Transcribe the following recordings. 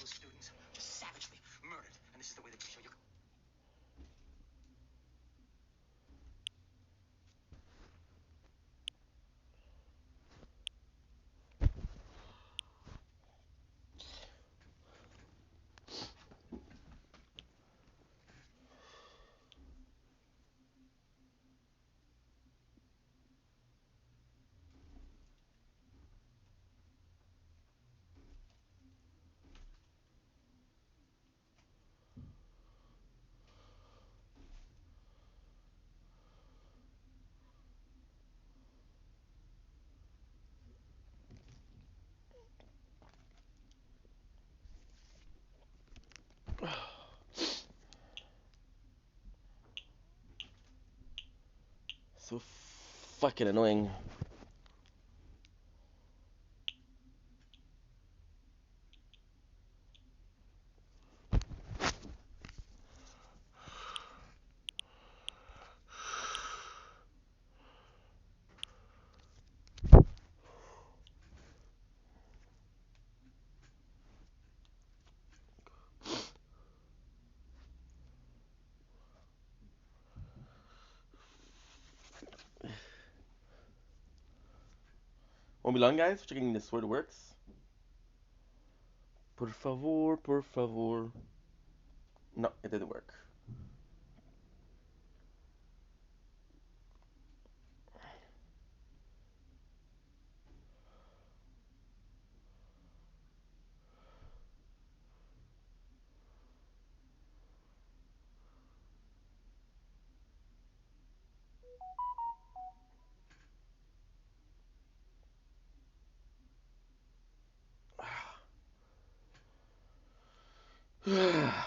students were savagely murdered, and this is the way that you show your... So fucking annoying. Won't be long, guys. Checking this word works. Por favor, por favor. No, it didn't work.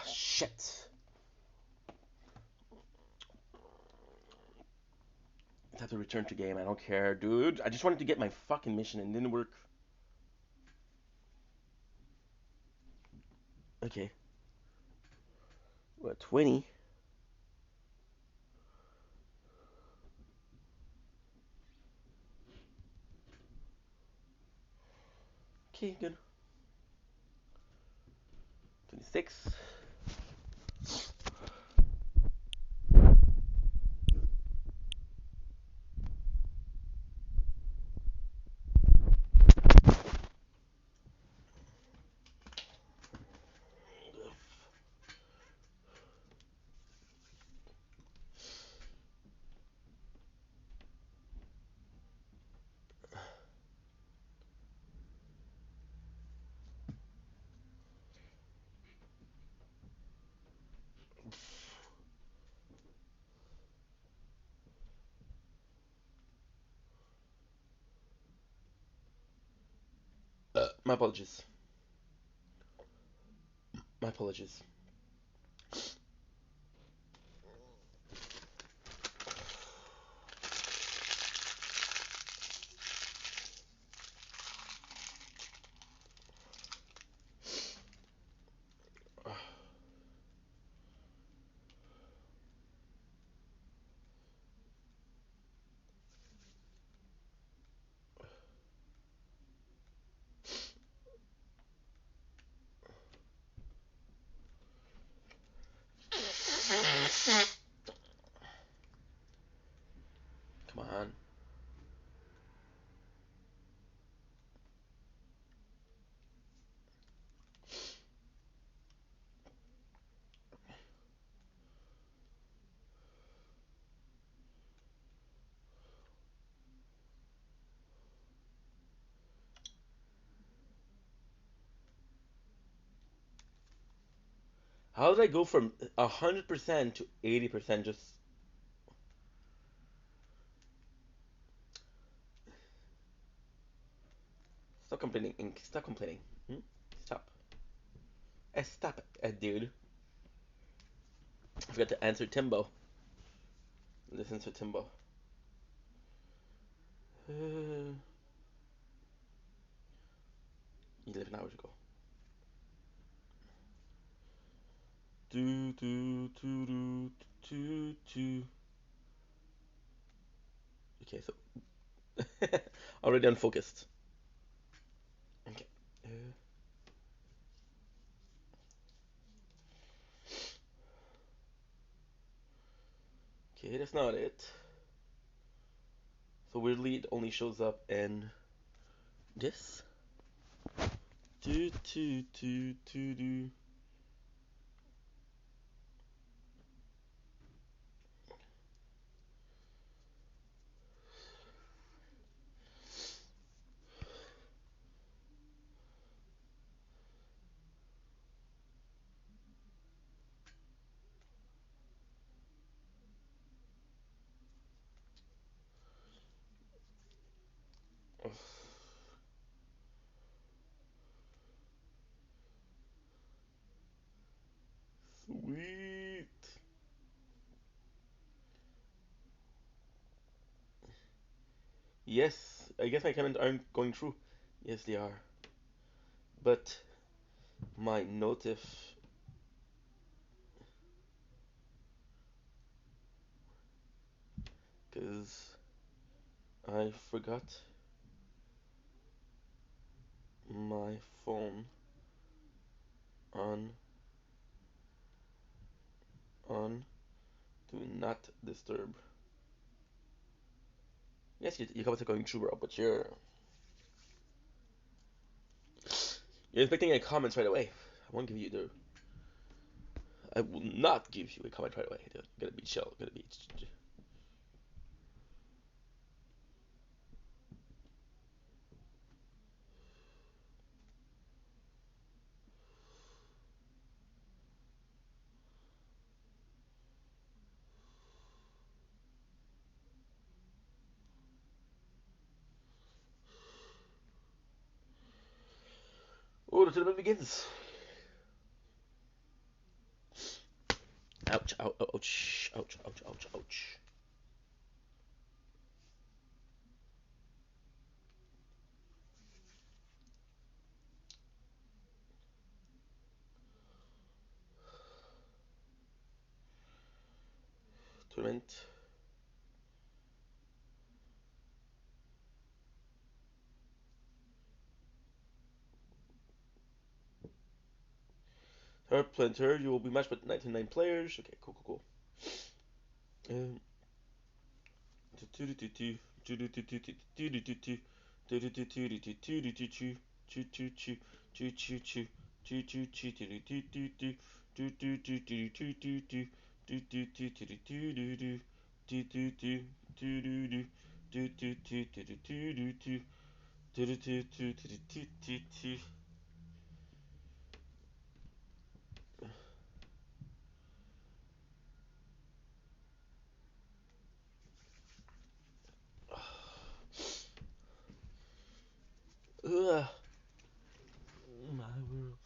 Shit. I have to return to game. I don't care, dude. I just wanted to get my fucking mission and it didn't work. Okay. What, 20? Okay, good. 26. My apologies. My apologies. Come on. How did I go from 100% to 80% just... Stop complaining, Ink. Stop complaining. Hmm? Stop. Stop it, dude. I forgot to answer Timbo. Listen to Timbo. 11 hours ago. Do do do do do do. Okay, so already unfocused. Okay. Okay, that's not it. So weirdly, it only shows up in this. Do do do do do. Sweet. Yes, I guess my comments aren't going through. Yes, they are. But my notif, because I forgot my phone on on do not disturb. Yes, your comments are going through, bro, but you're expecting a comments right away. I won't give you the. I will not give you a comment right away, dude. Gotta be chill. Gotta be. Oh, the tournament begins. Ouch! Ouch! Ouch! Ouch! Ouch! Ouch! Ouch! Tournament. Her planter, you will be matched with 99 players. Okay, cool, cool, cool. Ugh. My world.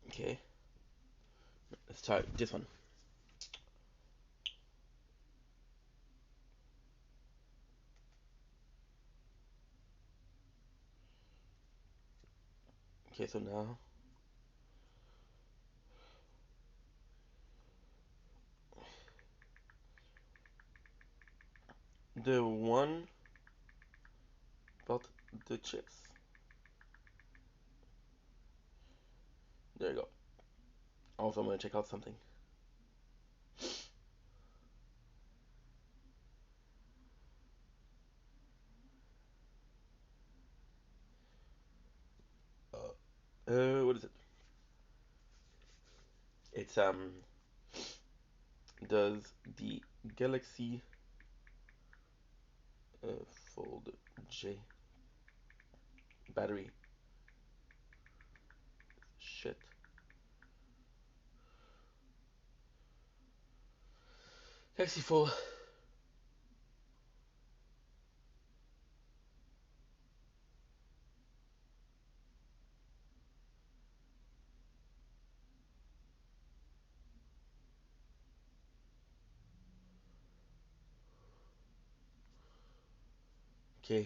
Okay, let's try this one. Okay, so now the one about the chips. There you go. Also, I'm gonna check out something. What is it? It's does the Galaxy Fold J battery shit. Galaxy Fold. Okay.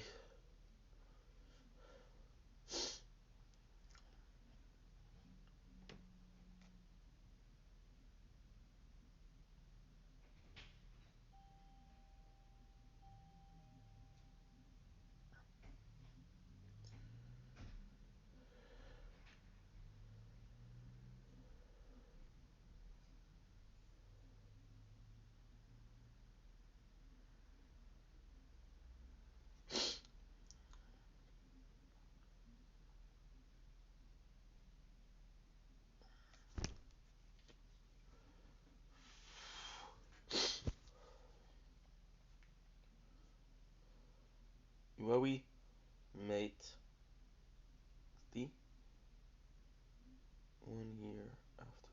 Huawei Mate D 1 year after.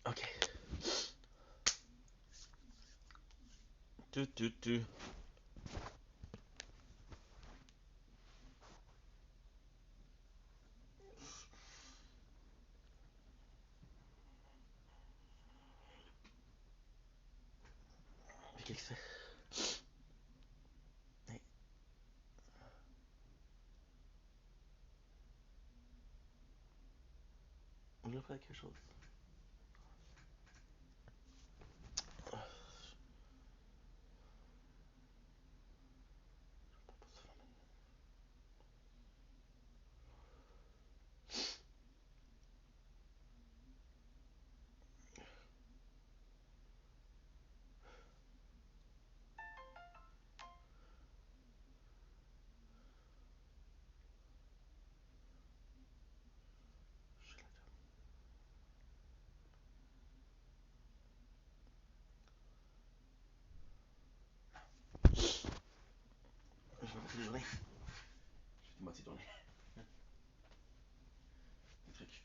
Okay. Do. Qu'est-ce que c'est? Hey, on doit faire quelque chose. Je vais passer les journées. Je fais moitié tournée. Des trucs.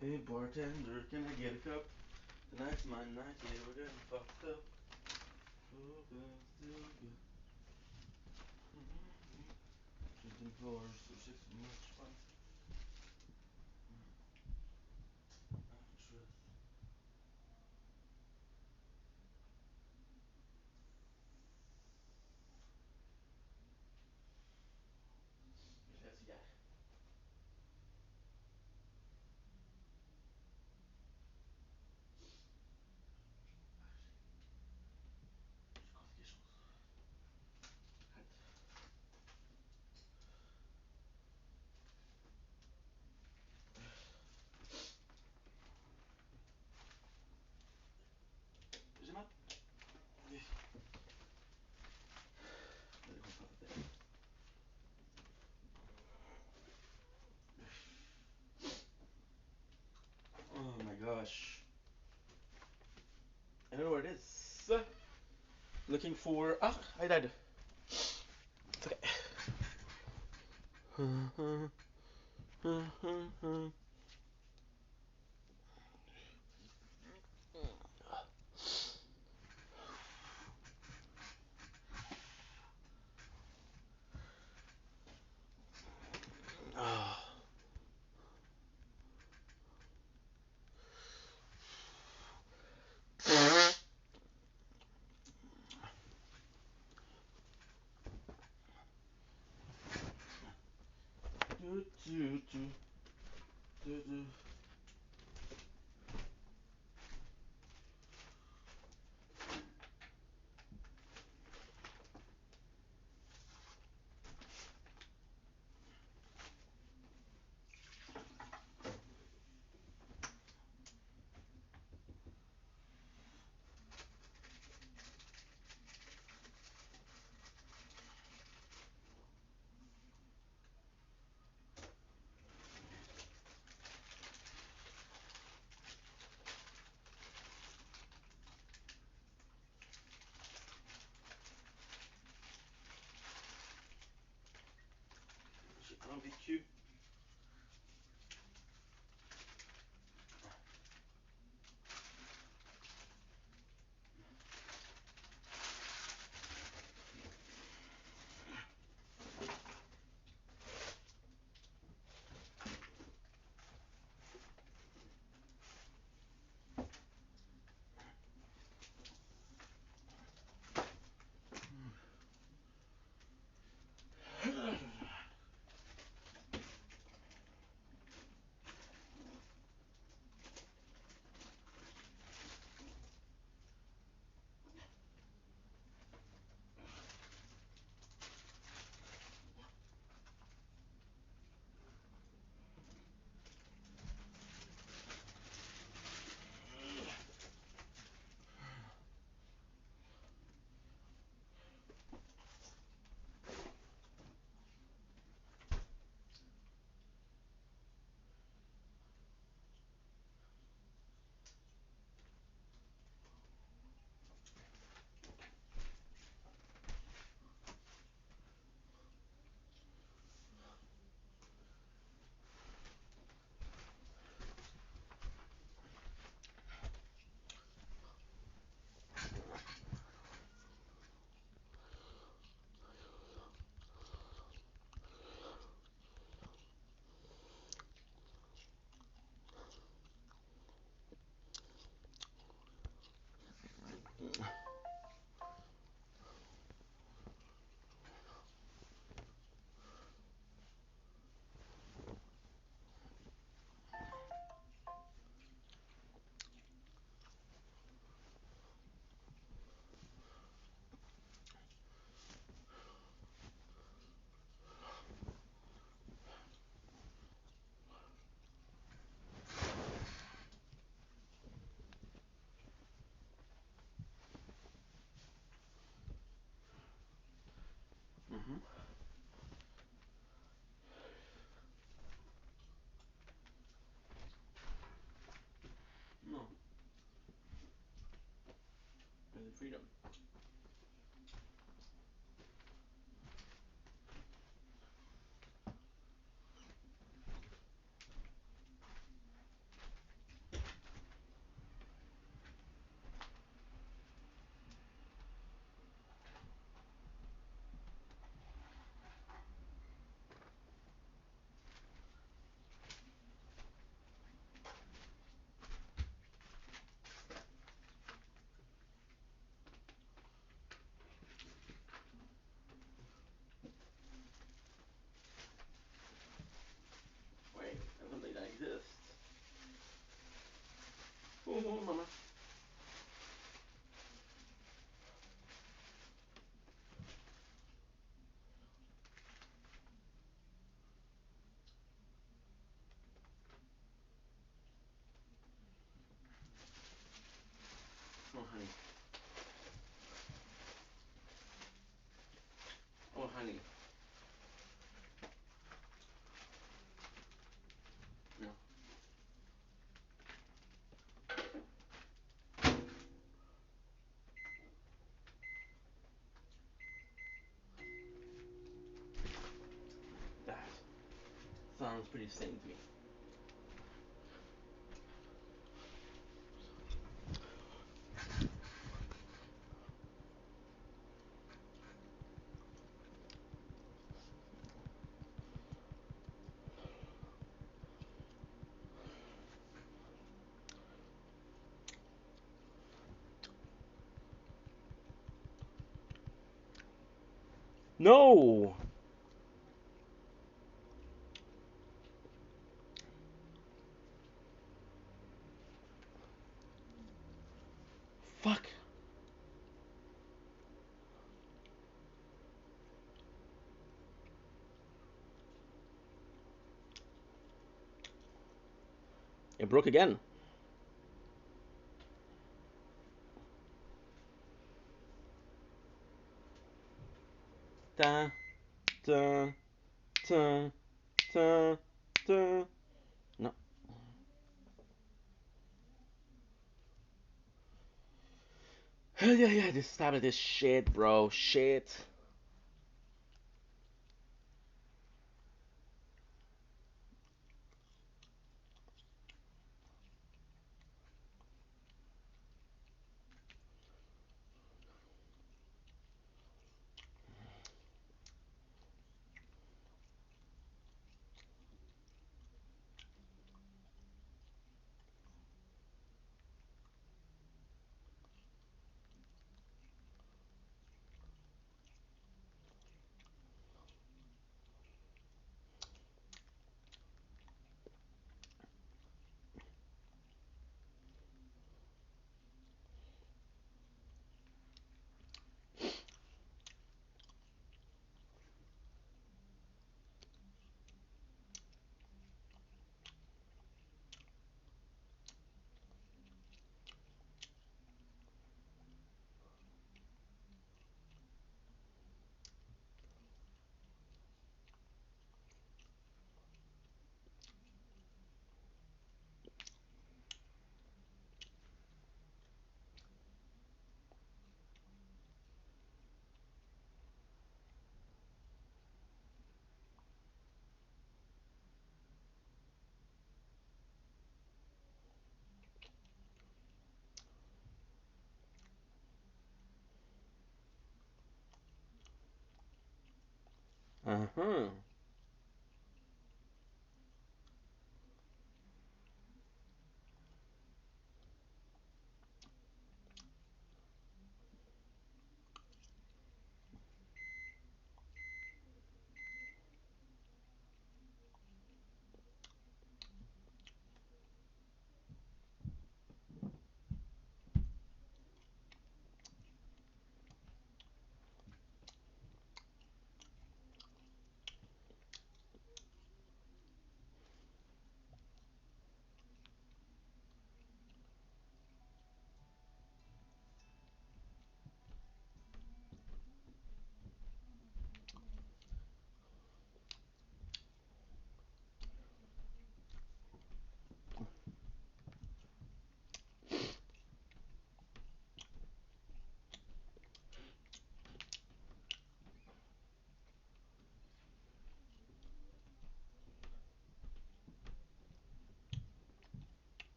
Hey bartender, can I get a cup? Tonight's my night, yeah, we're getting fucked up. Oh, girl, still good. Drinking floors, so six much fun. Actress. Qu'est-ce que tu gars? Looking for. Ah, I died. It's okay. Ah. J'ai un vécu. Non. Freedom. Wait, I don't think that exists. Oh, mama. Oh, honey. Oh, honey. No. sounds pretty same to me. No! Fuck. It broke again. Da, da, da, da, da. No. Yeah, this stop at this shit, bro. Shit. Uh-huh.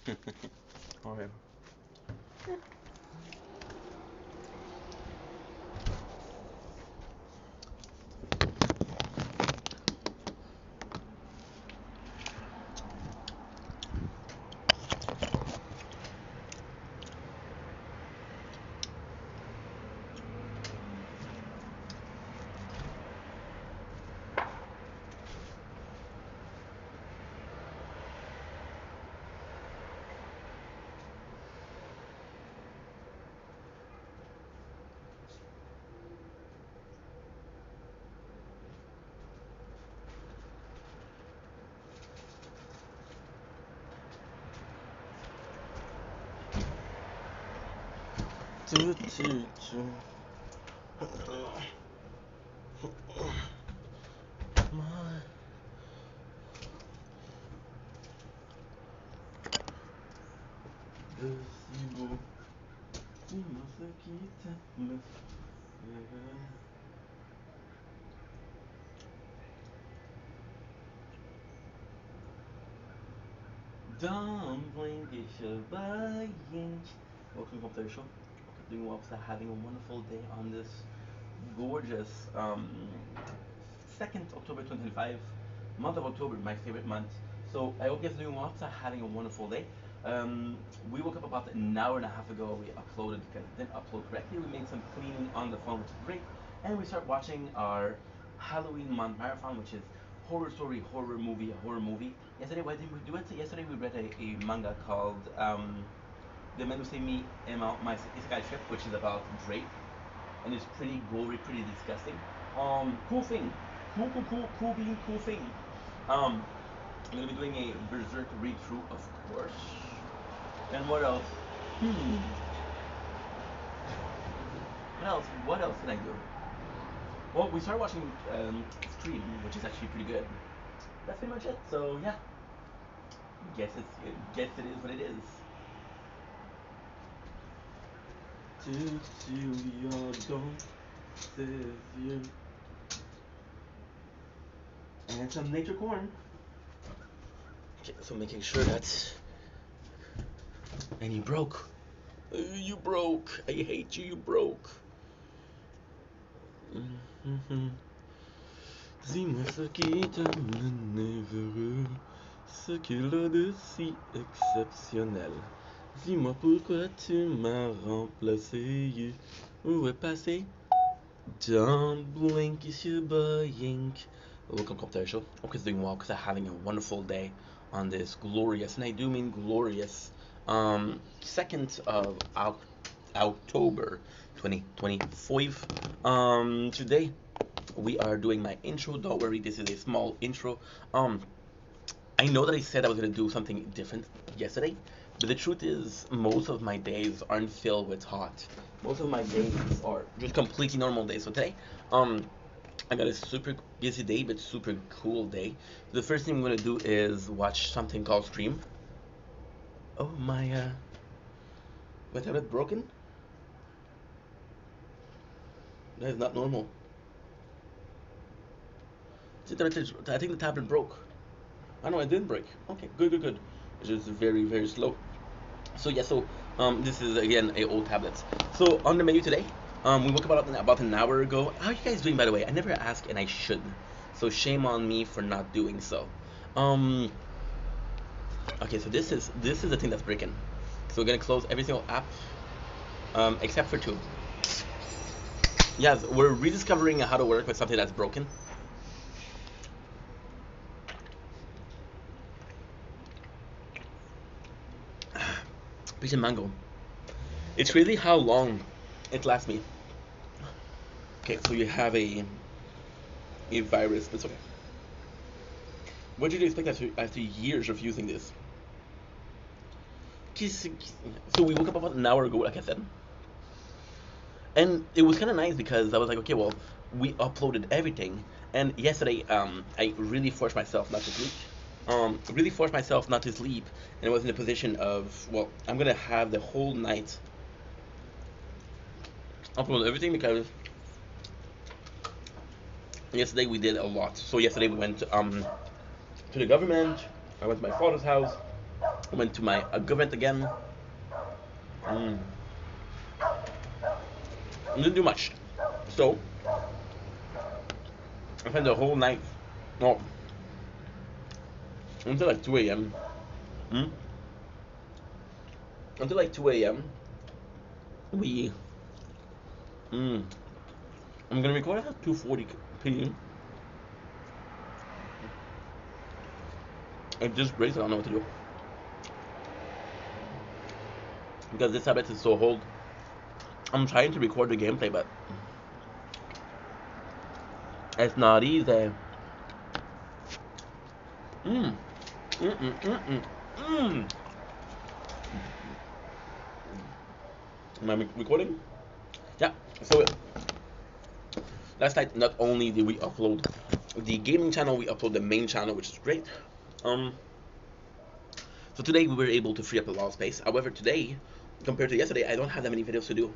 Okay. Dumpling buying. Welcome home to the show. Doing well, having a wonderful day on this gorgeous 2nd October 2025, month of October, my favorite month. So I hope you guys are doing well, having a wonderful day. We woke up about an hour and a half ago. We uploaded because it didn't upload correctly. We made some cleaning on the phone, which is great. And we start watching our Halloween month marathon, which is horror story, horror movie. Yesterday, why didn't we do it? Yesterday we read a manga called The Men Who Say Me My Isekai Trip, which is about Drake, and it's pretty gory, pretty disgusting. Cool thing, cool thing. Um, I'm gonna be doing a Berserk read through, of course. And what else? Hmm. What else can I do? Well, we started watching Scream, which is actually pretty good. That's pretty much it. So yeah, guess it is what it is. And some nature corn. Okay, so making sure that. And you broke. You broke. I hate you. You broke. Dis-moi ce qui t'amène heureux, ce qu'il a de si exceptionnel. Dis-moi pourquoi tu m'as remplacé. Où est passé? Don't blink, it's your boyink. Welcome to the show. Hope it's doing well because I'm having a wonderful day on this glorious, and I do mean glorious, 2nd of October 2025. Today we are doing my intro. Don't worry, this is a small intro. I know that I said I was gonna do something different yesterday, but the truth is, most of my days aren't filled with hot. Most of my days are just completely normal days. So today, I got a super busy day, but super cool day. The first thing I'm gonna do is watch something called Stream. Oh my tablet broken? That is not normal. I think the tablet broke. I know it didn't break. Okay, good. It's just very, very slow. So yeah, this is again a old tablet. So on the menu today, we woke up about an hour ago. How are you guys doing, by the way? I never ask, and I should. So shame on me for not doing so. Um, okay, so this is the thing that's breaking. So we're gonna close every single app, except for two. Yes, we're rediscovering how to work with something that's broken. Peach and mango. It's crazy how long it lasts me. Okay, so you have a virus, but it's okay. What did you expect after years of using this? So we woke up about an hour ago, like I said, and it was kind of nice because I was like, okay, well, we uploaded everything, and yesterday, I really forced myself not to sleep. Really forced myself not to sleep, and I was in a position of, well, I'm gonna have the whole night upload everything because yesterday we did a lot. So yesterday we went to the government. I went to my father's house. I went to my government again. I didn't do much. So, I spent the whole night, no, until like 2 a.m. Hmm? Until like 2 a.m. We, I'm gonna record at 2:40 p.m. I just breaks, I don't know what to do. Because this habit is so old. I'm trying to record the gameplay, but it's not easy. Am I recording? Yeah. So last night, not only did we upload the gaming channel, we upload the main channel, which is great. So today we were able to free up a lot of space. However, today, compared to yesterday, I don't have that many videos to do.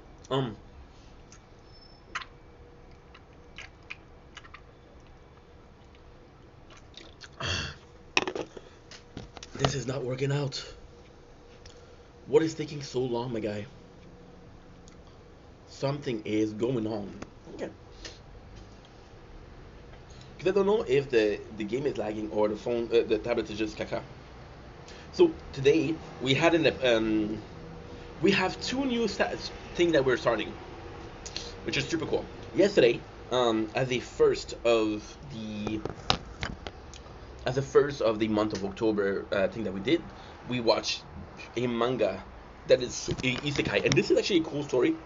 This is not working out. What is taking so long, my guy? Something is going on. Okay. Because I don't know if the game is lagging or the phone, the tablet is just caca. So today we had we have two new things that we're starting, which is super cool. Yesterday, as a first of the month of October thing that we did, we watched a manga that is a isekai, and this is actually a cool story.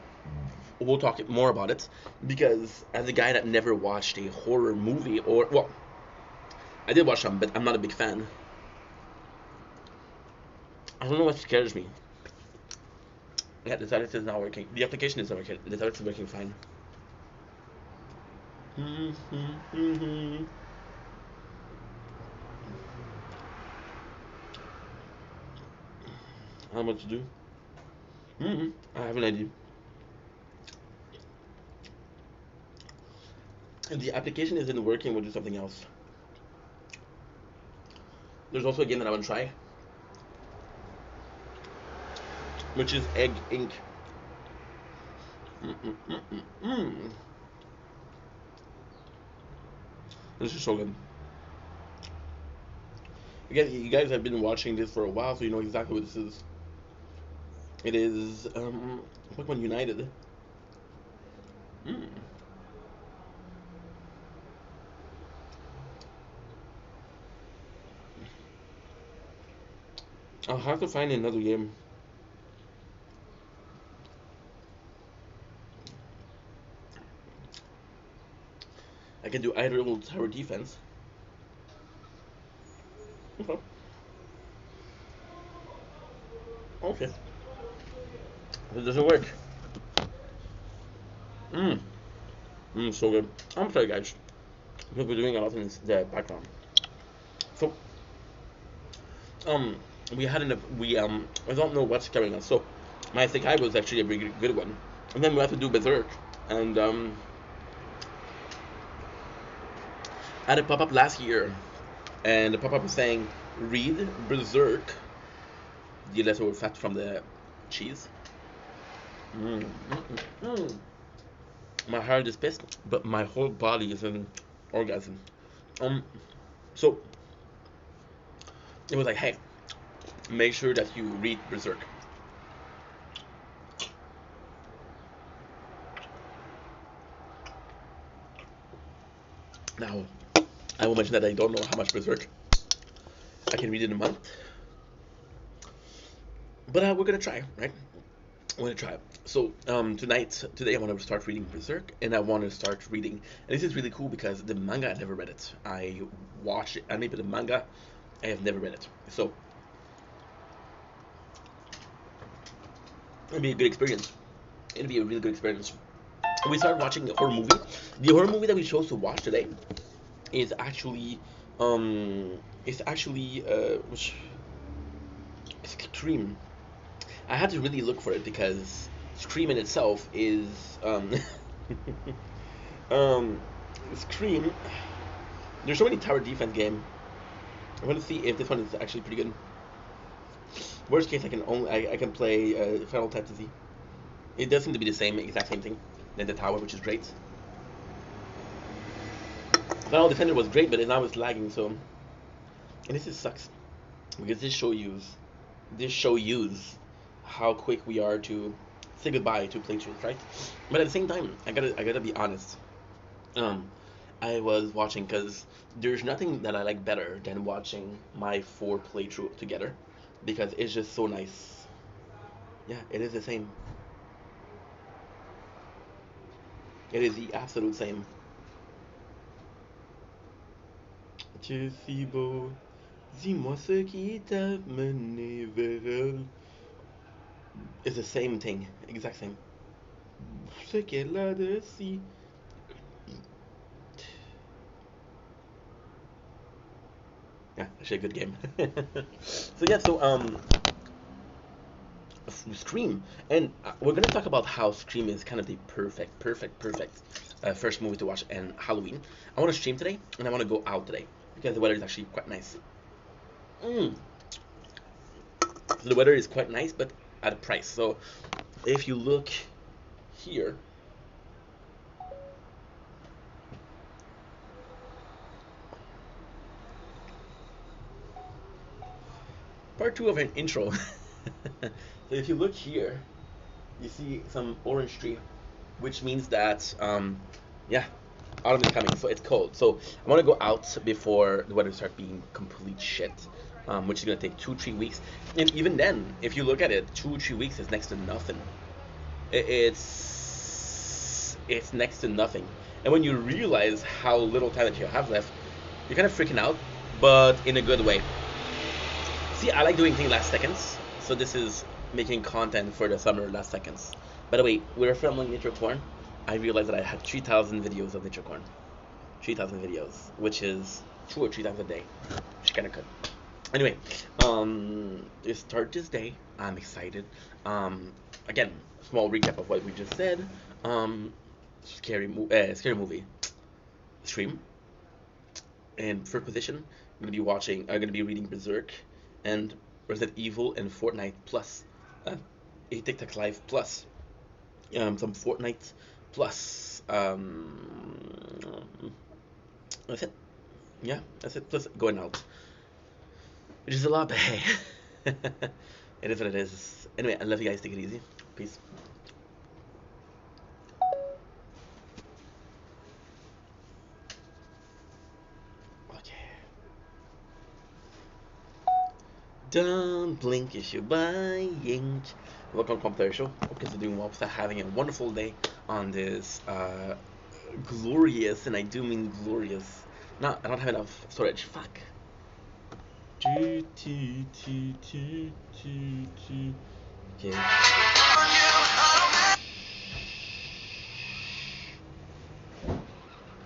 We'll talk more about it because as a guy that never watched a horror movie, or well, I did watch some, but I'm not a big fan. I don't know what scares me. Yeah, the tablet is not working. The application is not working. The tablet is working fine. How much to do? I have an idea. If the application isn't working, we'll do something else. There's also a game that I want to try, which is Egg Inc. This is so good. Again, you guys have been watching this for a while, so you know exactly what this is. It is Pokemon United. I'll have to find another game. I can do either tower defense. Okay. Okay. If it doesn't work. So good. I'm sorry, guys. Because we're doing a lot in the background. So, we had I don't know what's coming on. So, my Sekai was actually a really good one. And then we had to do Berserk. And, I had a pop-up last year. And the pop-up was saying, read Berserk. The letter fat from the cheese. My heart is pissed, but my whole body is in orgasm. So it was like, hey, make sure that you read Berserk. Now, I will mention that I don't know how much Berserk I can read in a month, but we're gonna try, right? I'm gonna try. So today I want to start reading Berserk, and I want to start reading. And this is really cool because the manga I never read it. I watched it anime, but the manga I have never read it. So it'll be a good experience. It'll be a really good experience. We started watching a horror movie. The horror movie that we chose to watch today is actually which Scream. I had to really look for it because Scream in itself is Scream. There's so many tower defense game. I want to see if this one is actually pretty good. Worst case, I can play Final Fantasy. It does seem to be the same exact same thing than the tower, which is great. Final Defender was great, but now it's lagging. So, and this just sucks because this show use how quick we are to say goodbye to playthroughs, right? But at the same time, I gotta be honest. Um, I was watching because there's nothing that I like better than watching my four playthrough together because it's just so nice. Yeah, it is the same. It is the absolute same. Tu es si beau, dis-moi ce qui t'a mené vers elle. It's the same thing, exact same. Ce qu'elle a de si. Yeah, actually a good game. So yeah, Scream, and we're gonna talk about how Scream is kind of the perfect first movie to watch and Halloween. I want to stream today, and I want to go out today because the weather is actually quite nice. Mm. So the weather is quite nice, but at a price. So if you look here, part two of an intro. So if you look here, you see some orange tree, which means that yeah, autumn is coming. So it's cold. So I want to go out before the weather starts being complete shit. Which is gonna take 2-3 weeks, and even then, if you look at it, 2-3 weeks is next to nothing. It's next to nothing. And when you realize how little time that you have left, you're kind of freaking out, but in a good way. See, I like doing things last seconds, so this is making content for the summer last seconds. By the way, we were filming Nature Corn. I realized that I had 3,000 videos of Nature Corn. 3,000 videos, which is 2 or 3 times a day, which kind of good. Anyway, to start this day, I'm excited. Again, small recap of what we just said. Scary movie, stream. And third position, I'm gonna be reading Berserk, and Resident Evil and Fortnite plus, a TikTok Live plus, some Fortnite plus. That's it. Yeah, that's it. Plus going out, which is a lot, but hey, it is what it is. Anyway, I love you guys. Take it easy. Peace. Okay. Don't blink if you're buying. Welcome to Computer Show. Hope you guys are doing well. Having a wonderful day on this glorious, and I do mean glorious. No, I don't have enough storage. Fuck. Okay.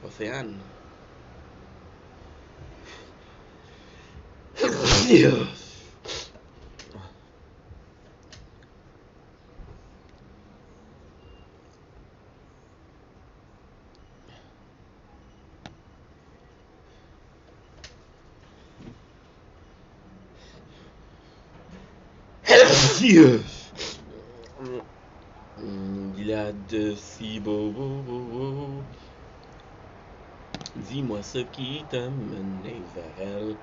Ocean. Yes. Yes. Il a de si beaux. Dis-moi ce qui t'a mené vers elle,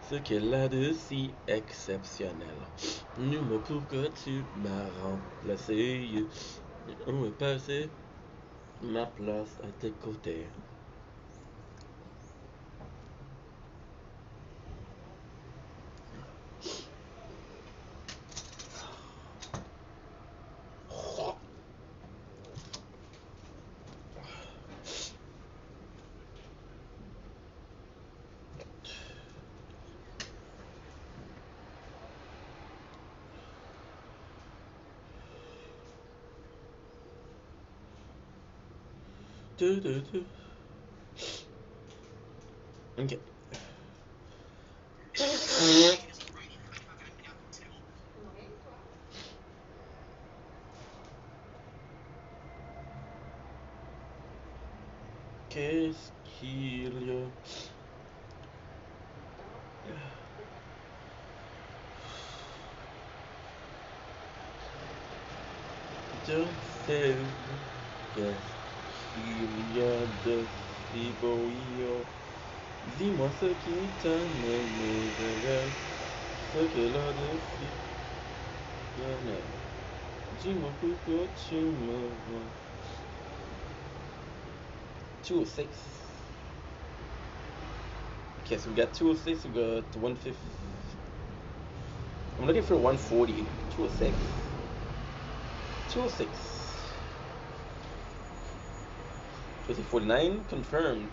ce qu'elle a de si exceptionnel. Dis-moi pourquoi tu m'as remplacé. On est passé ma place à tes côtés. Ok. Qu'est-ce qu'il y a? je sais qu'est-ce qu'il y a de si beau. Dis-moi ce qui t'amène vers ce qu'elle a de si banal. Dis-moi pourquoi tu me vois. 206. Okay, so we got 206, we got 150. I'm looking for 140. 206. 206. 49 confirmed.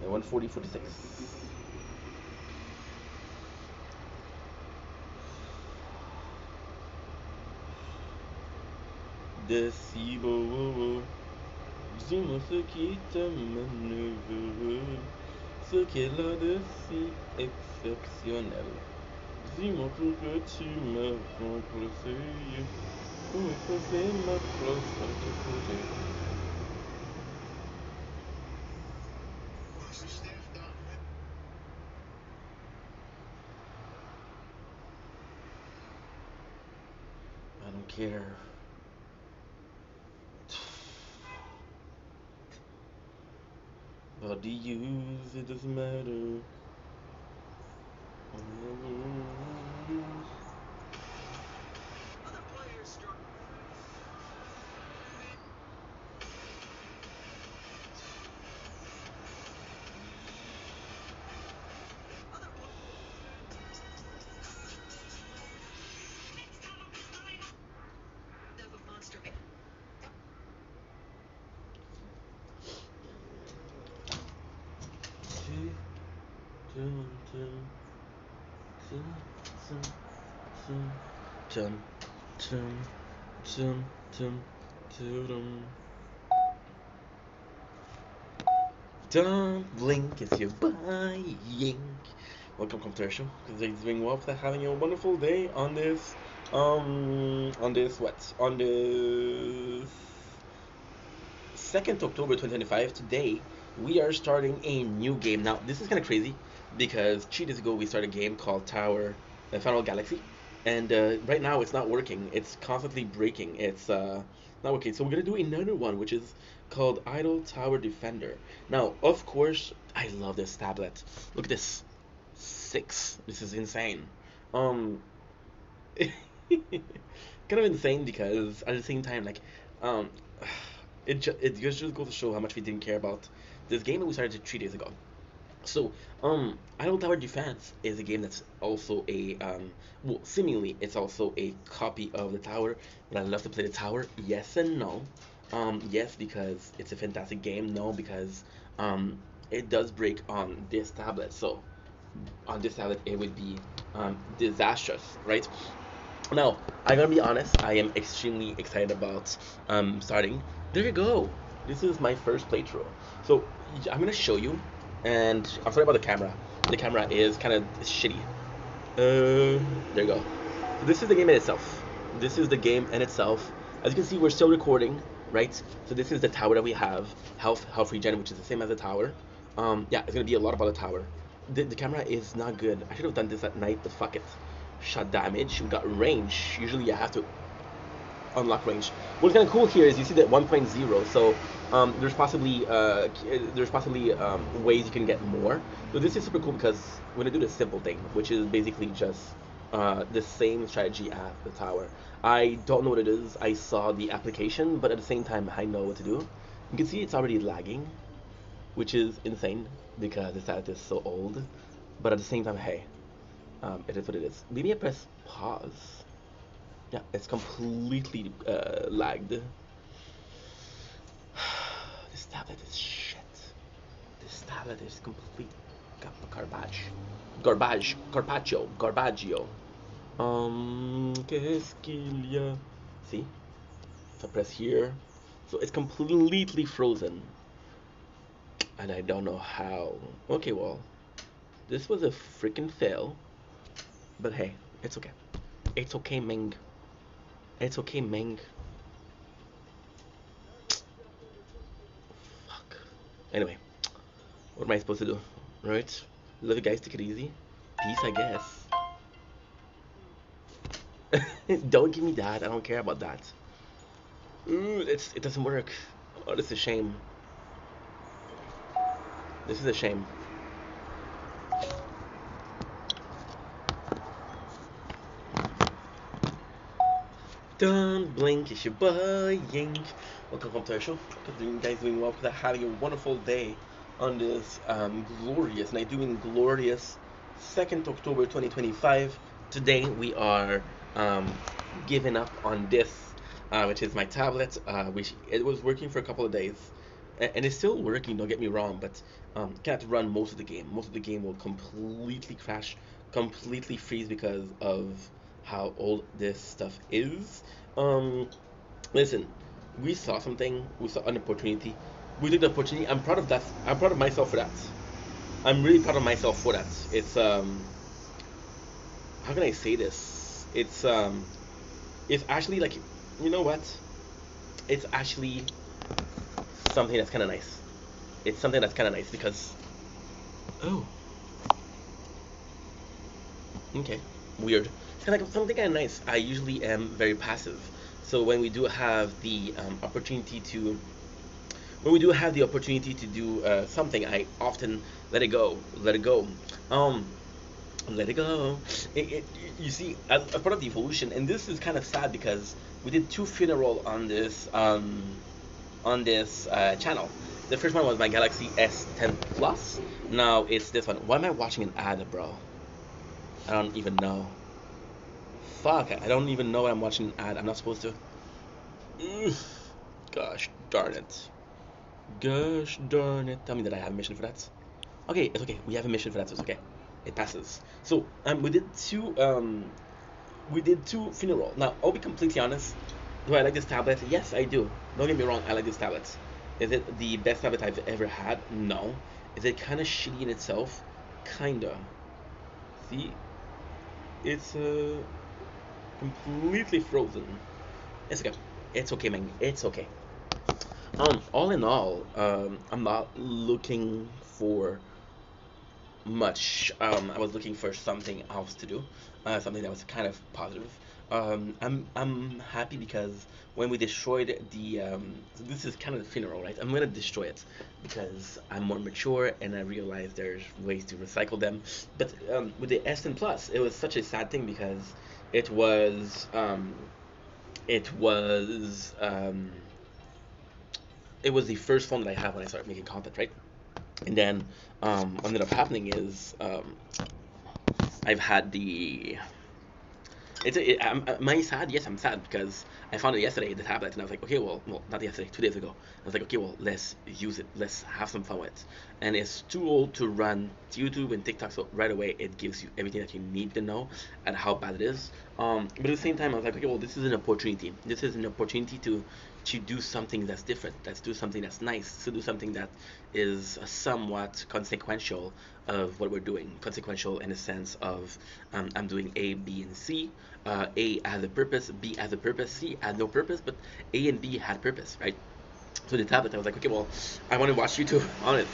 And 140, 46. De si beau, dis-moi ce qui t'amène heureux, ce qu'elle a de si exceptionnel. Dis-moi pourquoi tu m'as remplacé, pour effacer ma place à tes côtés. I don't care. About the use, it doesn't matter. Don't blink as you're buying. Welcome, computation. Because it's doing well for having a wonderful day on this, on this 2nd October 2025. Today, we are starting a new game. Now, this is kind of crazy because 3 days ago we started a game called Tower Final Galaxy, and right now it's not working. It's constantly breaking. It's not working. So we're gonna do another one, which is called Idle Tower Defender. Now, of course, I love this tablet. Look at this, 6. This is insane. Um, kind of insane because at the same time, like, um, it just goes to show how much we didn't care about this game that we started 3 days ago. So, Idle Tower Defense is a game that's also a, well, seemingly it's also a copy of the tower. Would I love to play the tower? Yes and no. Yes, because it's a fantastic game. No, because it does break on this tablet. So, on this tablet, it would be disastrous, right? Now, I'm gonna be honest. I am extremely excited about starting. There you go. This is my first playthrough. So I'm gonna show you, and I'm sorry about the camera. The camera is kind of shitty. There you go. So this is the game in itself. This is the game in itself. As you can see, we're still recording, right? So this is the tower that we have, health regen, which is the same as the tower. Yeah, it's gonna be a lot about the tower. The camera is not good. I should have done this at night, but fuck it. Shot damage. We got range. Usually you have to unlock range. What's kind of cool here is you see that 1.0. So there's possibly ways you can get more. So this is super cool because we're gonna do the simple thing, which is basically just the same strategy as the tower. I don't know what it is. I saw the application, but at the same time I know what to do. You can see it's already lagging, which is insane because the tablet is so old. But at the same time, hey, it is what it is. Maybe I press pause. Yeah, it's completely lagged. This tablet is shit. This tablet is complete garbage. Garbaggio. Qu'est-ce qu'il y a? See? So I press here. So it's completely frozen. And I don't know how. Okay, well, this was a freaking fail. But hey, it's okay. It's okay, Ming. It's okay, Ming. Fuck. Anyway, what am I supposed to do? Right? Love you guys. Take it easy. Peace, I guess. Don't give me that. I don't care about that. Ooh, it doesn't work. Oh, this is a shame. This is a shame. Don't blink, it's your boy Yink. Welcome to our show. Hope you guys doing well. Because having a wonderful day on this glorious, and I do mean glorious, 2nd October 2025. Today we are um, giving up on this, which is my tablet, which it was working for a couple of days, and it's still working. Don't get me wrong, but can't run most of the game. Most of the game will completely crash, completely freeze because of how old this stuff is. Um, Listen, we saw something, we saw an opportunity, we took the opportunity. I'm proud of that. I'm proud of myself for that. I'm really proud of myself for that. It's how can I say this? It's actually like, you know what? It's actually something that's kind of nice. It's something that's kind of nice because oh, okay, weird. It's kind of like something kind of nice. I usually am very passive, so when we do have the opportunity to when we do have the opportunity to do something, I often let it go, let it go, um, let it go. You see, as part of the evolution, and this is kind of sad because we did two funeral on this channel. The first one was my Galaxy S10 Plus. Now it's this one. Why am I watching an ad, bro? I don't even know. Fuck, I don't even know I'm watching an ad. I'm not supposed to. Oof. Gosh darn it. Gosh darn it. Tell me that I have a mission for that. Okay, it's okay. We have a mission for that, so it's okay. It passes. So we did two funeral. Now I'll be completely honest. Do I like this tablet? Yes, I do. Don't get me wrong, I like this tablet. Is it the best tablet I've ever had? No. Is it kinda shitty in itself? Kinda. See? It's completely frozen. It's okay. It's okay, man. It's okay. All in all, I'm not looking for much. I was looking for something else to do, something that was kind of positive. I'm happy because when we destroyed the so this is kind of the funeral, right? I'm gonna destroy it because I'm more mature and I realize there's ways to recycle them. But with the S10 Plus, it was such a sad thing because it was um, it was um, it was the first phone that I had when I started making content, right? And then what ended up happening is I've had the am I sad? Yes, I'm sad because I found it yesterday, the tablet, and I was like, okay, well, not yesterday, 2 days ago. I was like, okay, well, let's use it, let's have some fun with it. And it's too old to run YouTube and TikTok, so right away it gives you everything that you need to know and how bad it is. But at the same time, I was like, okay, well, this is an opportunity. This is an opportunity to do something that's different. Let's do something that's nice. To do something that is somewhat consequential of what we're doing. Consequential in the sense of I'm doing A, B, and C. A has a purpose, B has a purpose, C had no purpose, but A and B had purpose, right? So the tablet, I was like, okay, well, I want to watch YouTube on it.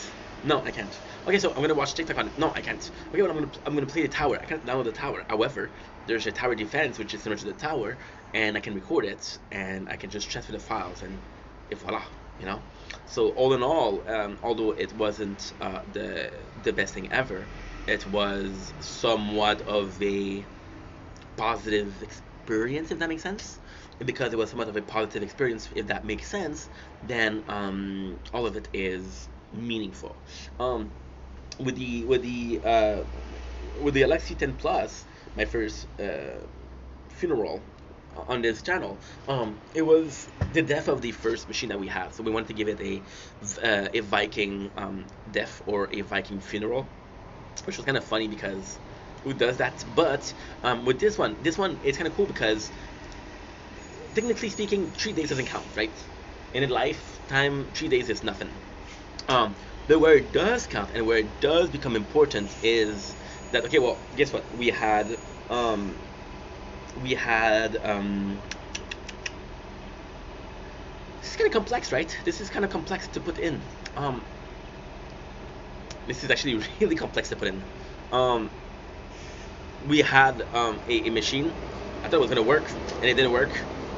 No, I can't. Okay, so I'm gonna watch TikTok on it. No, I can't. Okay, well, I'm gonna play the tower. I can't download the tower. However, there's a tower defense which is similar to the tower, and I can record it, and I can just transfer the files, and voila, you know. So all in all, although it wasn't the best thing ever, it was somewhat of a positive experience, if that makes sense. Because it was somewhat of a positive experience, if that makes sense, then all of it is meaningful. Um, with the Alexi 10 Plus, my first funeral on this channel, it was the death of the first machine that we had. So we wanted to give it a Viking death or a Viking funeral, which was kind of funny because who does that? But with this one it's kind of cool because technically speaking, 3 days doesn't count, right? In a lifetime, 3 days is nothing. But where it does count and where it does become important is that okay, well, guess what? We had this is kind of complex, right? This is kind of complex to put in. Um, this is actually really complex to put in. Um, we had a machine. I thought it was gonna work, and it didn't work.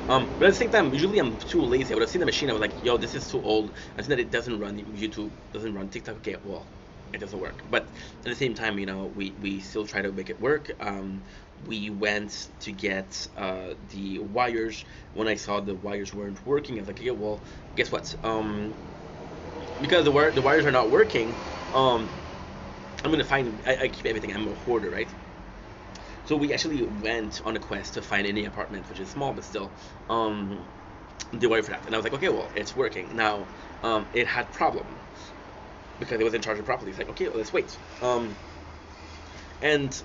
But at the same time, usually I'm too lazy. I would have seen the machine. I was like, "Yo, this is too old." I seen that it doesn't run YouTube, doesn't run TikTok. Okay, well, it doesn't work. But at the same time, we still try to make it work. We went to get the wires. When I saw the wires weren't working, I was like, "Okay, well, guess what? Because the wires are not working, um, I'm gonna find. I keep everything. I'm a hoarder, right? So we actually went on a quest to find any apartment, which is small but still, um, the wire for that. And I was like, okay, well, it's working now. It had problem because it wasn't charged properly. It's like, okay, well, let's wait. And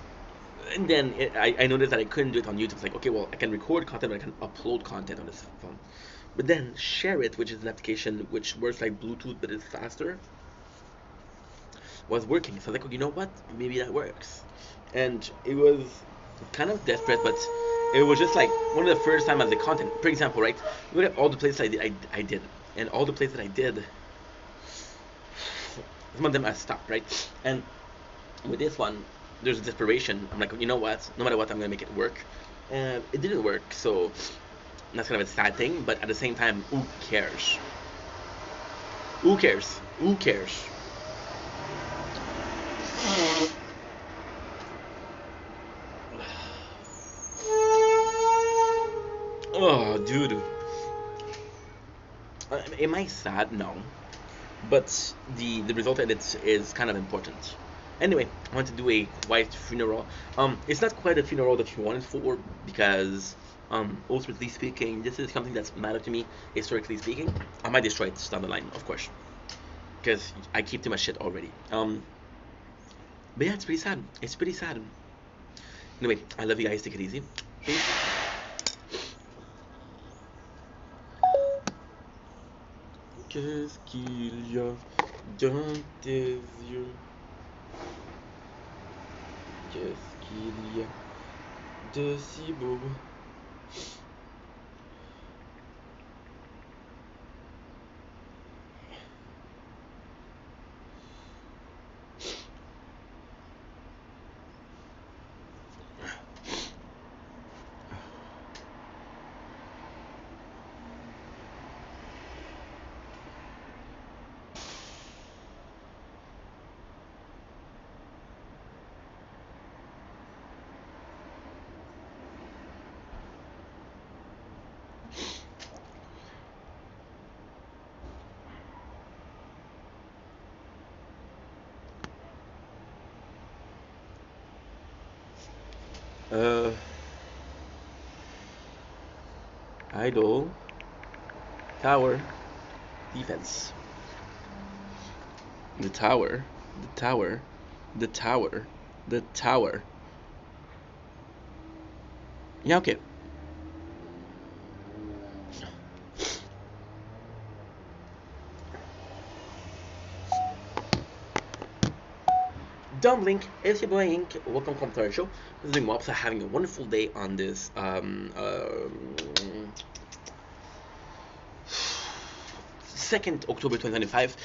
and then I noticed that I couldn't do it on YouTube. It's like, okay, well, I can record content, but I can upload content on this phone. But then Share It, which is an application which works like Bluetooth but is faster, was working. So I was like, oh, you know what? Maybe that works. And it was kind of desperate, but it was just like one of the first time as the content. For example, right? Look at all the places I did, and all the places that I did. Some of them I stopped, right? And with this one, there's a desperation. I'm like, you know what? No matter what, I'm gonna make it work. And it didn't work, so that's kind of a sad thing. But at the same time, who cares? Who cares? Who cares? Oh, dude. Am I sad? No. But the result of it is kind of important. Anyway, I want to do a quiet funeral. It's not quite a funeral that you wanted for because, ultimately speaking, this is something that's mattered to me historically speaking. I might destroy it down the line, of course, because I keep too much shit already. But yeah, it's pretty sad. It's pretty sad. Anyway, I love you guys. Take it easy. Peace. Qu'est-ce qu'il y a dans tes yeux? Qu'est-ce qu'il y a de si beau? Uh, idle, tower, defense. The tower, the tower, the tower, the tower. Yeah, okay. Don't blink, it's your boy Ink. Welcome to our show. This is doing Mops. Having a wonderful day on this 2nd October 2025.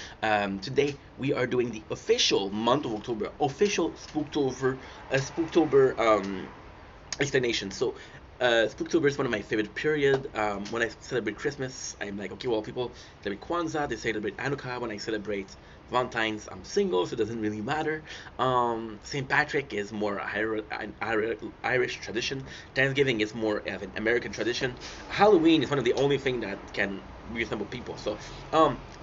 Today we are doing the official month of October, official Spooktober explanation. So Spooktober is one of my favorite period. When I celebrate Christmas, I'm like, okay, well, people celebrate Kwanzaa, they celebrate Hanukkah. When I celebrate Valentine's, I'm single, so it doesn't really matter. St. Patrick is more Irish tradition. Thanksgiving is more of an American tradition. Halloween is one of the only thing that can reassemble people. So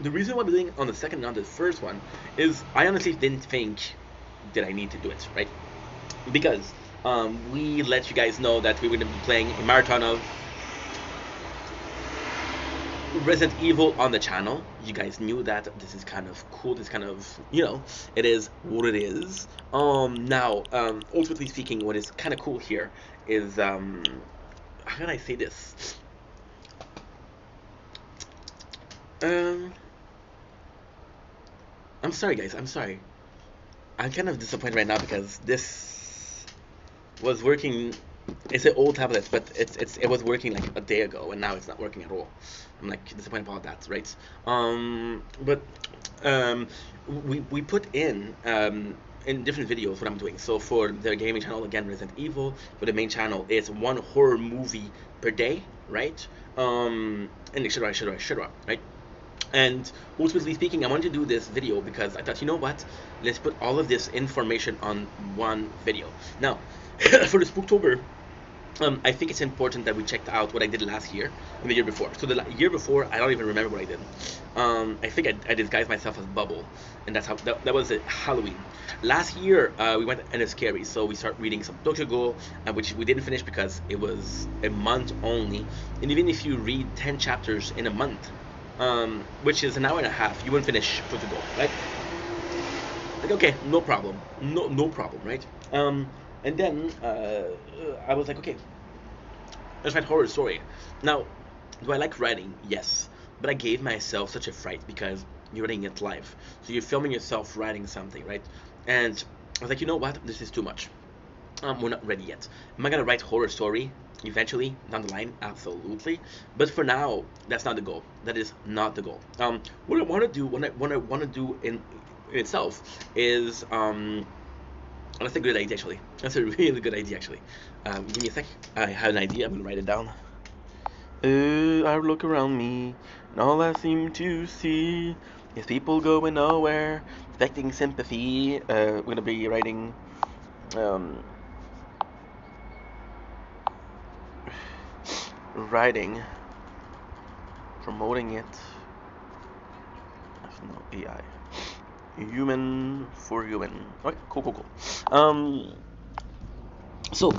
the reason why I'm doing on the second, not the first one, is I honestly didn't think that I need to do it, right? Because we let you guys know that we were going to be playing a marathon of Resident Evil on the channel. You guys knew that. This is kind of cool. This kind of, it is what it is. Now, ultimately speaking, what is kind of cool here is, how can I say this? I'm sorry, guys. I'm sorry. I'm kind of disappointed right now because this was working It's an old tablet, but it was working like a day ago, and now it's not working at all. I'm like disappointed about that, right? But um, we put in different videos what I'm doing. So for the gaming channel, again, Resident Evil. For the main channel, it's one horror movie per day, right? And etc. Right? And ultimately speaking, I wanted to do this video because I thought, you know what? Let's put all of this information on one video. Now, for the Spooktober, I think it's important that we checked out what I did last year and the year before. So the year before, I don't even remember what I did. I think I disguised myself as Bubble, and that's how that was at Halloween. Last year, we went and it's scary, so we started reading some Tokyo Ghoul, which we didn't finish because it was a month only. And even if you read 10 chapters in a month, which is an hour and a half, you won't finish Tokyo Ghoul, right? Like, okay, no problem, no problem, right? And then I was like, okay, let's write horror story. Now, do I like writing? Yes, but I gave myself such a fright because you're writing it live, so you're filming yourself writing something, right? And I was like, you know what? This is too much. We're not ready yet. Am I gonna write horror story eventually down the line? Absolutely. But for now, that's not the goal. That is not the goal. What I want to do, what I want to do in itself is that's a good idea actually. That's a really good idea actually. Give me a sec. I have an idea. I'm gonna write it down. I look around me, and all I seem to see is people going nowhere, expecting sympathy. We're gonna be writing. Writing, promoting it. That's no AI. Human for human. Okay, cool. So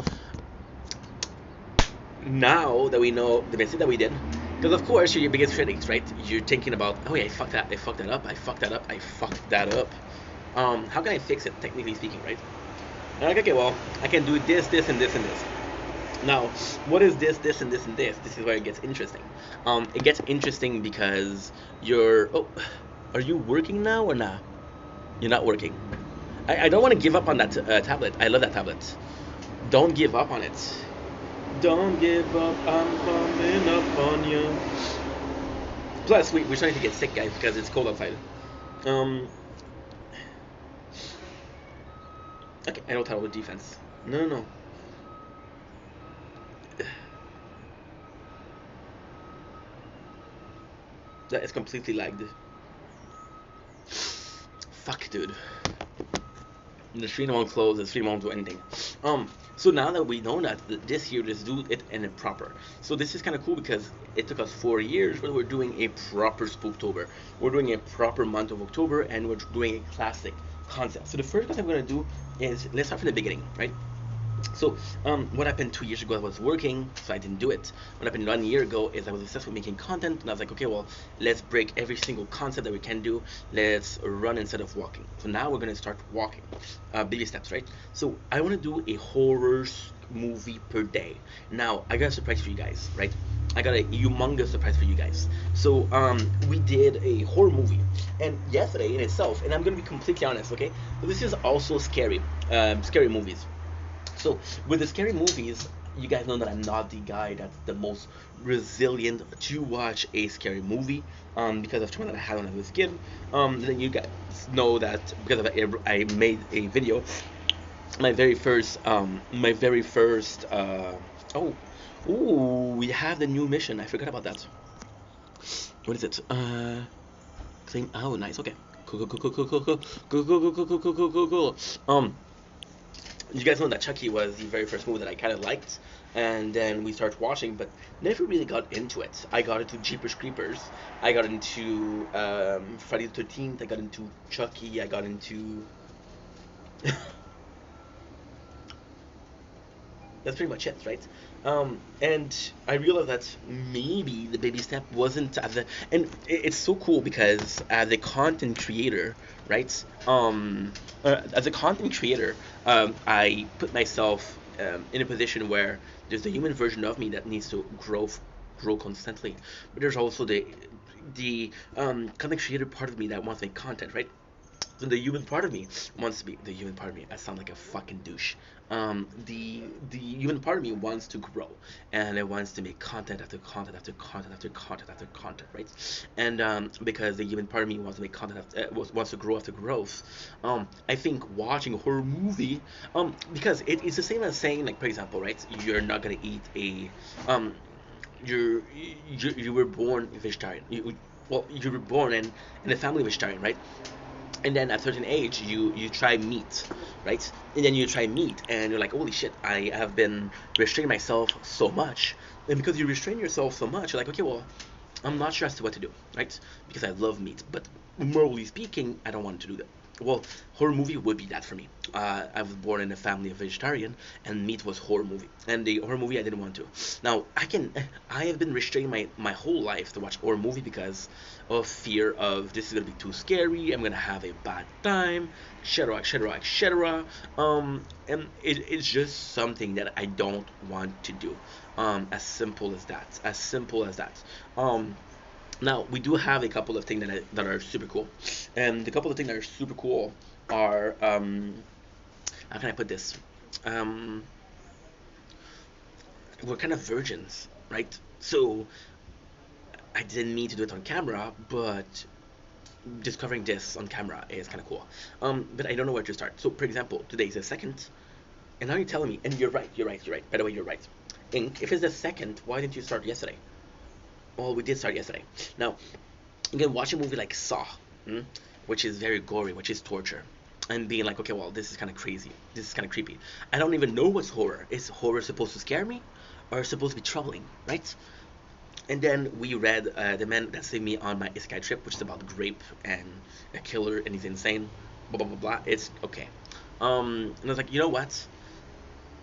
now that we know the mistake that we did, because of course you're your biggest critics, right? You're thinking about, oh yeah, I fucked that up. How can I fix it, technically speaking, right? And I'm like, okay, well, I can do this, and this, and this. Now, what is this, and this, and this? This is where it gets interesting. It gets interesting because you're. Oh, are you working now or not? You're not working. I don't want to give up on that tablet. I love that tablet. Don't give up on it. Don't give up. I'm coming up on you. Plus, we're trying to get sick, guys, because it's cold outside. Okay, I know title with defense. No. That is completely lagged. Fuck, dude. The stream won't close, the stream won't do anything. So now that we know that this year, let's do it in a proper. So this is kind of cool because it took us 4 years, but we're doing a proper Spooktober. We're doing a proper month of October, and we're doing a classic concept. So the first concept we're gonna do is, let's start from the beginning, right? So what happened 2 years ago? I was working, so I didn't do it. What happened 1 year ago is I was obsessed with making content, and I was like, okay, well, let's break every single concept that we can do. Let's run instead of walking. So now we're gonna start walking, baby steps, right? So I want to do a horror movie per day. Now I got a surprise for you guys, right? I got a humongous surprise for you guys. So we did a horror movie, and yesterday in itself, and I'm gonna be completely honest, okay? But this is also scary, scary movies. So with the scary movies, you guys know that I'm not the guy that's the most resilient to watch a scary movie, because of trauma that I had when I was a kid. Then you guys know that because of that, I made a video. My very first. Oh, ooh, we have the new mission. I forgot about that. What is it? Claim. Oh, nice. Okay. Cool. You guys know that Chucky was the very first movie that I kind of liked, and then we started watching, but never really got into it. I got into Jeepers Creepers, I got into Friday the 13th, I got into Chucky, I got into... That's pretty much it, right? And I realized that maybe the baby step wasn't as a, and it's so cool because as a content creator, right? As a content creator, I put myself in a position where there's the human version of me that needs to grow constantly, but there's also the content creator part of me that wants to make content, right? the human part of me wants to be the human part of me. I sound like a fucking douche. The human part of me wants to grow, and it wants to make content after content after content after content after content, right? And because the human part of me wants to make content after, wants to grow after growth. I think watching a horror movie, because it's the same as saying, like, for example, right? You're not gonna eat a you're, you were born vegetarian. Well, you were born in a family vegetarian, right? And then at a certain age you try meat, right? And then you try meat and you're like, holy shit, I have been restraining myself so much. And because you restrain yourself so much, you're like, okay, well, I'm not sure as to what to do, right? Because I love meat, but morally speaking, I don't want to do that. Well, horror movie would be that for me. I was born in a family of vegetarian, and meat was horror movie. And the horror movie I didn't want to. Now I have been restraining my whole life to watch horror movie because of fear of this is gonna be too scary. I'm gonna have a bad time, etc., etc., etc. And it's just something that I don't want to do. As simple as that. As simple as that. Now we do have a couple of things that are super cool, and the couple of things that are super cool are how can I put this? Um, we're kind of virgins, right? So I didn't mean to do it on camera, but discovering this on camera is kind of cool. But I don't know where to start. So, for example, today is the second, and now you're telling me, and you're right, you're right, you're right. By the way, you're right. Ink, if it's the second, why didn't you start yesterday? Well, we did start yesterday. Now, you can watch a movie like Saw, which is very gory, which is torture, and being like, okay, well, this is kind of crazy, this is kind of creepy. I don't even know what's horror. Is horror supposed to scare me, or supposed to be troubling, right? And then we read The Man That Saved Me on My Isekai Trip, which is about grape and a killer, and he's insane. Blah blah blah blah. It's okay. And I was like, you know what?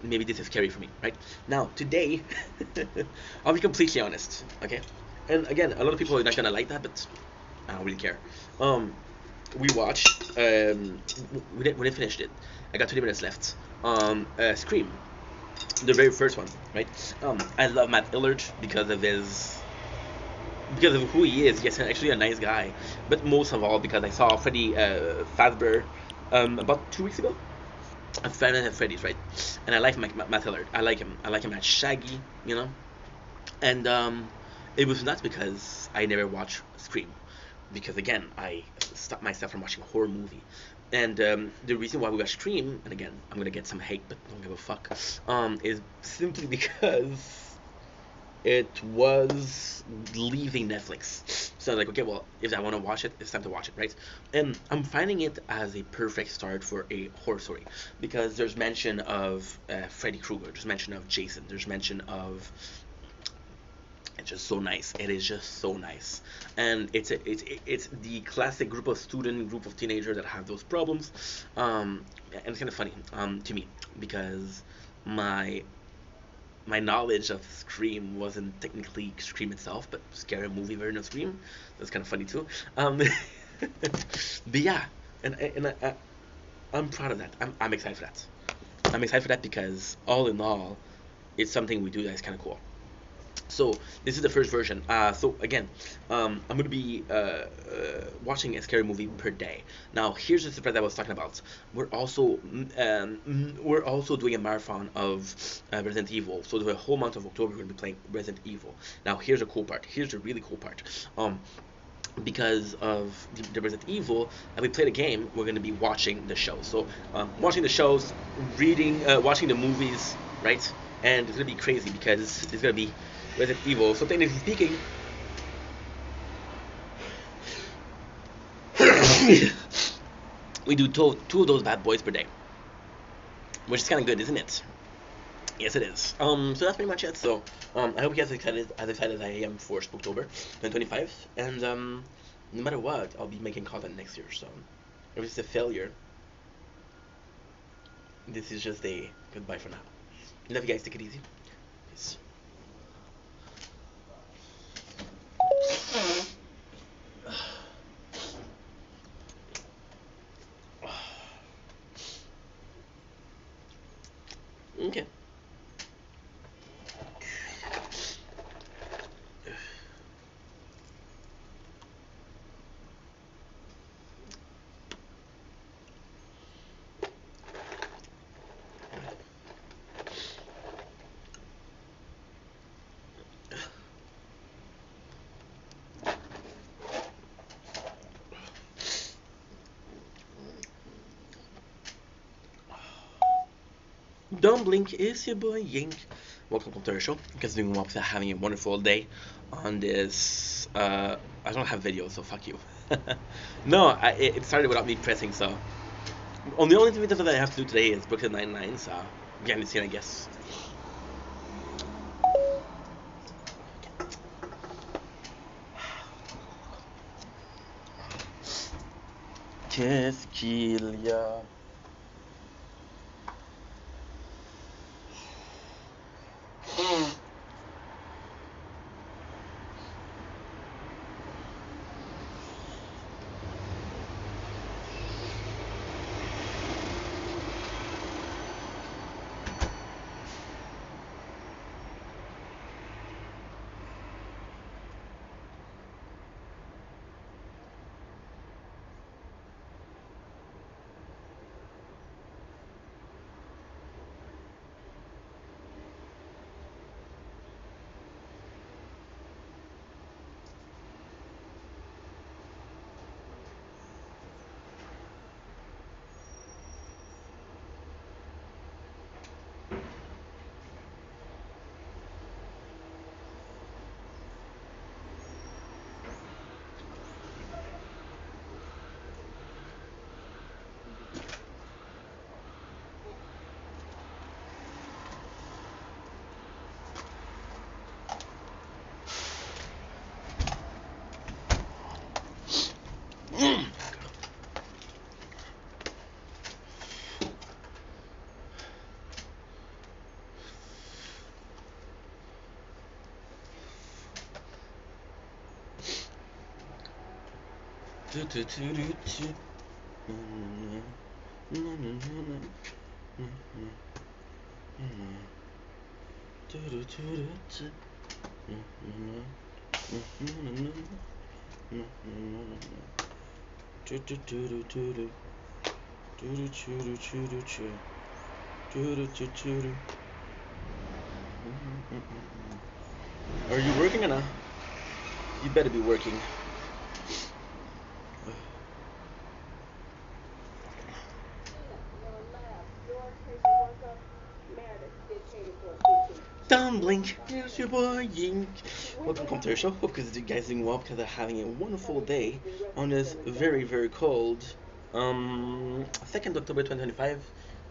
Maybe this is scary for me, right? Now today, I'll be completely honest, okay? And again, a lot of people are not gonna like that, but I don't really care. Um, we watched. We didn't finish it. I got 20 minutes left. Scream, the very first one, right? I love Matt Illard because of who he is. Yes, actually a nice guy, but most of all because I saw Freddy Fazbear about 2 weeks ago. A fan of Freddy's, right? And I like Matt Illard. I like him. I like him as Shaggy, you know. And it was not because I never watched Scream, because again I stopped myself from watching a horror movie. And the reason why we watch Scream, and again I'm gonna get some hate, but don't give a fuck, is simply because it was leaving Netflix. So I was like, okay, well, if I want to watch it, it's time to watch it, right? And I'm finding it as a perfect start for a horror story because there's mention of Freddy Krueger, there's mention of Jason, there's mention of. It's just so nice. It is just so nice, and it's the classic group of teenagers that have those problems, and it's kind of funny to me because my my knowledge of Scream wasn't technically Scream itself, but scary movie version of Scream. That's kind of funny too. But yeah, I'm proud of that. I'm excited for that. I'm excited for that because all in all, it's something we do that is kind of cool. So this is the first version. So again, I'm gonna be watching a scary movie per day. Now here's the surprise I was talking about. We're also doing a marathon of Resident Evil. So the whole month of October we're gonna be playing Resident Evil. Now here's the cool part. Here's the really cool part. Because of the Resident Evil, and we play the game, we're gonna be watching the show. So watching the shows, reading, watching the movies, right? And it's gonna be crazy because it's gonna be Resident Evil. So technically speaking, we do two of those bad boys per day, which is kind of good, isn't it? Yes, it is. So that's pretty much it. So I hope you guys are excited as I am for Spooktober 2025. And no matter what, I'll be making content next year. So if it's a failure, this is just a goodbye for now. Love you guys. Take it easy. Peace. Okay. Don't blink, it's your boy Yink. Welcome to the show. You guys doing well, having a wonderful day on this. I don't have video, so fuck you. No, it started without me pressing, so. The only thing that I have to do today is Brooklyn Nine-Nine, so. Behind the scene, I guess. Qu'est-ce qu'il y a? Are you working or not? You better be working. Don't blink, here's your boy Yink. Welcome to the show. Hope you guys doing well because they're having a wonderful day on this very, very cold 2nd October 2025.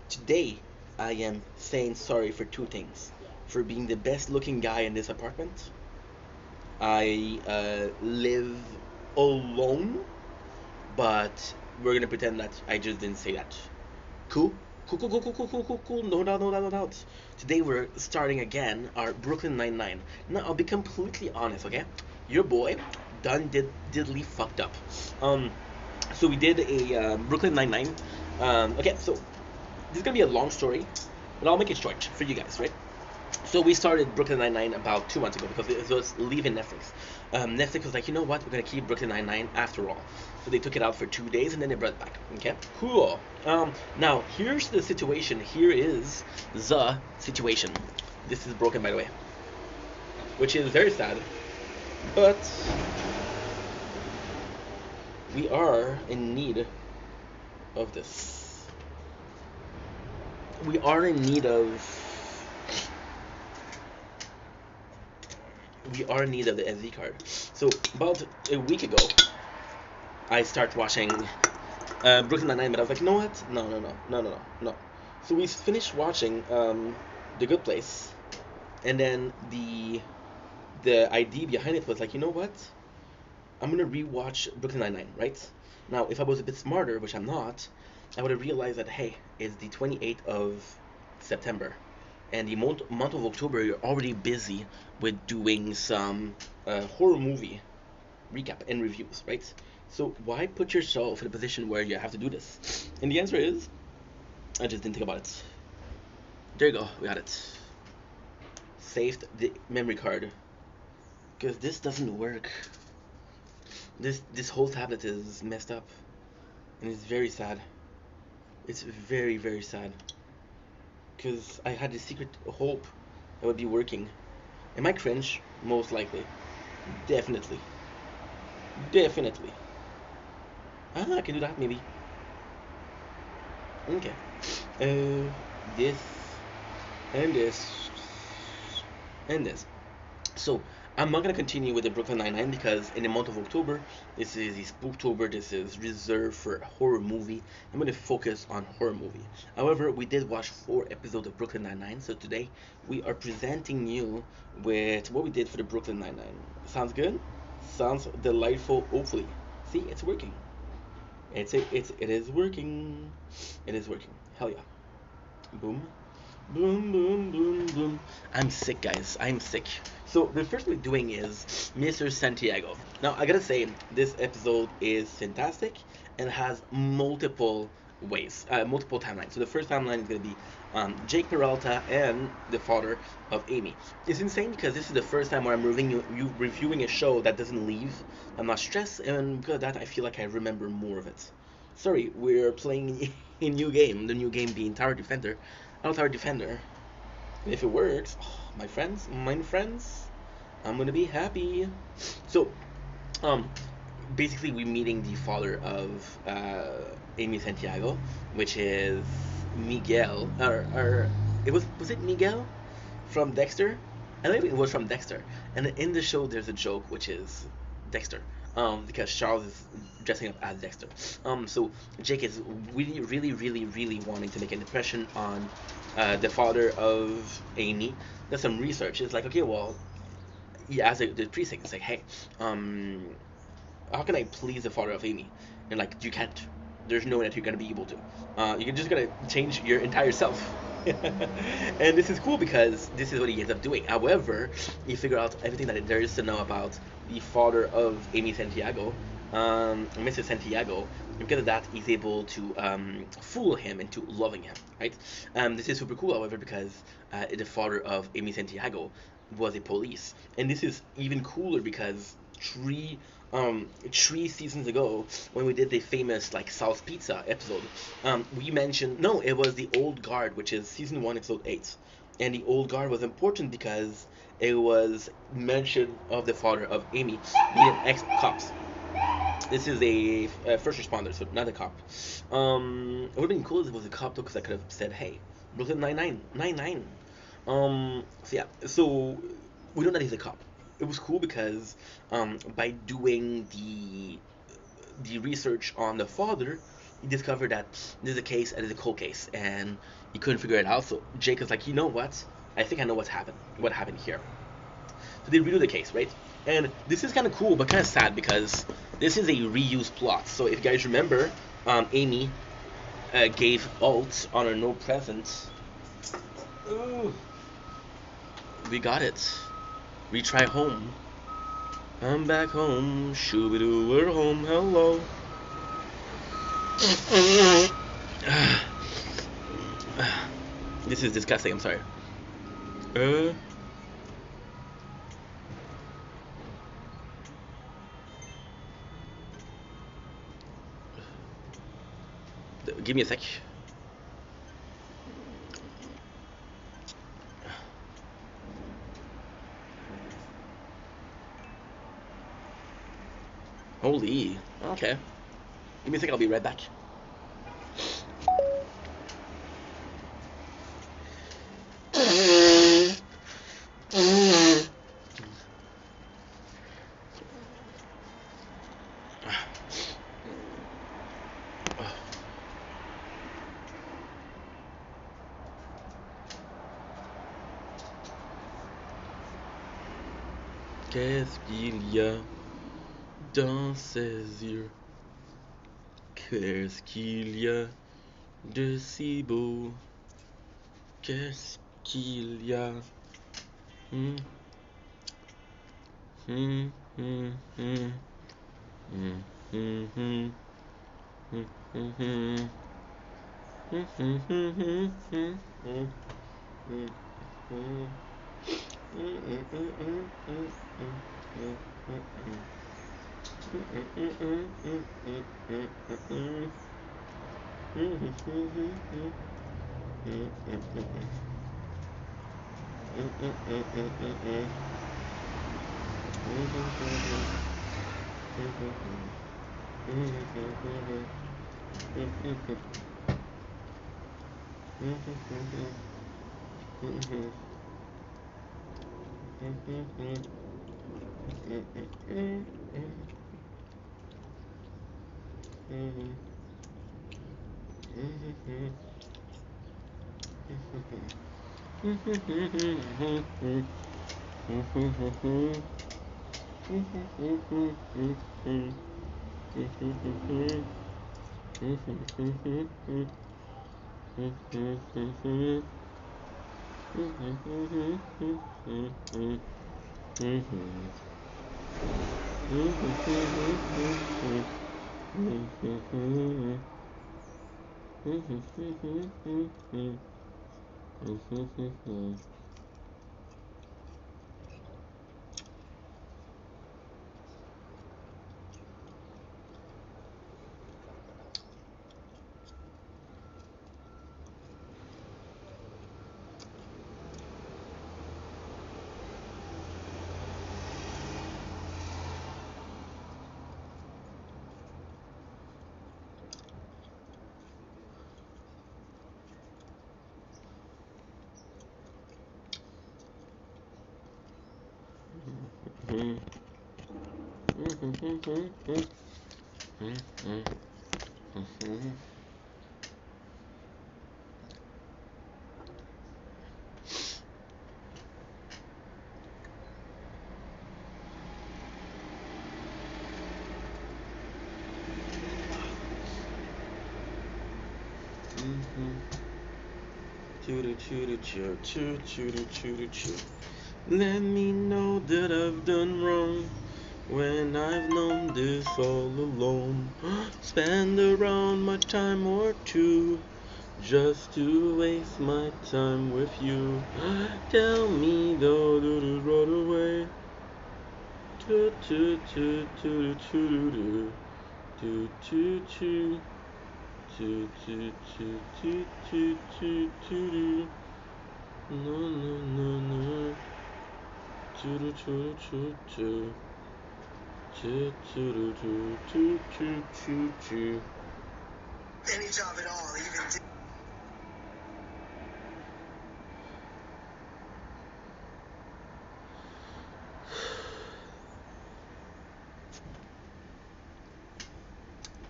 Today, I am saying sorry for two things. For being the best looking guy in this apartment. I live alone, but we're gonna pretend that I just didn't say that. Cool? Cool. No doubt, no doubt, no doubt. Today we're starting again our Brooklyn Nine-Nine. Now, I'll be completely honest, okay? Your boy done diddly fucked up. So we did a Brooklyn Nine-Nine. Okay, so this is gonna be a long story, but I'll make it short for you guys, right? So we started Brooklyn Nine-Nine about 2 months ago because it was leaving Netflix. Netflix was like, you know what, we're gonna keep Brooklyn Nine-Nine after all. So they took it out for 2 days and then they brought it back. Okay, cool. Now here's the situation. Here is the situation. This is broken, by the way, which is very sad, but we are in need of this. We are in need of. We are in need of the SD card. So about a week ago, I start watching Brooklyn Nine-Nine, but I was like, you know what? No. So we finished watching The Good Place, and then the idea behind it was like, you know what? I'm gonna rewatch Brooklyn Nine-Nine, right? Now, if I was a bit smarter, which I'm not, I would have realized that hey, it's the 28th of September. And the month of October, you're already busy with doing some horror movie recap and reviews, right? So why put yourself in a position where you have to do this? And the answer is, I just didn't think about it. There you go, we got it. Saved the memory card. Because this doesn't work. This whole tablet is messed up. And it's very sad. It's very, very sad. Because I had a secret hope that would be working. Am I cringe? Most likely. Definitely. I can do that maybe. Okay. This and this. So I'm not gonna continue with the Brooklyn Nine-Nine because in the month of October, this is the Spooktober. This is reserved for horror movie. I'm gonna focus on horror movie. However, we did watch 4 episodes of Brooklyn Nine-Nine, so today we are presenting you with what we did for the Brooklyn Nine-Nine. Sounds good? Sounds delightful. Hopefully, see, it's working. It is working. It is working. Hell yeah. Boom. Boom, boom, boom, boom. I'm sick, guys. I'm sick. So the first we're doing is Mr. Santiago. Now I gotta say this episode is fantastic and has multiple ways, multiple timelines. So the first timeline is gonna be Jake Peralta and the father of Amy. It's insane because this is the first time where I'm reviewing a show that doesn't leave. I'm not stressed, and because of that, I feel like I remember more of it. Sorry, we're playing a new game. The new game being Tower Defender. I'm a Tower Defender. And if it works, oh, my friends, I'm gonna be happy. So, um, basically, we're meeting the father of Amy Santiago, which is Miguel. Or was it Miguel from Dexter? I think it was from Dexter. And in the show, there's a joke which is Dexter. Because Charles is dressing up as Dexter. So Jake is really, really, really, really wanting to make an impression on the father of Amy. Does some research. It's like, okay, well, he asks the precinct. It's like, hey, how can I please the father of Amy? And like, you can't. There's no way that you're gonna be able to. You're just gonna change your entire self. And this is cool because this is what he ends up doing. However, you figure out everything that there is to know about the father of Amy Santiago, Mr. Santiago. Because of that, he's able to fool him into loving him, right? This is super cool, however, because the father of Amy Santiago was a police, and this is even cooler because three seasons ago when we did the famous like South Pizza episode, we mentioned no, it was the Old Guard, which is season 1, episode 8, and the Old Guard was important because it was mention of the father of Amy being ex-cops. This is a first responder, so not a cop. It would have been cool if it was a cop though, because I could have said, "Hey, Brooklyn Nine-Nine." So yeah, so we know that he's a cop. It was cool because by doing the research on the father, he discovered that this is a case and it's a cold case, and he couldn't figure it out. So Jake is like, you know what? I think I know what happened here. So they redo the case, right? And this is kind of cool, but kind of sad because this is a reused plot. So if you guys remember, Amy gave Alt on her no present. Ooh, we got it. Retry home. I'm back home. Shooby-doo, we're home. Hello. This is disgusting. I'm sorry. Give me a sec. Holy. Okay. Give me a sec. I'll be right back. Qu'est-ce qu'il y a dans ses yeux? Qu'est-ce qu'il y a de si beau? Qu'est-ce qu'il y a? Hmm, hmm, hmm, hmm, hmm, hmm, hmm, hmm, hmm, hmm. Hmm, hmm, hmm, hmm, hmm, hmm, hmm, hmm. Let me know that I've done wrong when I've known this all alone. Spend around my time or two just to waste my time with you. Tell me though to run away. Do do do do do do do do do do do do do do do. No no no no. Do do do do do. Do do do do do do do. Any job at all, even.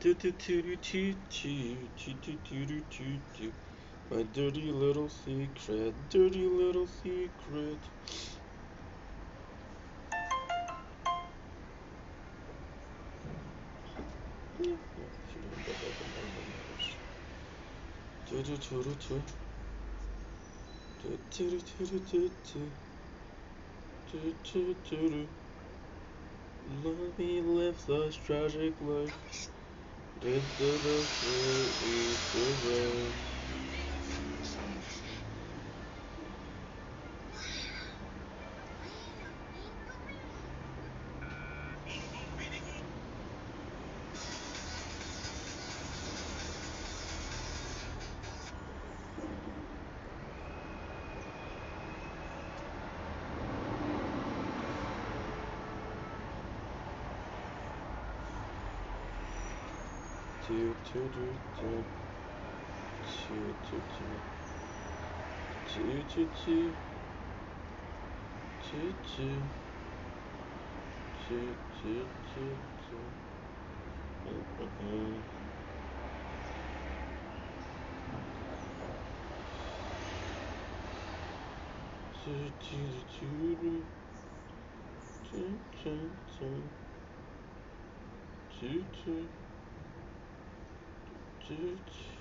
Do do do do do do do do do do do. My dirty little secret, dirty little secret. Do do do do do. Do do do do do do. Do do do do. Love me lives such tragic life. This is the way. Do do do do. Do do do. Do do do. Do do. Do do do do. Do do do do. Do do do. Do do. Do do.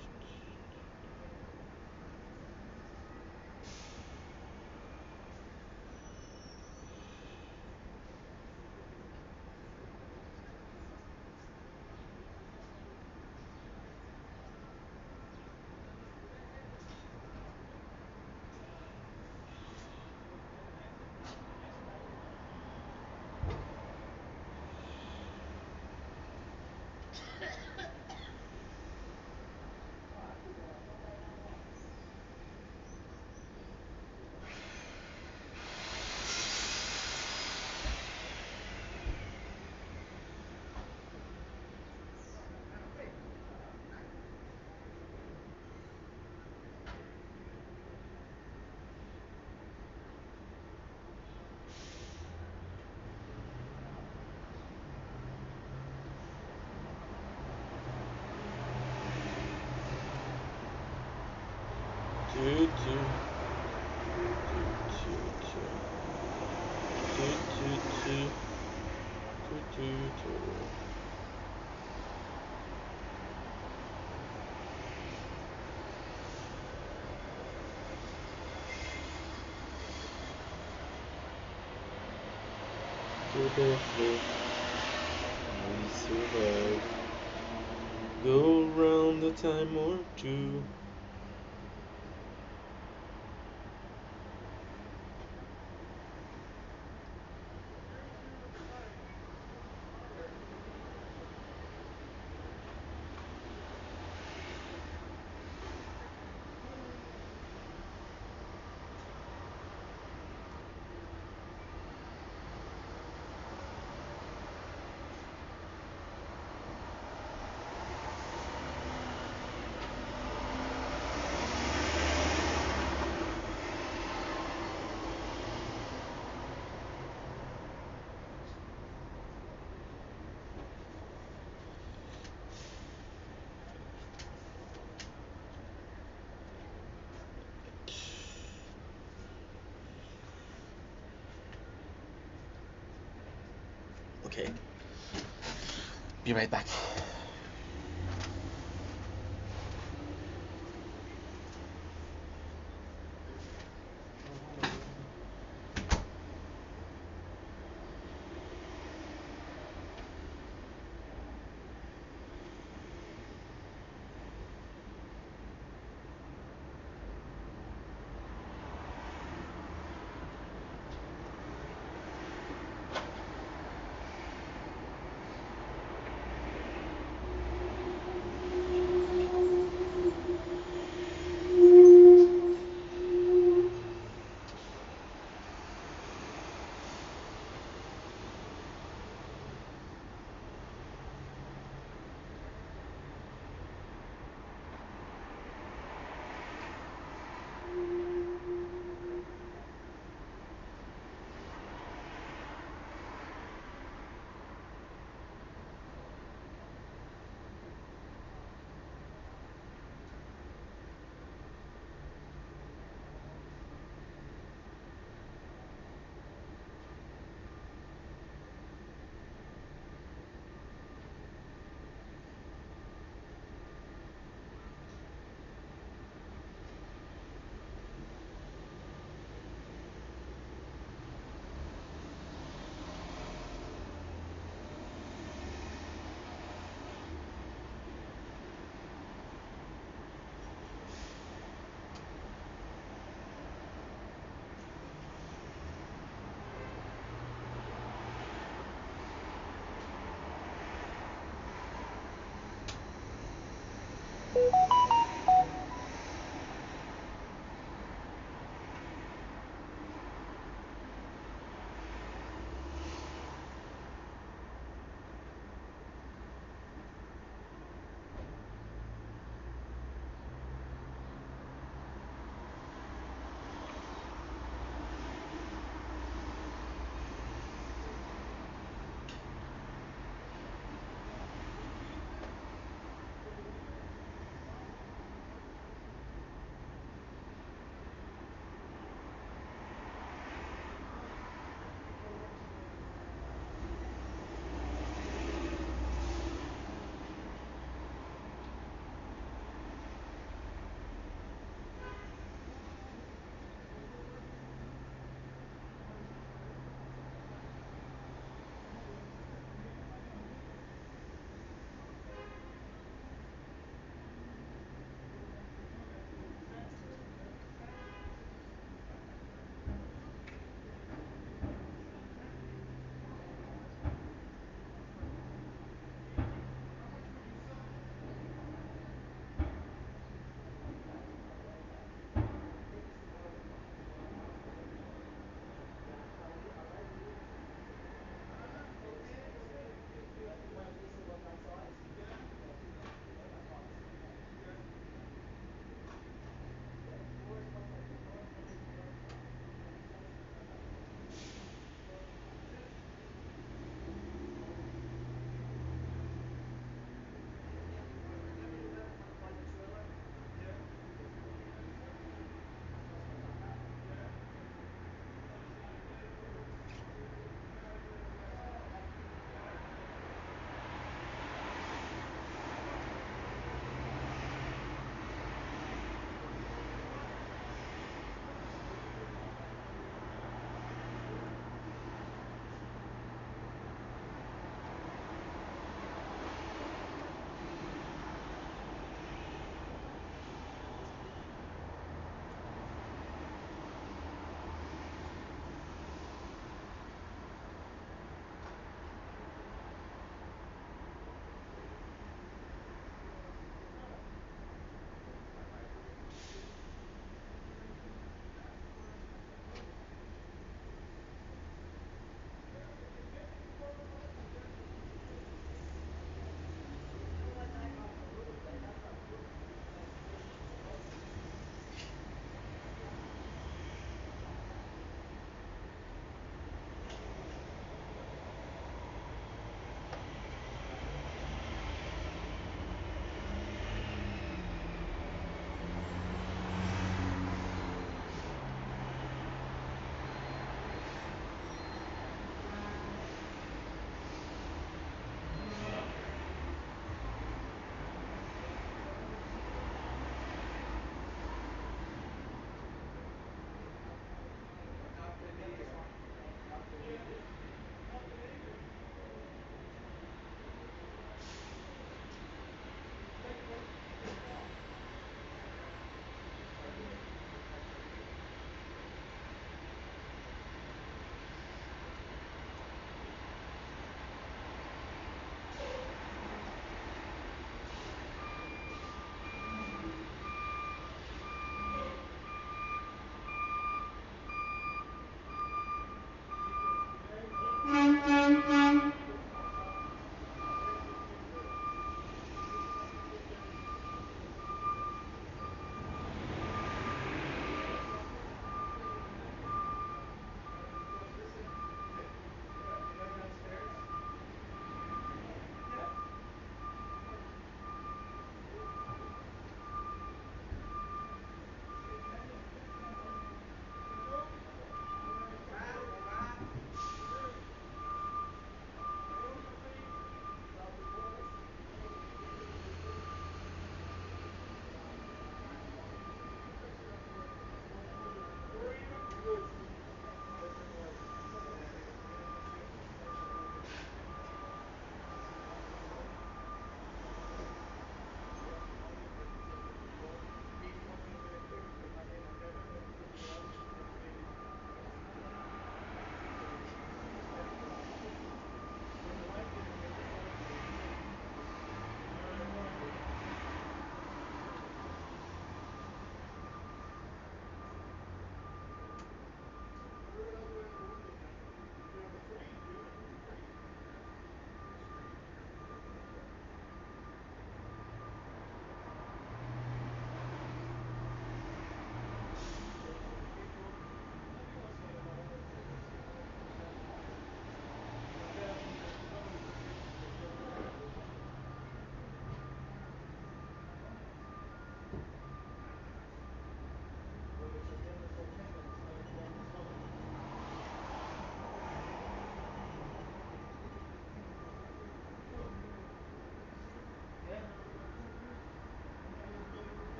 We survive. Go round a time or two. Okay. Be right back.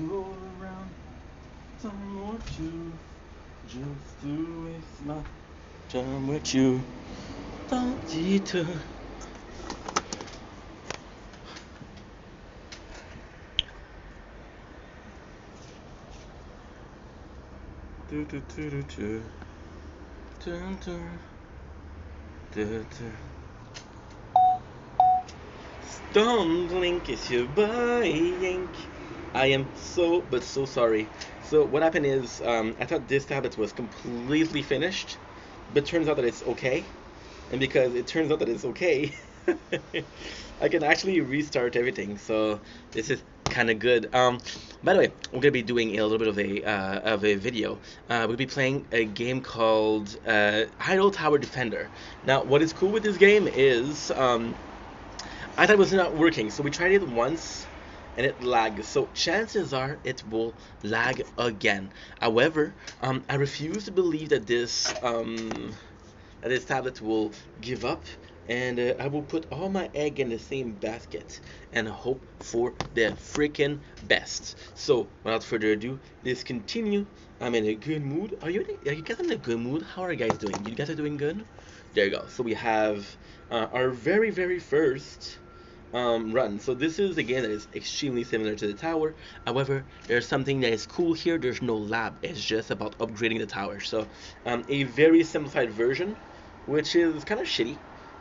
go around, time or two, just to waste my time with you. Don't deter. Do do do do do. Dun, dun, dun, dun. Stumbling is your buying. I am so, but so sorry. So what happened is, I thought this tablet was completely finished, but turns out that it's okay. And because it turns out that it's okay, I can actually restart everything. So this is kind of good. By the way, we're gonna be doing a little bit of a video. We'll be playing a game called Idle Tower Defender. Now, what is cool with this game is I thought it was not working, so we tried it once and it lagged. So chances are it will lag again. However, I refuse to believe that this tablet will give up, and I will put all my egg in the same basket and hope for the freaking best. So without further ado, let's continue. I'm in a good mood. Are you guys in a good mood? How are you guys doing? You guys are doing good? There you go. So we have our very first run. So this is a game that is extremely similar to the tower. However, there's something that is cool here. There's no lab. It's just about upgrading the tower. So a very simplified version, which is kind of shitty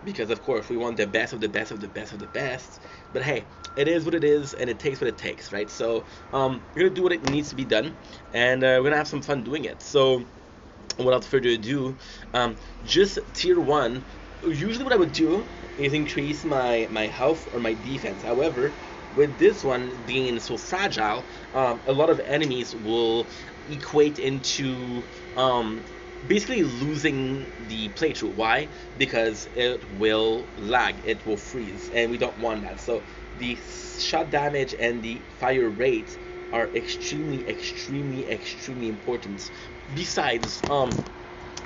because of course we want the best of the best of the best of the best. But hey, it is what it is, and it takes what it takes, right? So we're gonna do what it needs to be done, and we're gonna have some fun doing it. So without further ado, just tier 1. Usually what I would do is increase my health or my defense. However, with this one being so fragile, a lot of enemies will equate into basically losing the playthrough. Why? Because it will lag, it will freeze, and we don't want that. So the shot damage and the fire rate are extremely important. Besides, kind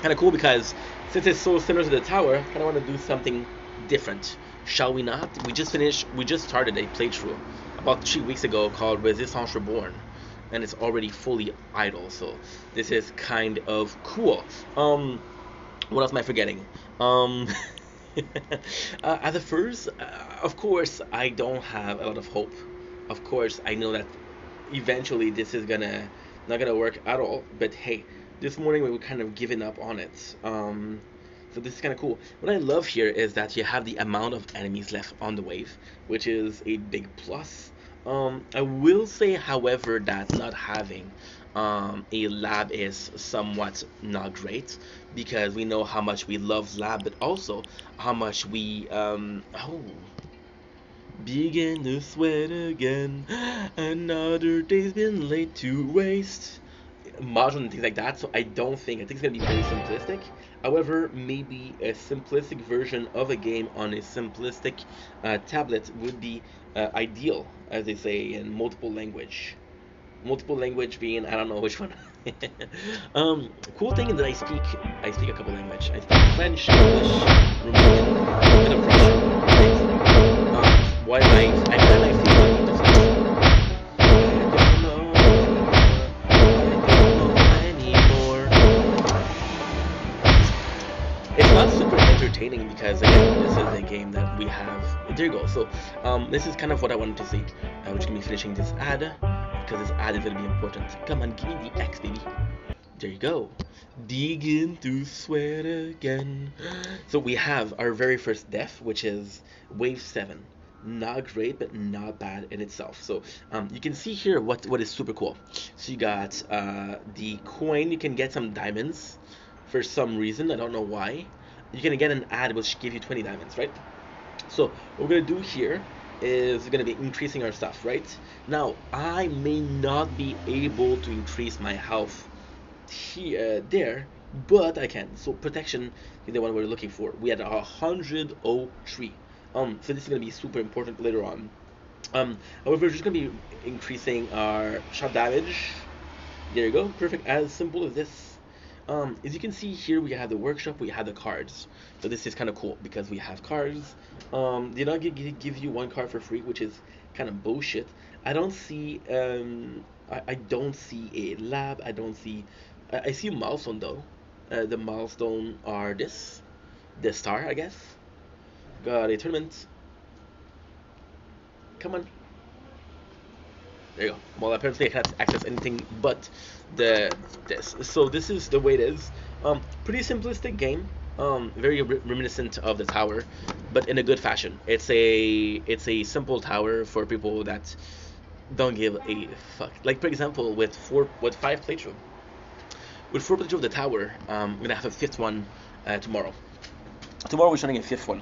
of cool because since it's so similar to the tower, I kind of want to do something different. Shall we not? We just started a playthrough about 3 weeks ago called Resistance Reborn, and it's already fully idle. So this is kind of cool. What else am I forgetting? As a first, of course, I don't have a lot of hope. Of course, I know that eventually this is not gonna work at all. But hey, this morning we were kind of giving up on it. So this is kind of cool. What I love here is that you have the amount of enemies left on the wave, which is a big plus. I will say, however, that not having a lab is somewhat not great because we know how much we love lab, but also how much we begin to sweat again. Another day's been laid to waste. Module and things like that. So I think it's gonna be very simplistic. However, maybe a simplistic version of a game on a simplistic tablet would be ideal, as they say in multiple language. Multiple language being I don't know which one. Cool thing is that I speak a couple language. I speak French, English, Romanian, a bit of Russian. Right? Why I kind of feel the French. It's not super entertaining because again, this is a game that we have. There you go. So this is kind of what I wanted to see. We're just gonna be finishing this ad because this ad is gonna be important. Come on, give me the X, baby. There you go. Begin to sweat again. So we have our very first death, which is wave 7. Not great, but not bad in itself. So you can see here what is super cool. So you got the coin. You can get some diamonds for some reason. I don't know why. You're gonna get an ad which give you 20 diamonds, right? So what we're gonna do here is we're gonna be increasing our stuff, right? Now I may not be able to increase my health there, but I can. So protection is the one we're looking for. We had 103. So this is gonna be super important later on. However, we're just gonna be increasing our shot damage. There you go, perfect. As simple as this. As you can see here, we have the workshop, we have the cards. So this is kind of cool because we have cards. They don't give you one card for free, which is kind of bullshit. I don't see I don't see a lab. I don't see. I see a milestone though. The milestone are the star, I guess. Got a tournament. Come on. There you go. Well, apparently I can't access anything but this. So this is the way it is. Pretty simplistic game. Very reminiscent of the tower, but in a good fashion. It's a simple tower for people that don't give a fuck. Like for example, with 5 playthrough, with 4 playthrough of the tower, I'm gonna have a 5th one tomorrow. Tomorrow we're starting a 5th one.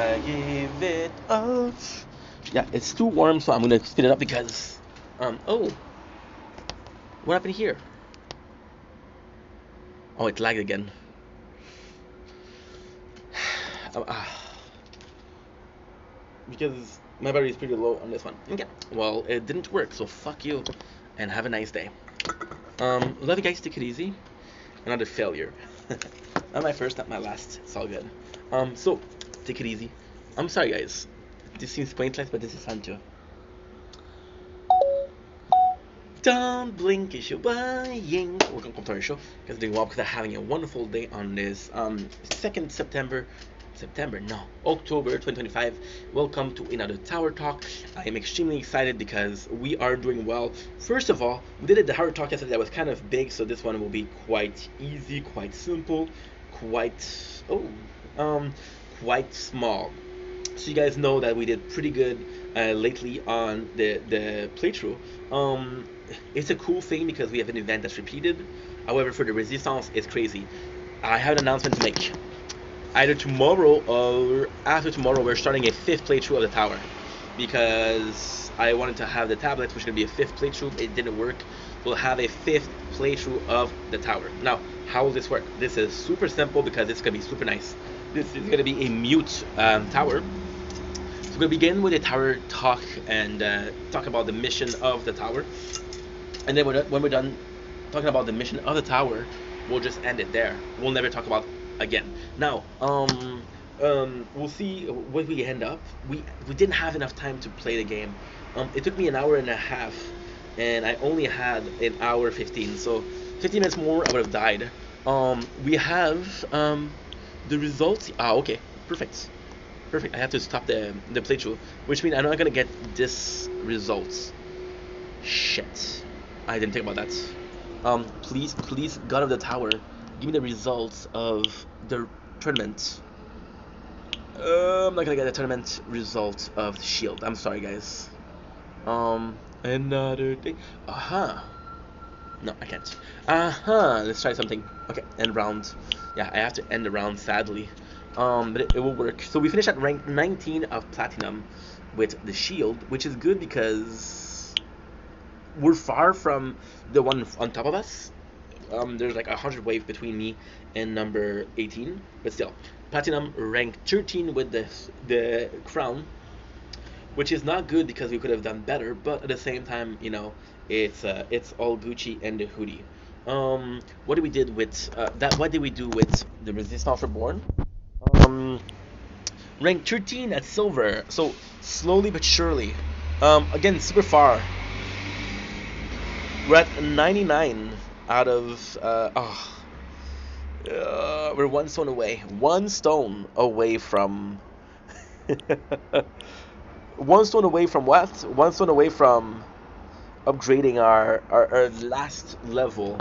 I give it up. Yeah, it's too warm, so I'm gonna speed it up because oh, what happened here? Oh, it lagged again. Because my battery is pretty low on this one. Okay, well, it didn't work, so fuck you, and have a nice day. Love you guys, take it easy. Another failure. Not my first, not my last. It's all good. So take it easy. I'm sorry, guys. This seems pointless, but this is fun too. Don't blink as you're buying. Welcome to our show. Guys, doing well because I'm having a wonderful day on this 2nd October 2025. Welcome to another Tower Talk. I am extremely excited because we are doing well. First of all, we did the Tower Talk yesterday that was kind of big, so this one will be quite easy, quite simple, quite small. So you guys know that we did pretty good lately on the playthrough. It's a cool thing because we have an event that's repeated. However, for the resistance, it's crazy. I have an announcement to make. Either tomorrow or after tomorrow, we're starting a 5th playthrough of the tower because I wanted to have the tablet, which is going to be a 5th playthrough. It didn't work. We'll have a 5th playthrough of the tower. Now, how will this work? This is super simple because it's going to be super nice. This is going to be a mute tower. So we're going to begin with a tower talk and talk about the mission of the tower. And then when we're done talking about the mission of the tower, we'll just end it there. We'll never talk about again. Now, we'll see where we end up. We didn't have enough time to play the game. It took me an hour and a half, and I only had an hour 15. So 15 minutes more, I would have died. We have the results. Okay, perfect. I have to stop the playthrough, which means I'm not gonna get this results. Shit, I didn't think about that. Please, God of the Tower, give me the results of the tournament. I'm not gonna get the tournament result of the shield. I'm sorry, guys. Another day. No, I can't. Let's try something. Okay, end round. Yeah, I have to end the round, sadly. But it will work. So we finished at rank 19 of Platinum with the shield, which is good because we're far from the one on top of us. There's like 100 wave between me and number 18, but still, Platinum rank 13 with the crown, which is not good because we could have done better. But at the same time, you know, it's all Gucci and the hoodie. What did we did with that? What did we do with the Resistance Reborn? Rank 13 at silver. So slowly but surely. Again, super far. We're at 99 out of we're one stone away. One stone away from one stone away from what? One stone away from upgrading our last level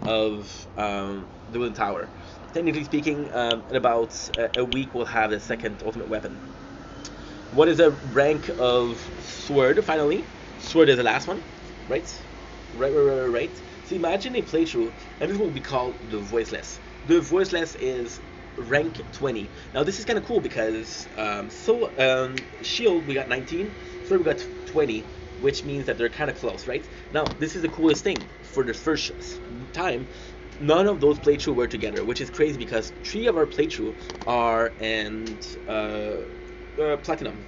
of the Wind Tower. Technically speaking, in about a week we'll have the 2nd ultimate weapon. What is the rank of sword? Finally, sword is the last one, right? Right. So imagine a playthrough, and this will be called the Voiceless. The Voiceless is rank 20. Now this is kind of cool because shield we got 19, sword we got 20, which means that they're kind of close, right? Now this is the coolest thing. For the first time, none of those playthrough were together, which is crazy because 3 of our playthrough are and platinum.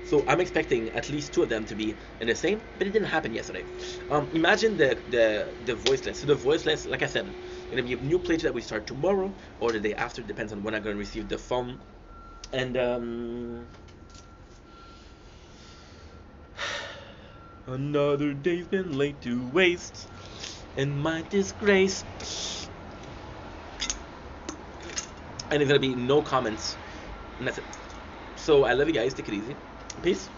So I'm expecting at least two of them to be in the same, but it didn't happen yesterday. Imagine the voiceless. So the voiceless, like I said, gonna be a new playthrough that we start tomorrow or the day after, depends on when I'm gonna receive the phone. And another day's been laid to waste, and my disgrace. And there's gonna be no comments, and that's it. So I love you guys. Take it easy. Peace.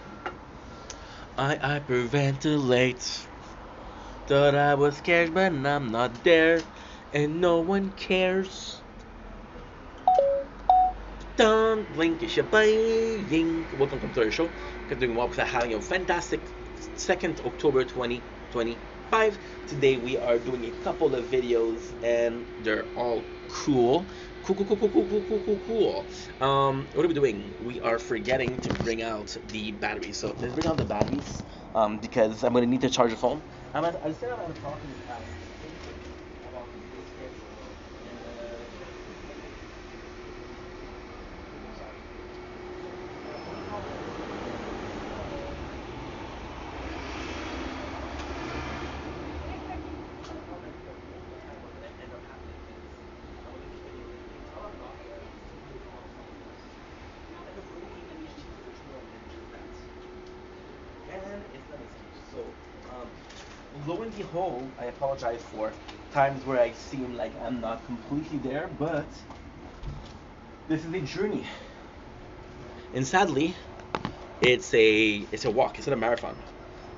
I hyperventilate. Thought I was scared, but I'm not there, and no one cares. Don't blink, it's your buying. Welcome to the show. Continuing well because I'm having a fantastic 2nd October 2025. Today we are doing a couple of videos, and they're all cool. Cool. What are we doing? We are forgetting to bring out the batteries. So let's bring out the batteries. Because I'm gonna need to charge the phone. I said I'm talking about this schedule and lo and behold, I apologize for times where I seem like I'm not completely there, but this is a journey. And sadly, it's a walk, it's not a marathon.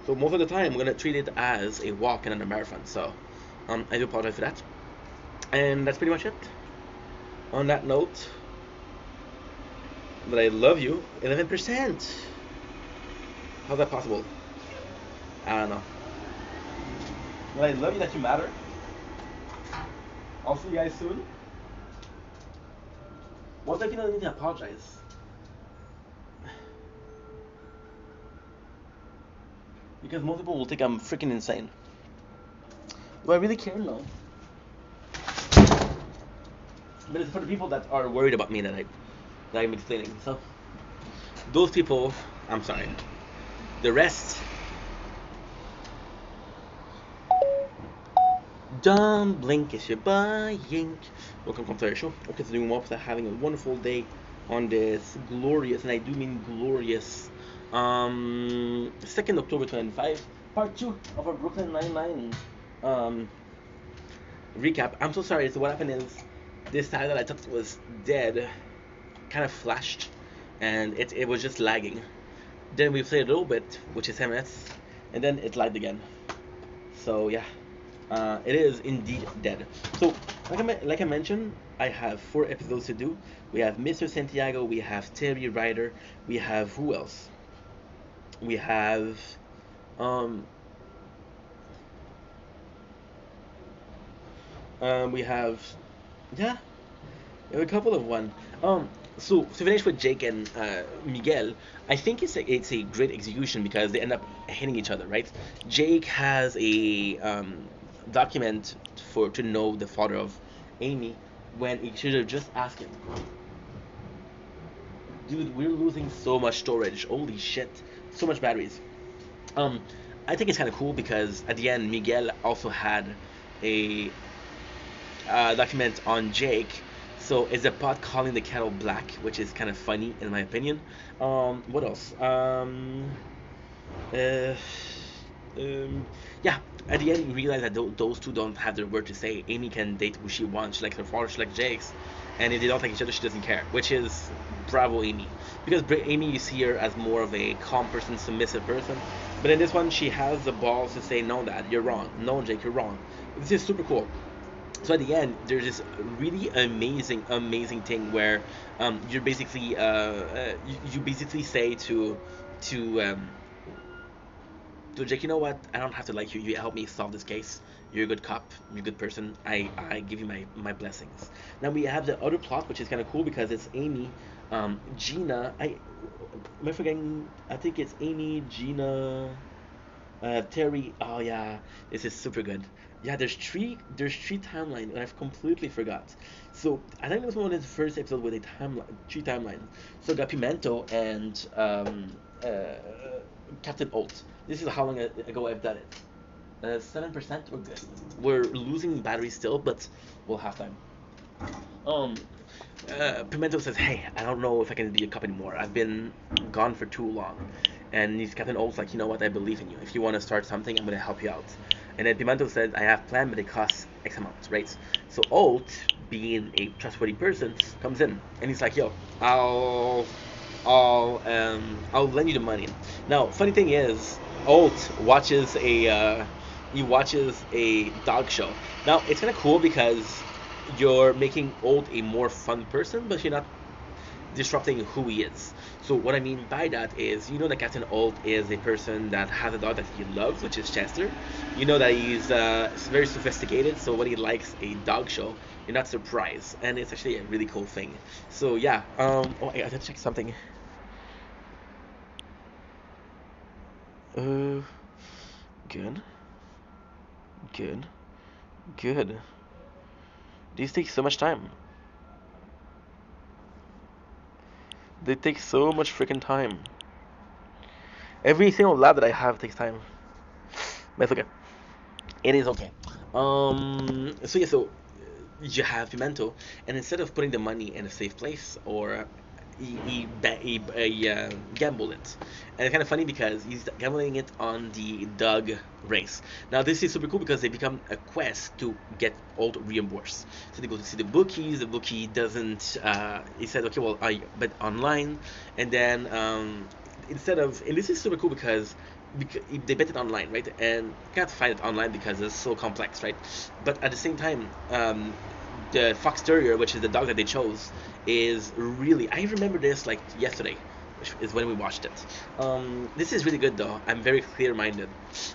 So most of the time I'm gonna treat it as a walk and not a marathon. So I do apologize for that. And that's pretty much it. On that note, that I love you, 11%. How's that possible? I don't know. But I love you that you matter. I'll see you guys soon. Once I feel I need to apologize. Because most people will think I'm freaking insane. Do I really care? No. But it's for the people that are worried about me that I'm explaining. So those people, I'm sorry. The rest, don't blink if you're buying. Welcome to our show. Okay, so doing well because I'm having a wonderful day on this glorious, and I do mean glorious, 2nd October 2025, part 2 of our Brooklyn Nine-Nine recap. I'm so sorry. So what happened is this time that I thought was dead kind of flashed, and it was just lagging. Then we played a little bit, which is 10 minutes, and then it lagged again. So yeah, it is indeed dead. So like I mentioned, I have 4 episodes to do. We have Mr. Santiago, we have Terry Ryder, we have who else? We have we have yeah, a couple of one. So to finish with Jake and Miguel, I think it's a great execution because they end up hitting each other, right? Jake has a document to know the father of Amy when he should have just asked him. Dude, we're losing so much storage. Holy shit, so much batteries. I think it's kind of cool because at the end Miguel also had a document on Jake. So it's the pot calling the kettle black, which is kind of funny in my opinion. What else? Yeah. At the end, you realize that those two don't have their word to say. Amy can date who she wants. She likes her father, she likes Jake's, and if they don't like each other, she doesn't care. Which is bravo, Amy. Because Amy, you see her as more of a calm person, submissive person. But in this one, she has the balls to say, "No, Dad, you're wrong. No, Jake, you're wrong." This is super cool. So at the end, there's this really amazing thing where you're basically you basically say to Jake, you know what? I don't have to like you. You help me solve this case. You're a good cop. You're a good person. I give you my blessings. Now we have the other plot, which is kind of cool because it's Amy, Gina. Am I forgetting? I think it's Amy, Gina, Terry. Oh yeah, this is super good. Yeah, there's three timelines, and I've completely forgot. So I think this one is the first episode with a timeline, 3 timelines. So we got Pimento and uh, Captain Alt. This is how long ago I've done it. 7%. We're good. We're losing battery still, but we'll have time. Um, Pimento says, "Hey, I don't know if I can be a cop anymore. I've been gone for too long." And he's Captain Ol's like, "You know what? I believe in you. If you want to start something, I'm gonna help you out." And then Pimento said, "I have plan, but it costs X amount, right?" So Olt, being a trustworthy person, comes in and he's like, "Yo, I'll lend you the money." Now, funny thing is, Olt watches a dog show. Now, it's kind of cool because you're making Old a more fun person, but you're not disrupting who he is. So what I mean by that is, you know that Captain Old is a person that has a dog that he loves, which is Chester. You know that he's very sophisticated, so when he likes a dog show, you're not surprised, and it's actually a really cool thing. So yeah, oh, I gotta check something. Uh, good, good, good. These take so much time. They take so much freaking time. Every single lab that I have takes time. But it's okay. It is okay. So you have Pimento, and instead of putting the money in a safe place, or he gamble it, and it's kind of funny because he's gambling it on the Doug race. Now this is super cool because they become a quest to get old reimbursed. So they go to see the bookies. The bookie doesn't. He said, okay, well, I bet online, and then and this is super cool because they bet it online, right? And you can't find it online because it's so complex, right? But at the same time, the Fox Terrier, which is the dog that they chose, is really. I remember this like yesterday, which is when we watched it. This is really good though. I'm very clear-minded.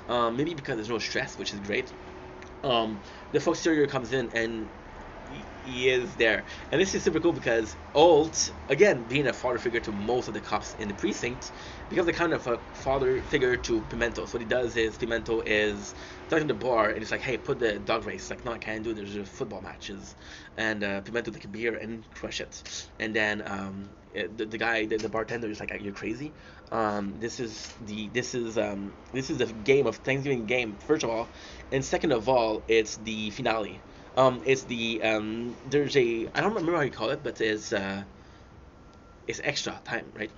Maybe because there's no stress, which is great. The Fox Terrier comes in and he is there. And this is super cool because Alt, again, being a father figure to most of the cops in the precinct, becomes a kind of a father figure to Pimento. So what he does is Pimento is talking to the bar and he's like, hey, put the dog race. Like, no, I can't do it. There's football matches. And Pimento take a beer and crush it. And then the guy, the bartender is like, you're crazy. This is the game of Thanksgiving game, first of all. And second of all, it's the finale. It's the there's a I don't remember how you call it, but it's extra time, right?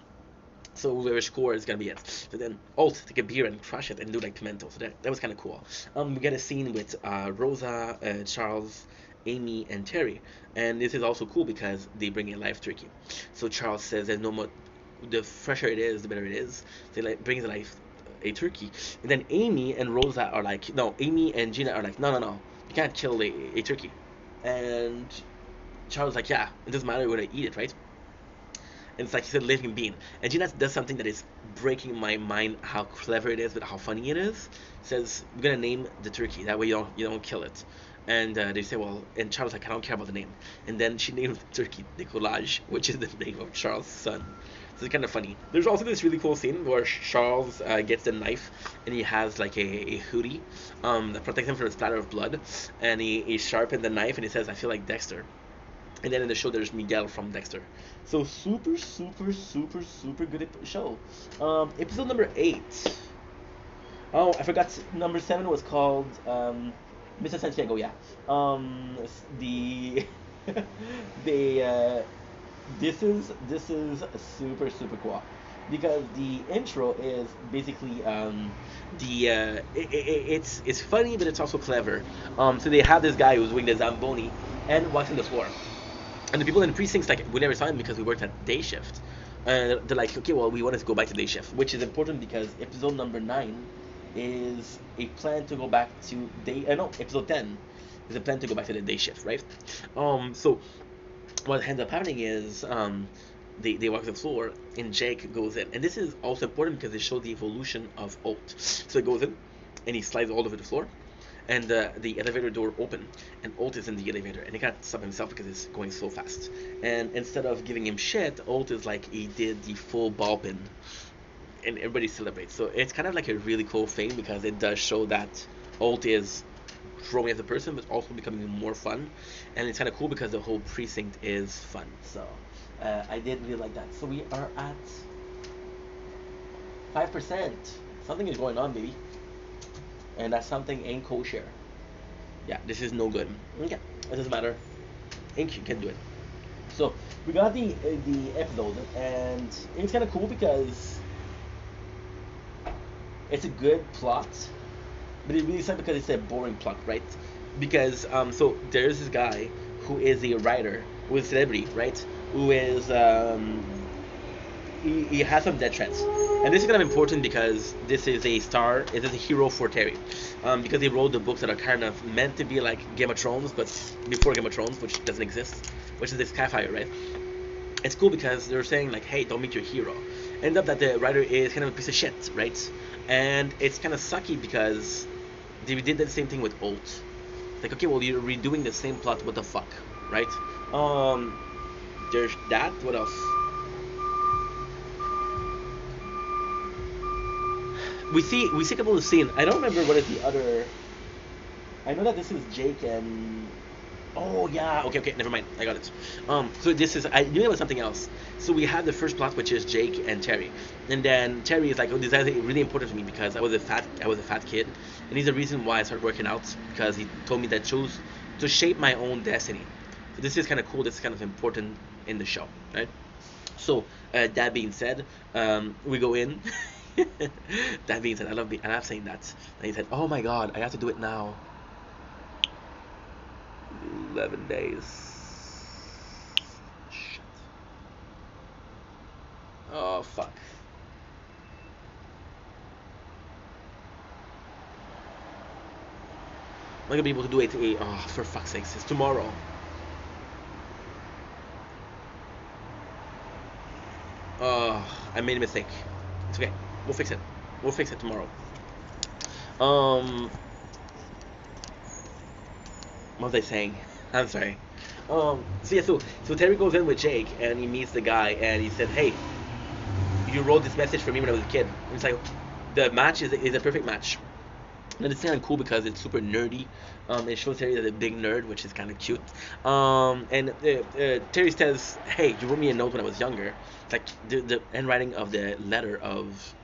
So whoever scores is gonna be it. So then Alt take a beer and crush it and do like pimento. So that was kind of cool. We get a scene with Rosa, Charles, Amy, and Terry, and this is also cool because they bring a live turkey. So Charles says there's no more. The fresher it is, the better it is. So he like brings a turkey, and then Amy and Rosa are like, no, Amy and Gina are like, no, no, no, you can't kill a turkey. And Charles is like, yeah, it doesn't matter, we're gonna eat it, right? And it's like he's a living being. And Gina does something that is breaking my mind how clever it is, but how funny it is. Says we're gonna name the turkey. That way you don't kill it. And they say, well, and Charles like, I don't care about the name. And then she named the turkey Nicolaj, which is the name of Charles' son. So it's kind of funny. There's also this really cool scene where Charles gets the knife and he has like a hoodie that protects him from a splatter of blood. And he sharpened the knife and he says, I feel like Dexter. And then in the show, there's Miguel from Dexter. So super, super, super, super good show. Episode number 8. Oh, I forgot. Number 7 was called Mr. Santiago. Yeah. The the this is super super cool because the intro is basically it's funny but it's also clever. So they have this guy who's doing the Zamboni and walks on the floor. And the people in the precincts, like, we never saw him because we worked at day shift. And they're like, okay, well, we wanted to go back to day shift, which is important because episode number 9 is a plan to go back to no, episode 10 is a plan to go back to the day shift, right? So what ends up happening is they walk the floor and Jake goes in. And this is also important because they show the evolution of Alt. So he goes in and he slides all over the floor and the elevator door open, and Alt is in the elevator, and he can't stop himself because it's going so fast. And instead of giving him shit, Alt is like he did the full ball pin, and everybody celebrates. So it's kind of like a really cool thing because it does show that Alt is growing as a person, but also becoming more fun, and it's kind of cool because the whole precinct is fun. So I did really like that. So we are at 5%. Something is going on, baby. And that something ain't kosher. Yeah, this is no good. Okay, it doesn't matter. Ink can do it. So we got the episode, and it's kind of cool because it's a good plot, but it really sucks because it's a boring plot, right? Because so there's this guy who is a writer, who is a celebrity, right? Who is he has some death threats, and this is kind of important because this is a star, it is a hero for Terry, because he wrote the books that are kind of meant to be like Game of Thrones, but before Game of Thrones, which doesn't exist, which is the Skyfire, right? It's cool because they're saying like, hey, don't meet your hero. End up that the writer is kind of a piece of shit, right? And it's kind of sucky because they did the same thing with Ult. Like, okay, well, you're redoing the same plot, what the fuck, right? There's that. What else? We see a couple of scenes. I don't remember what is the other. I know that this is Jake and. Oh yeah, okay, never mind. I got it. So this is, I knew there was something else. So we have the first plot, which is Jake and Terry, and then Terry is like, oh, this is really important to me because I was a fat kid, and he's the reason why I started working out because he told me that I chose to shape my own destiny. So this is kind of cool. This is kind of important in the show, right? So that being said, we go in. That being said, I love saying that. And he said, oh my God, I have to do it now. 11 days. Shit. Oh, fuck. I'm not gonna be able to do it. Oh, for fuck's sake, it's tomorrow. Oh, I made a mistake. It's okay. We'll fix it. We'll fix it tomorrow. What was I saying? I'm sorry. So yeah, so Terry goes in with Jake and he meets the guy and he said, "Hey, you wrote this message for me when I was a kid." And it's like the match is a perfect match. And it's kind of cool because it's super nerdy. It shows Terry as a big nerd, which is kind of cute. And Terry says, "Hey, you wrote me a note when I was younger." It's like the handwriting of the letter of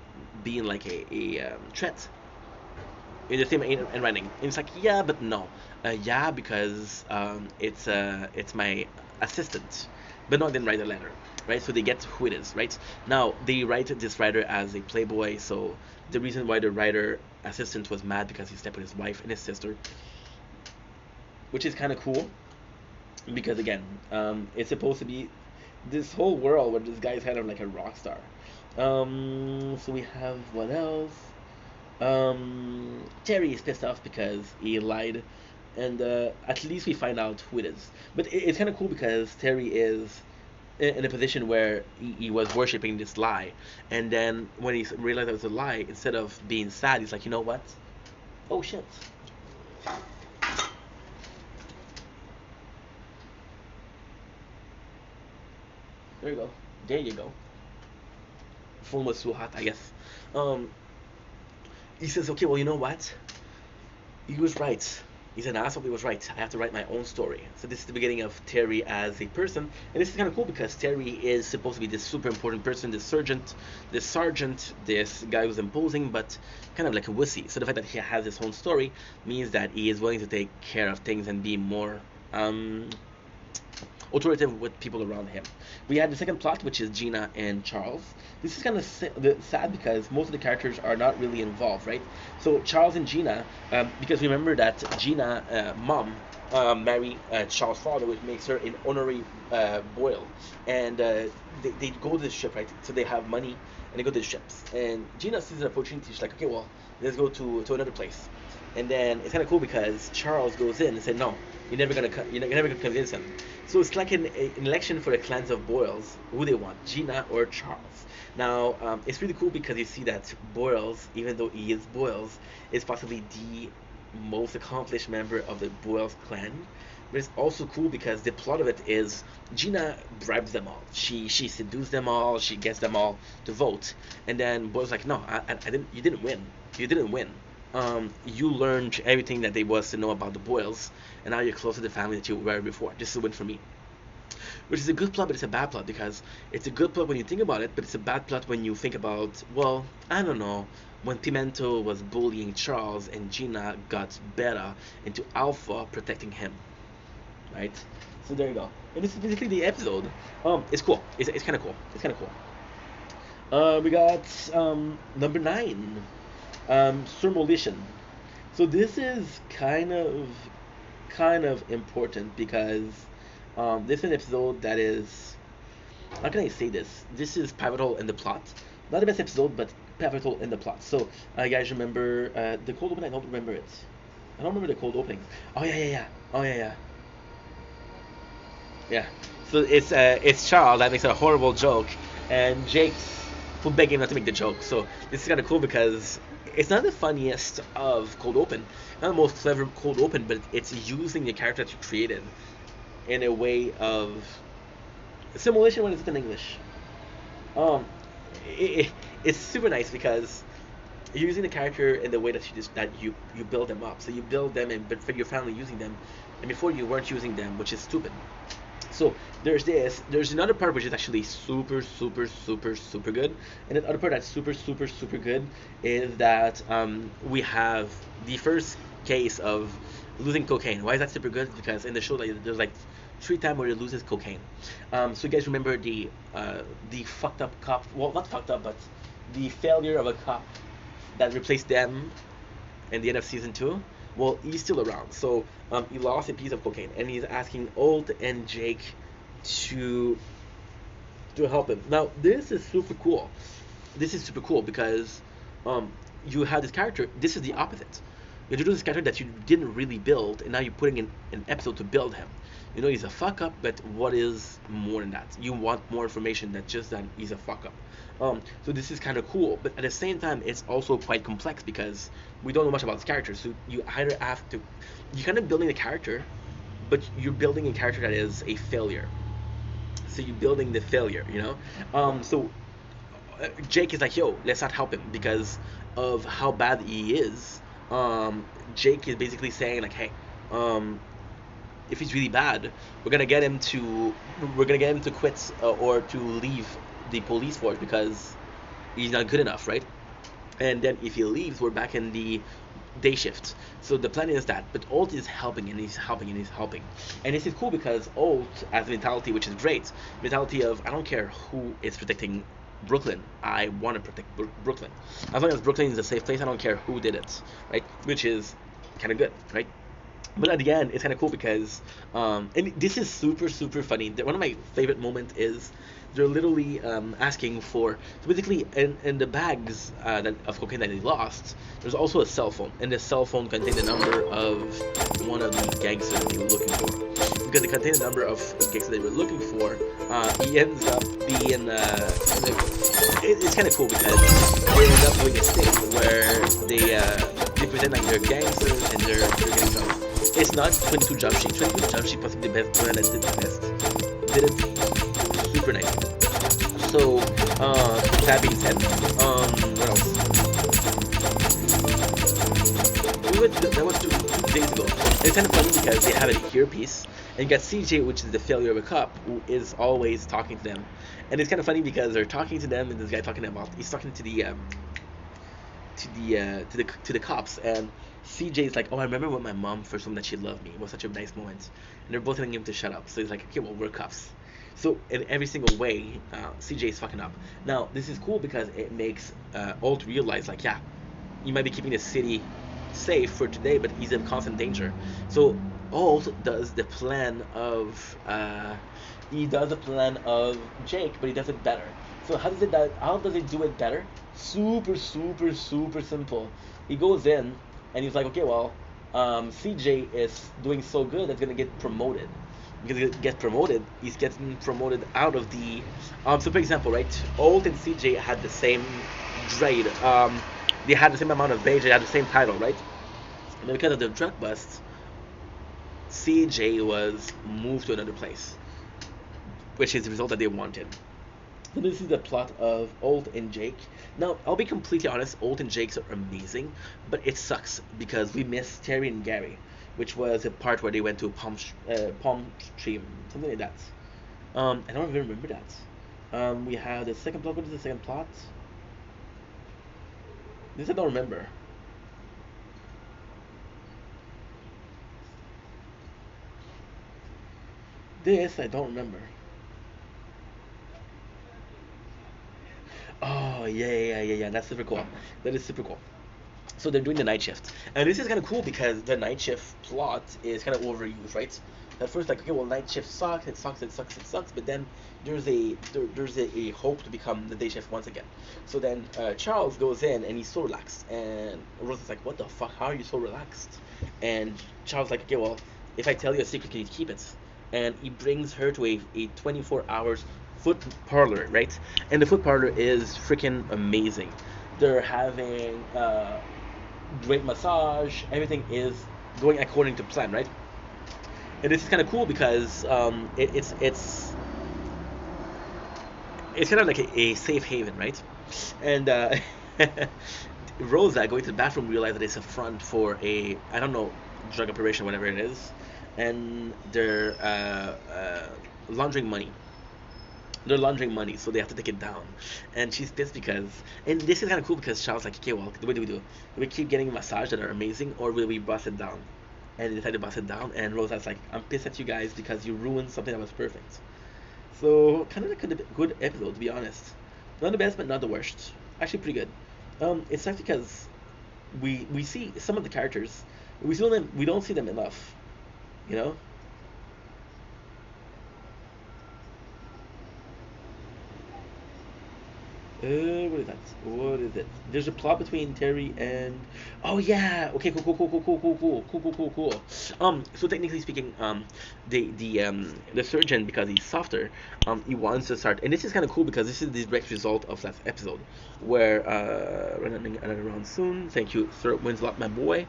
being like a threat in the same handwriting. And it's like, yeah, but no. Yeah, because it's my assistant. But no, I didn't write the letter, right? So they get who it is, right? Now, they write this writer as a playboy, so the reason why the writer assistant was mad because he slept with his wife and his sister, which is kind of cool, because again, it's supposed to be this whole world where this guy is kind of like a rock star. So we have what else? Terry is pissed off because he lied, and at least we find out who it is. But it's kind of cool because Terry is in a position where he was worshiping this lie, and then when he realized it was a lie, instead of being sad, he's like, you know what? Oh shit. There you go. There you go. Phone was too hot, I guess. Um, he says, okay, well, you know what? He was right. He's an asshole. He was right. I have to write my own story. So this is the beginning of Terry as a person, and this is kind of cool because Terry is supposed to be this super important person, this sergeant, this guy who's imposing, but kind of like a wussy. So the fact that he has his own story means that he is willing to take care of things and be more authoritative with people around him. We had the second plot, which is Gina and Charles. This is kind of sad because most of the characters are not really involved, right? So Charles and Gina, because remember that Gina, mom, married Charles' father, which makes her an honorary Boyle, and they go to the ship, right? So they have money and they go to the ships. And Gina sees an opportunity. She's like, okay, well, let's go to another place. And then it's kind of cool because Charles goes in and said, no, you're never gonna convince him. So it's like an election for the clans of Boyles, who they want, Gina or Charles. Now, it's really cool because you see that Boyles, even though he is Boyles, is possibly the most accomplished member of the Boyles clan. But it's also cool because the plot of it is Gina bribes them all. She seduces them all. She gets them all to vote. And then Boyle's like, no, I didn't. You didn't win. You didn't win. You learned everything that there was to know about the Boyles, and now you're close to the family that you were before. This is a win for me. which is a good plot, but it's a bad plot because it's a good plot when you think about it, but it's a bad plot when you think about, well, I don't know, when Pimento was bullying Charles and Gina got Beta into Alpha protecting him, right? So there you go. And this is basically the episode. It's cool. It's kind of cool. It's kind of cool. We got number 9, Surmolition. So this is kind of important because this is an episode that is, how can I say this? This is pivotal in the plot. Not the best episode, but pivotal in the plot. So, you guys remember the cold opening? I don't remember it. I don't remember the cold opening. Oh yeah. Oh yeah. Yeah. So it's Charles that makes a horrible joke, and Jake's who begged him not to make the joke. So this is kind of cool because it's not the funniest of cold open, not the most clever cold open, but it's using the character that you created in a way of simulation. What is it in English? It's super nice because you're using the character in the way that you build them up. So you build them, but for your family using them, and before you weren't using them, which is stupid. So there's this. There's another part which is actually super good, and the other part that's super good is that we have the first case of losing cocaine. Why is that super good? Because in the show there's like 3 times where he loses cocaine. So you guys remember the fucked up cop? Well, not fucked up, but the failure of a cop that replaced them in the end of season 2. Well, he's still around. So he lost a piece of cocaine, and he's asking Holt and Jake to help him. Now, this is super cool. This is super cool because you have this character. This is the opposite. You introduce this character that you didn't really build, and now you're putting in an episode to build him. You know, he's a fuck up, but what is more than that? You want more information than just that he's a fuck up. So this is kind of cool, but at the same time, it's also quite complex because we don't know much about this character. So you either have to, you're kind of building a character, but you're building a character that is a failure. So you're building the failure, you know. So Jake is like, yo, let's not help him because of how bad he is. Jake is basically saying like, hey, if he's really bad, we're gonna get him to quit or to leave the police force because he's not good enough, right? And then if he leaves, we're back in the day shift. So the plan is that, but Holt is helping and he's helping and he's helping, and this is cool because Holt has a mentality which is great, mentality of I don't care who is protecting Brooklyn, I want to protect Brooklyn. As long as Brooklyn is a safe place, I don't care who did it, right? Which is kind of good, right? But at the end, it's kind of cool because, and this is super funny. One of my favorite moments is they're literally asking for, so basically in the bags of cocaine that they lost, there's also a cell phone, and the cell phone contained the number of one of the gangsters that they were looking for. Because it contained the number of gangsters they were looking for, he ends up being, it's kind of cool because they end up doing this thing where they pretend like they're gangsters and they're getting drunk. It's not 22 Jump Street. 22 Jump Street possibly the best one that did the best. Did it super nice. So, that being said, what else? That was 2 days ago. And it's kind of funny because they have an earpiece, and you got CJ, which is the failure of a cop, who is always talking to them. And it's kind of funny because they're talking to them, and this guy talking about, he's talking to the cops, and CJ is like, oh, I remember when my mom first told me that she loved me. It was such a nice moment. And they're both telling him to shut up. So he's like, okay, well, we're cops. So in every single way, CJ is fucking up. Now, this is cool because it makes Holt realize, like, yeah, you might be keeping the city safe for today, but he's in constant danger. So Holt does the plan of Jake, but he does it better. So how does he do it better? Super simple. He goes in and he's like, okay, well, CJ is doing so good that's gonna get promoted. Because he gets promoted, he's getting promoted out of the. So for example, right, Holt and CJ had the same grade. They had the same amount of age. They had the same title, right? And because of the drug bust, CJ was moved to another place, which is the result that they wanted. So this is the plot of Holt and Jake. Now, I'll be completely honest, Holt and Jake are amazing, but it sucks because we miss Terry and Gary, which was a part where they went to Palm Stream, something like that. I don't even remember that. We have the second plot. What is the second plot? This I don't remember. This I don't remember. Oh yeah. That's super cool. That is super cool. So they're doing the night shift, and this is kind of cool because the night shift plot is kind of overused, right? At first, like, okay, well, night shift sucks, but then there's a hope to become the day shift once again. So then Charles goes in and he's so relaxed, and Rose is like, what the fuck? How are you so relaxed? And Charles is like, okay, well, if I tell you a secret, can you keep it? And he brings her to a 24 hours foot parlor, right? And the foot parlor is freaking amazing. They're having great massage. Everything is going according to plan, right? And this is kind of cool because it's kind of like a safe haven, right? And Rosa going to the bathroom realized that it's a front for a, I don't know, drug operation, whatever it is, and laundering money. They're laundering money, so they have to take it down. And she's pissed because, and this is kind of cool because Charles like, okay, well, what do we do? Do we keep getting massages that are amazing, or will we bust it down? And they decide to bust it down. And Rosa's like, I'm pissed at you guys because you ruined something that was perfect. So kind of like a good episode, to be honest. Not the best, but not the worst. Actually, pretty good. It's nice because we see some of the characters, we don't see them enough, you know. What is that? What is it? There's a plot between Terry and. Oh yeah. Okay. Cool. So technically speaking, the surgeon, because he's softer, he wants to start, and this is kind of cool because this is the direct result of last episode, where running another round soon. Thank you, Sir Winslow, my boy.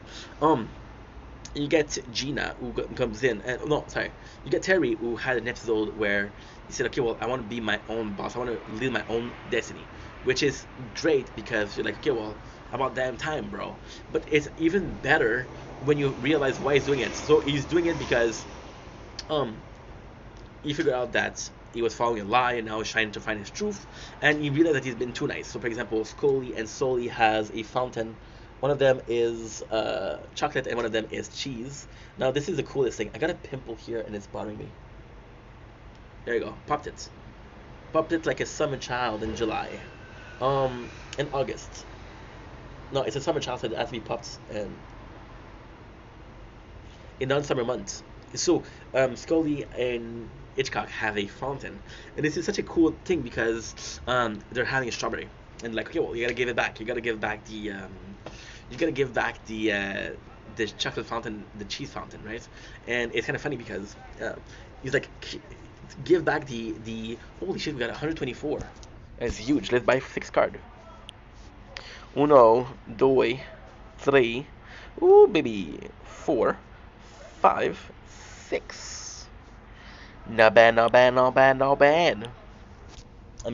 You get Gina who comes in, and no, sorry, you get Terry who had an episode where he said, okay, well, I want to be my own boss. I want to lead my own destiny, which is great because you're like, okay, well, about damn time, bro. But it's even better when you realize why he's doing it. So he's doing it because he figured out that he was following a lie and now he's trying to find his truth, and he realized that he's been too nice. So for example, Scully and Sully has a fountain. One of them is chocolate and one of them is cheese. Now this is the coolest thing. I got a pimple here and it's bothering me. There you go. Popped it. Popped it like a summer child in July. In August. No, it's a summer child, so it has to be popped in non-summer months. So Scully and Hitchcock have a fountain, and this is such a cool thing because they're having a strawberry, and like, okay, well, you gotta give it back. You gotta give back the chocolate fountain, the cheese fountain, right? And it's kind of funny because he's like, give back the holy shit, we got 124. It's huge. Let's buy 6 card. Uno, dos, tres, ooh baby, 4, 5, 6. Not bad. I'm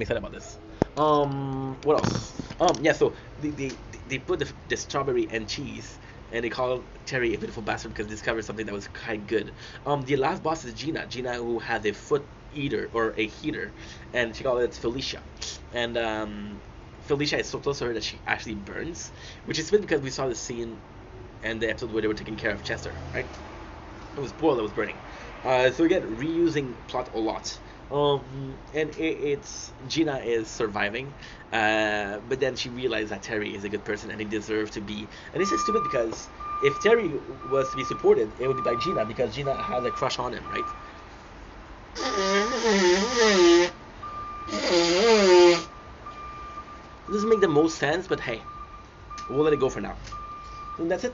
excited about this. What else? Yeah. So they put the strawberry and cheese, and they call Terry a beautiful bastard because they discovered something that was quite good. The last boss is Gina. Gina, who has a foot eater or a heater, and she called it Felicia. And Felicia is so close to her that she actually burns, which is weird because we saw the scene and the episode where they were taking care of Chester, right? It was Paul that was burning. So again, reusing plot a lot. And it's Gina is surviving, but then she realized that Terry is a good person and he deserves to be. And this is stupid because if Terry was to be supported, it would be by Gina because Gina has a crush on him, right? It doesn't make the most sense, but hey, we'll let it go for now. And that's it.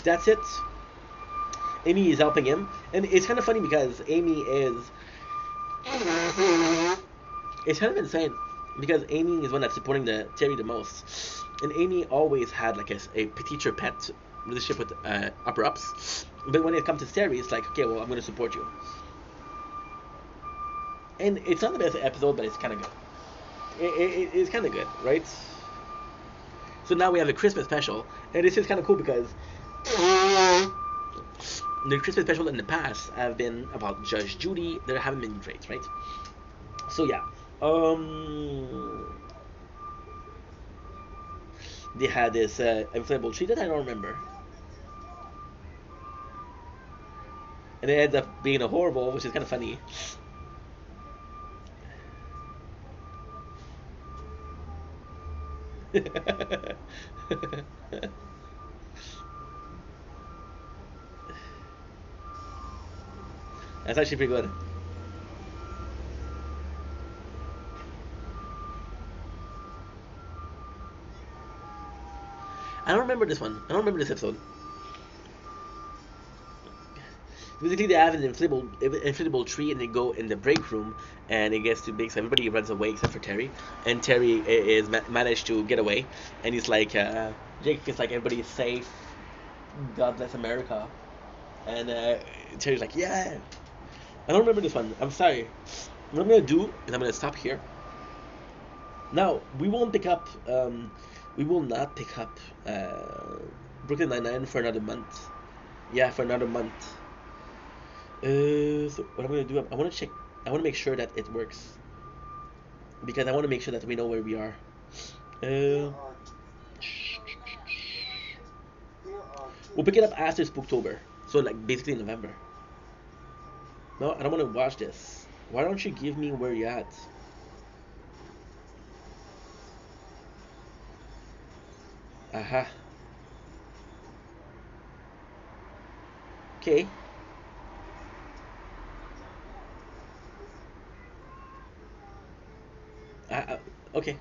That's it. Amy is helping him, and it's kind of funny because Amy is. It's kind of insane because Amy is one that's supporting the Terry the most, and Amy always had like a teacher pet relationship with upper ups, but when it comes to Terry, it's like, okay, well, I'm going to support you. And it's not the best episode, but it's kind of good. It's kind of good, right? So now we have a Christmas special, and this is kind of cool because The Christmas special in the past have been about Judge Judy. There haven't been great, right? So yeah, they had this inflatable tree that I don't remember, and it ends up being a horrible, which is kind of funny. That's actually pretty good. I don't remember this one. I don't remember this episode. Basically, they have an inflatable tree, and they go in the break room, and it gets too big, so everybody runs away except for Terry. And Terry is managed to get away, and he's like, Jake feels like everybody is safe. God bless America. And Terry's like, yeah. I don't remember this one. I'm sorry. What I'm gonna do is I'm gonna stop here. Now we won't pick up. We will not pick up Brooklyn Nine-Nine for another month. Yeah, for another month. So what I'm gonna do, I want to check. I want to make sure that it works because I want to make sure that we know where we are. Uh, we'll pick it up after Spooktober, so like basically in November. No, I don't want to watch this. Why don't you give me where you're at? Aha. Okay. Okay.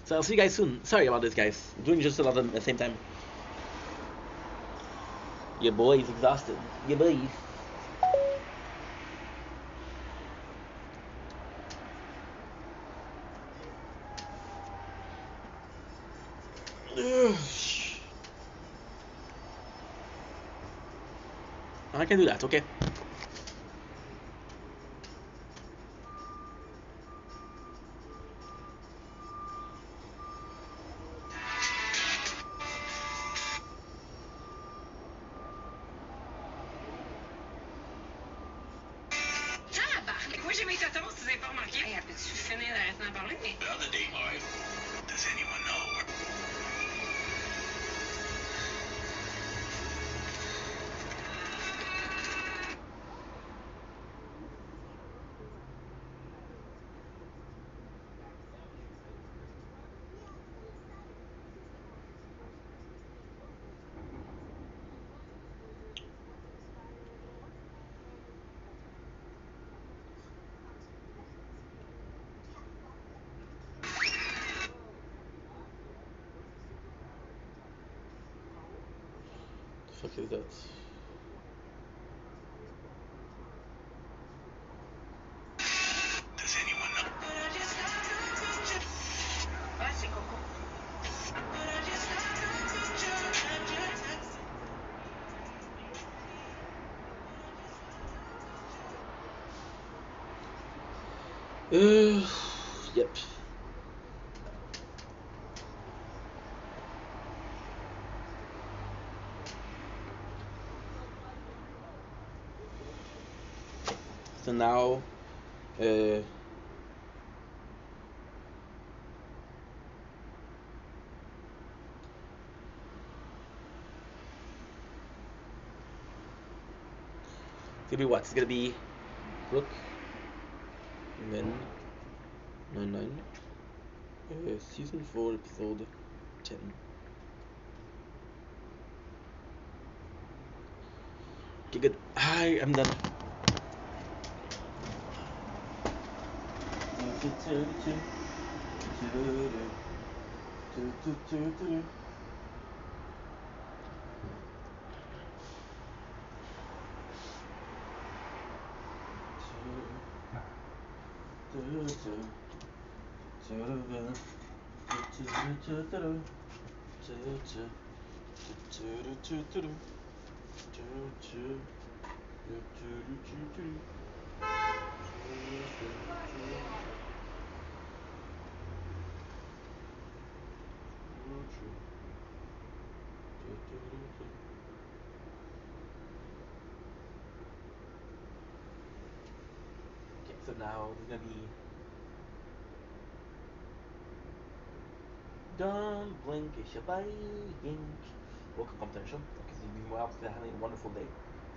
So I'll see you guys soon. Sorry about this, guys. Doing just a lot at the same time. Your boy is exhausted. Your boy. I can do that, okay? Tabarnak, moi j'ai mes totons si vous avez pas remarqué. Hey, peux-tu finir d'arrêter d'en parler? Mais... The other day, Mario, does anyone know? The fuck is that? Does anyone know? Ah, c'est Coco. Yep. So now, uh, It's gonna be what? It's gonna be Brooke, Men, 99, Season 4, Episode 10. okay, good. Hi, I'm done. it now. It's gonna be Don't blink, it's your blinking. Welcome competition. Because meanwhile, still having a wonderful day.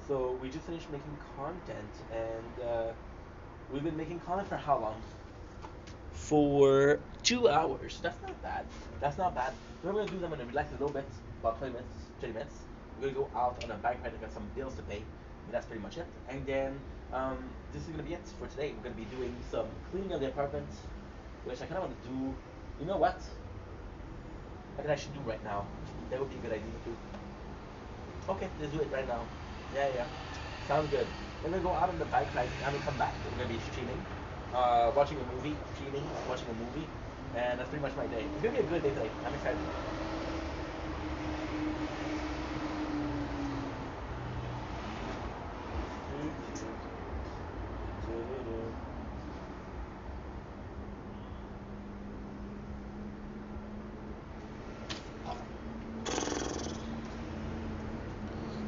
So we just finished making content, and we've been making content for how long? For 2 hours. That's not bad. That's not bad. We're gonna do them and relax a little bit, about 20 minutes, 30 minutes. We're gonna go out on a bike ride. I got some bills to pay. And that's pretty much it. And then this is gonna be it for today. We're gonna be doing some cleaning of the apartment, which I kind of want to do. You know what? I can actually do right now. That would be a good idea too. Okay, let's do it right now. Yeah, yeah. Sounds good. Then we're gonna go out on the bike ride and we'll come back. We're gonna be streaming, watching a movie, streaming, watching a movie, and that's pretty much my day. It's gonna be a good day today. I'm excited.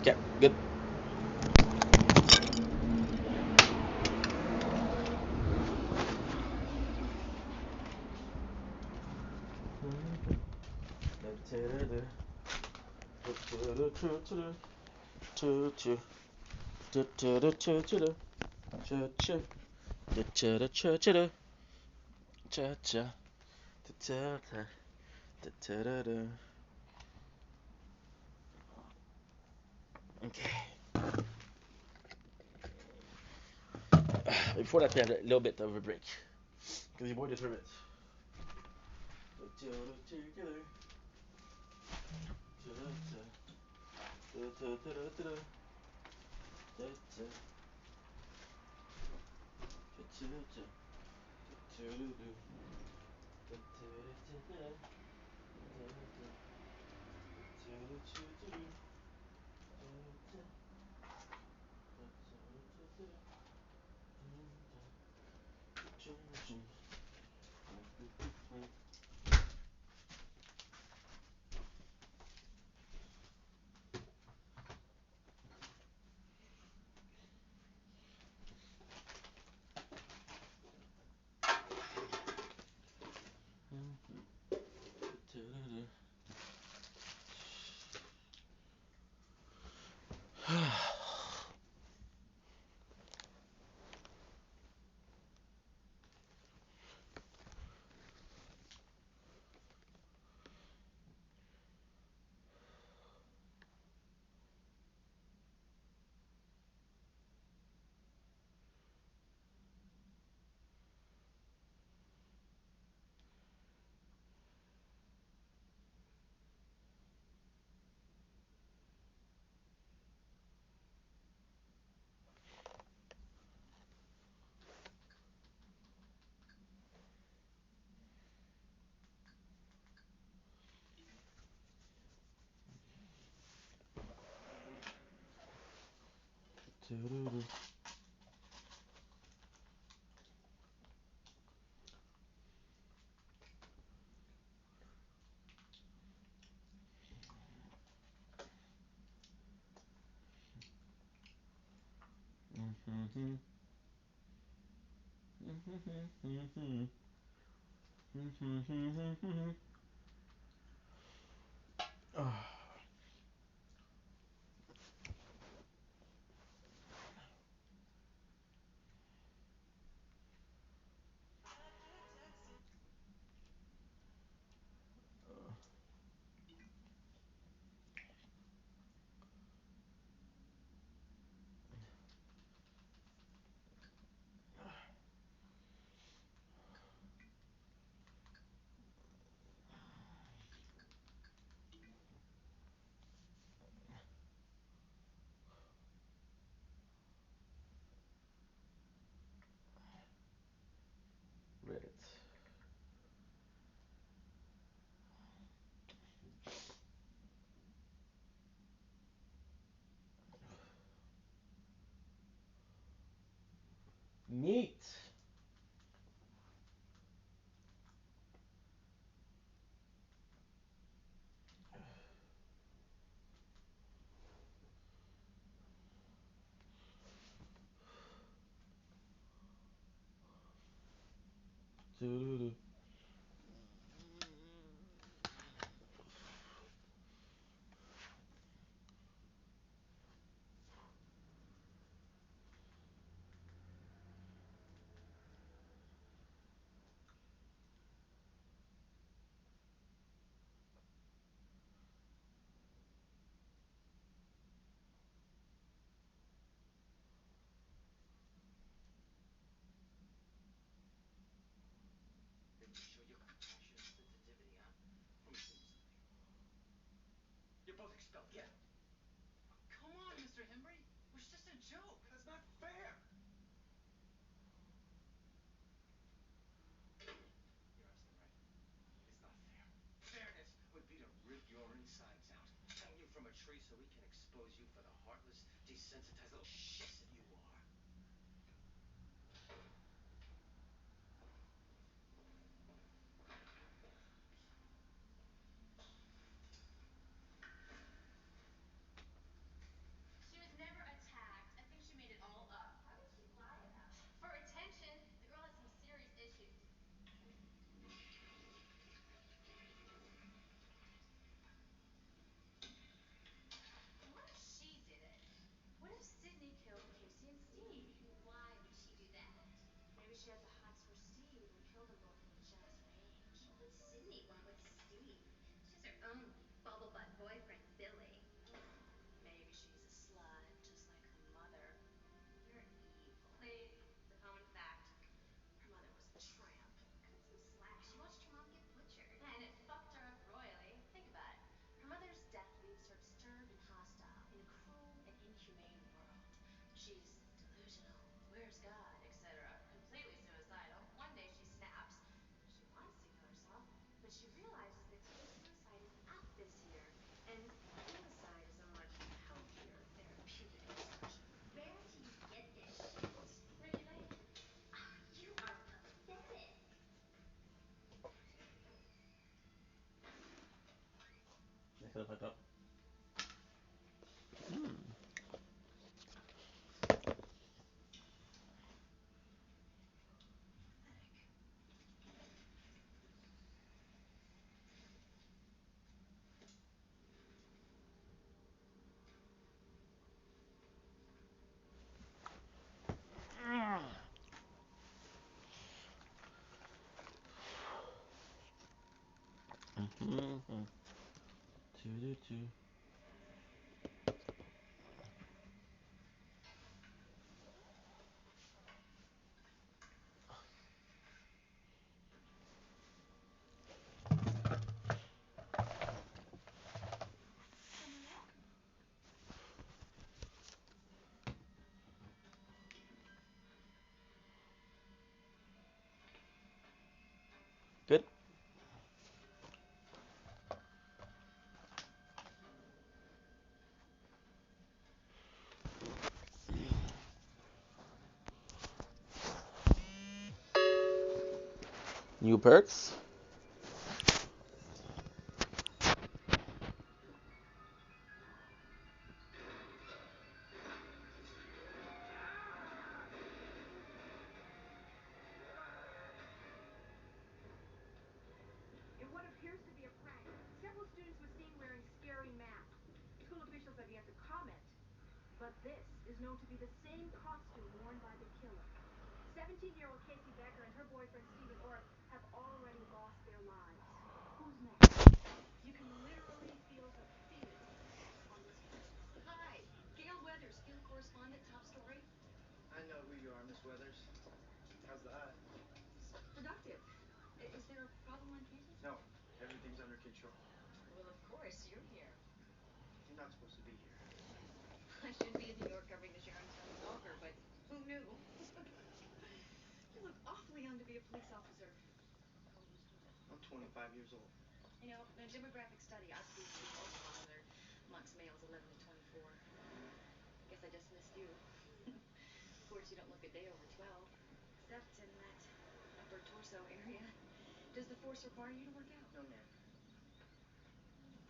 Okay, good. Okay. Before that, we had a little bit of a break because your boy deserved it. Reddit. Neat. Doo-doo-doo. Show your compassion and sensitivity, huh? Let me see you something. You're both expelled. Get out. Come on, Mr. Hembry. It was just a joke. That's not fair. You're asking, right? It's not fair. Fairness would be to rip your insides out, hang you from a tree so we can expose you for the heartless, desensitized little shit that you are. She was never attacked. I think she made it all up. Why would she lie about it? For attention. The girl has some serious issues. What if she did it? What if Sydney killed Casey and Steve? Why would she do that? Maybe she had the hots for Steve and killed them both in a jealous rage. What would Sydney want with Steve? She has her own bubble butt boyfriend, Billy. Maybe she's a slut, just like her mother. You're evil. Please, it's a common fact. Her mother was a tramp. Cut some slack. She watched her mom get butchered. Yeah, and it fucked her up royally. Think about it. Her mother's death leaves her disturbed and hostile in a cruel and inhumane world. She's delusional, where's God, etc. Completely suicidal. One day she snaps. She wants to kill herself, but she realizes that suicide is up this year, and suicide is a much healthier therapeutic expression. Where do you get this shit? Really? Oh, you are pathetic. Next up, fucked up. Mm. Pathetic. Mm-hmm. Doo-doo-doo. Good. New perks. In what appears to be a prank, several students were seen wearing scary masks. School officials have yet to comment, but this is known to be the same costume worn by the killer. 17-year-old Casey Becker and her boyfriend Stephen Orth have already lost their lives. Who's next? You can literally feel the fear on this poster. Hi, Gail Weathers, field correspondent, top story. I know who you are, Miss Weathers. How's the eye? Productive. Is there a problem on campus? No, everything's under control. Well, of course, you're here. You're not supposed to be here. I should be in New York covering the Sharonstown stalker, but who knew? You look awfully young to be a police officer. How old are you supposed to be? I'm 25 years old. You know, in a demographic study I produced for the most popular amongst males 11 to 24. Guess I just missed you. Of course, you don't look a day over 12, except in that upper torso area. Does the force require you to work out? No, ma'am.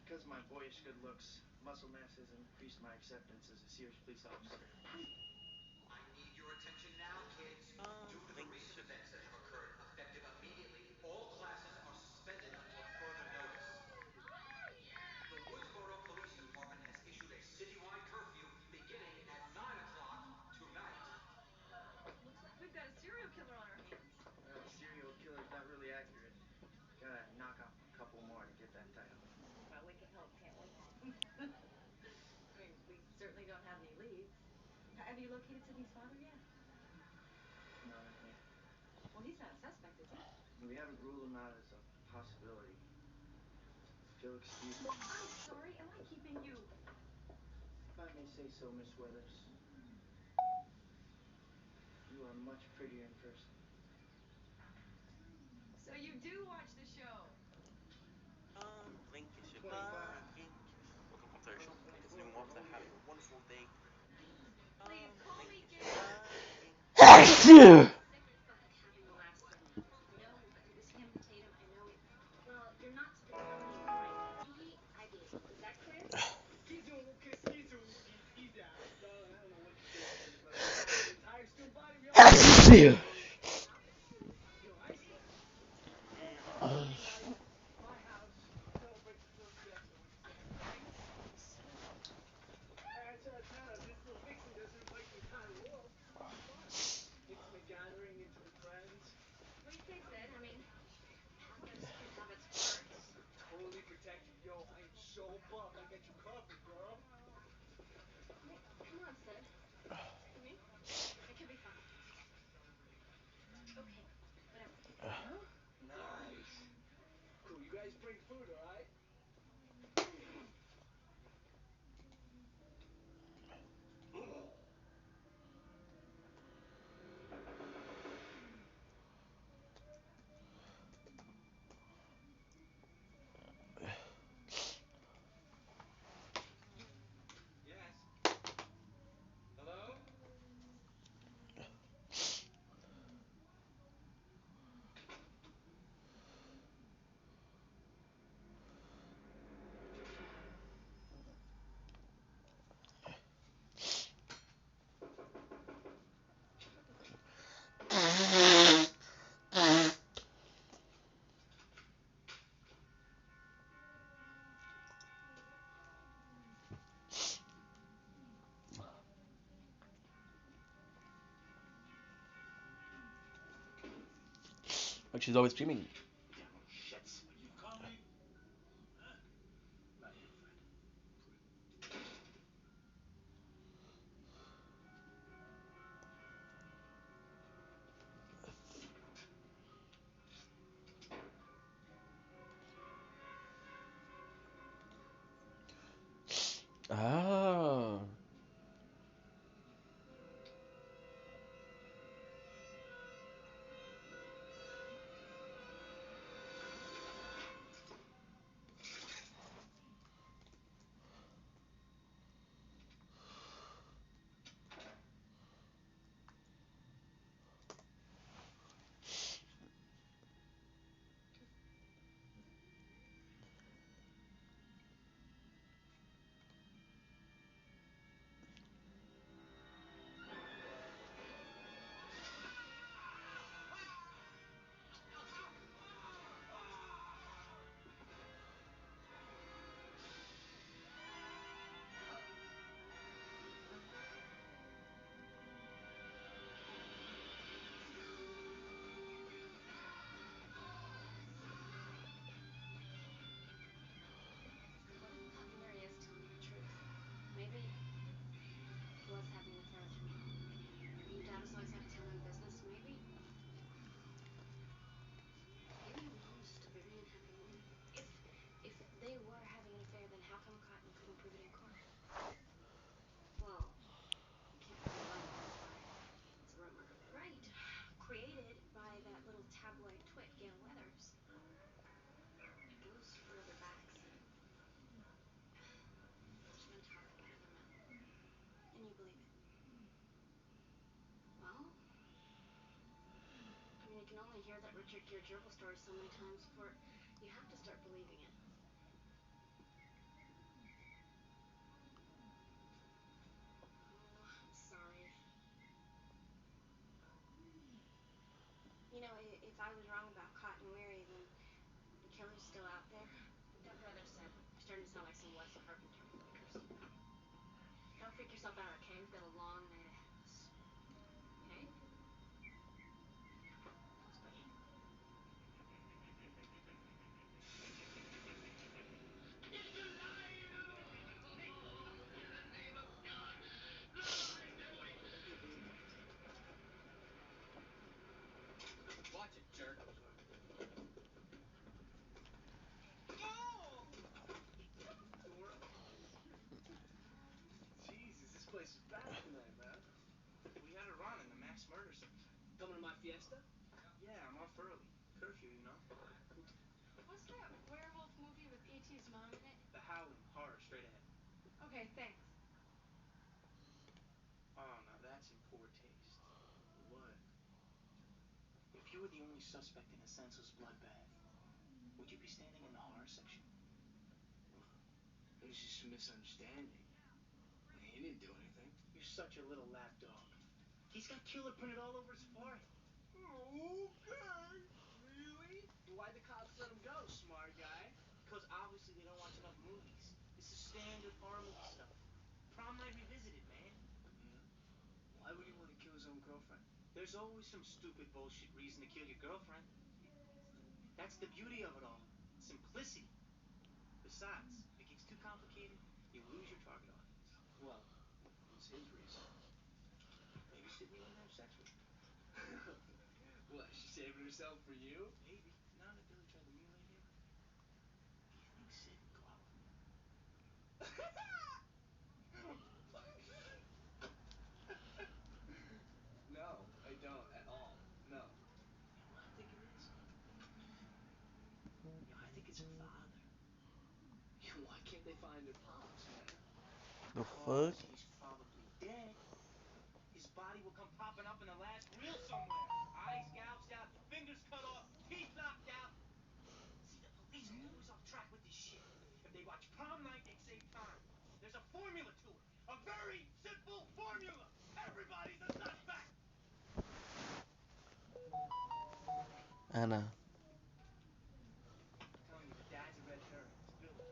Because of my boyish good looks, muscle mass has increased my acceptance as a serious police officer. I need your attention now, kids. Due to the Thanks. recent events that have occurred effective immediately. Have you located Sydney's father yet? No, not yet. Well, he's not a suspect, is he? We haven't ruled him out as a possibility. If you'll excuse me, I'm sorry, am I keeping you? if I may say so, Miss Weathers, you are much prettier in person. So you do watch the show? Blink is your 25, blinking. Welcome home to our show. I guess 24, everyone wants to have Columbia. a wonderful day. Please call Blink me is your Gail. blinking. Sick of fucking having the last say. No, it was him, Tatum. I know. Well, you're not to determine the right. I did. Is that clear? Easy out. Darling, I don't know what you think it is, but I mean, out of the entire student body, we all I said, every night, my house celebrates this little gesture we say, right? I said, this little vixen doesn't invite the entire world. It's fun. Intimate gathering, intimate friends. Like they said, I mean, habits can have its perks. Totally protected. Yo, I am so buff. I got you covered, girl. Hey, come on, Sid. I mean, it could be fun. Okay, whatever. Huh? Nice. Cool. You guys bring food, all right? Yes. Hello? Like she's always streaming. Devil shits. You call me? Huh? Not your friend. Ah. What if Cotton Mary is telling the truth? Maybe he was having an affair with your mom. And Dad was always out telling business. Maybe your mom was just a very unhappy woman. If they were having an affair, then how come Cotton couldn't prove it in court? Well, you can't really blame the poor guy. It's a rumor. Right. Created by that little tabloid twit, Gail Weathers. It goes further back, Sid. There's been talk about other men. And you believe it. Well, I mean, you can only hear that Richard Gere gerbil story so many times before you have to start believing it. Oh, I'm sorry. You know, if I was wrong about Cotton Weary, then the killer's still out there. That brother said, you're starting to sound like some Wes Carpenter. Cursing. Don't freak yourself out, okay? We've got a long night ahead of us. Okay? Thanks, buddy. Fiesta? Yeah, I'm off early. Curfew, you know. What's that werewolf movie with E.T.'s mom in it? The Howling, horror, straight ahead. Okay, thanks. Oh, now that's in poor taste. What? If you were the only suspect in a senseless bloodbath, would you be standing in the horror section? It's just a misunderstanding. He didn't do anything. You're such a little lapdog. He's got killer printed all over his forehead. Okay. Really? Why'd the cops let him go, smart guy? Because obviously they don't watch enough movies. This is standard horror movie stuff. Prom night revisited, man. Yeah. Why would he want to kill his own girlfriend? There's always some stupid bullshit reason to kill your girlfriend. That's the beauty of it all. Simplicity. Besides, if it gets too complicated, you lose your target audience. Well, what's his reason? Maybe Sydney wouldn't have sex with him. What, she's saving herself for you? Maybe. Now that Billy tried to mutilate him, do you think Sid would go out with me? No, I don't at all. No. You know what I think it is? I think it's her father. Why can't they find their pops, man? The Because fuck? he's probably dead. His body will come popping up in the last reel somewhere. Eyes gouged out, fingers cut off, teeth knocked out. See, the police are always off track with this shit. If they watch Prom Night, they'd save time. There's a formula to it. A very simple formula. Everybody's a suspect. Anna. I'm telling you, the dad's a red herring. It's Billy.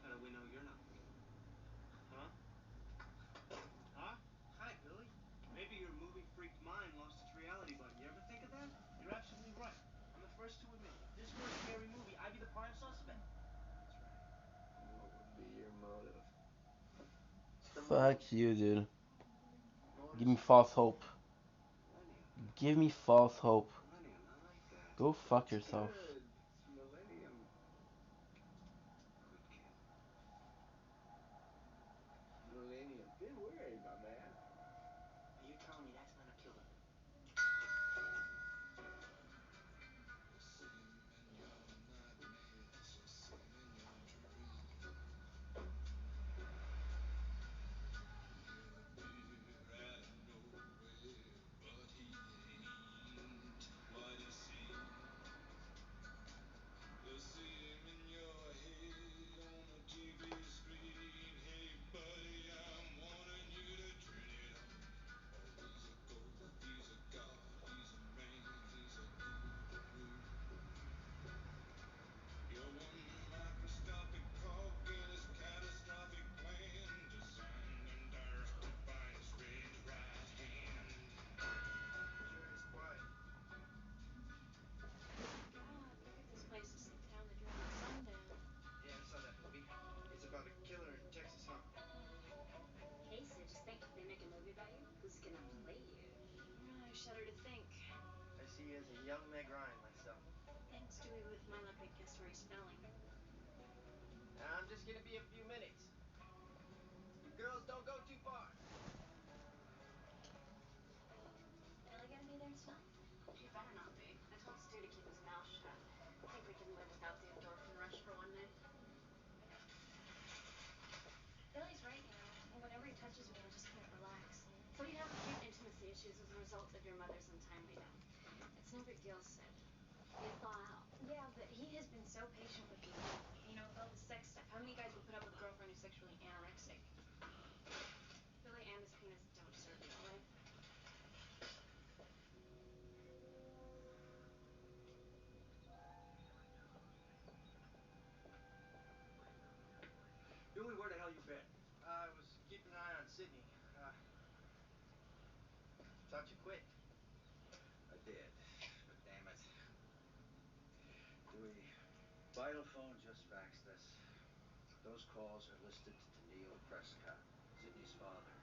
How do we know you're not the killer? Huh? Huh? Hi, Billy. Maybe your movie freaked mind lost its reality button. You ever think of that? You're absolutely right. I'm the first to admit, if this were a scary movie, I'd be the prime suspect. That's right. What would be your motive? Fuck you, dude. Give me Motives? false hope. Millennium. Give me false hope. Millennium, I like that. Go fuck That's yourself. good. It's Millennium. Good kid. Millennium. Good word, my man. Now you're telling me that's not a killer? Sure is quiet. God, look at this place. It's the town that dreaded sundown. Yeah, I saw that movie. It's about a killer in Texas, huh? Hey, Sid, just think, if they make a movie about you, who's gonna play you? I shudder to think. I see you as a young Meg Ryan myself. Thanks, Dewey, with my luck, I'd guess where he's spelling. I'm just gonna be a few minutes. You girls don't go too far. Billy gonna be there tonight? He better not be. I told Stu to keep his mouth shut. I think we can live without the endorphin rush for one night. Billy's right, you know. Whenever he touches me, I just can't relax. So you have acute intimacy issues as a result of your mother's untimely death. It's no big deal, Sid. You thaw out. Yeah, but he has been so patient with me. You know, with all the sex stuff. How many guys would put up with a girlfriend who's sexually anorexic? Billy and his penis don't deserve you, all right? Billy, where the hell you been? I was keeping an eye on Sydney. Thought you quit. I did, but damn it. Dewey, Vital Phone just faxed us. Those calls are listed to Neil Prescott, Sydney's father.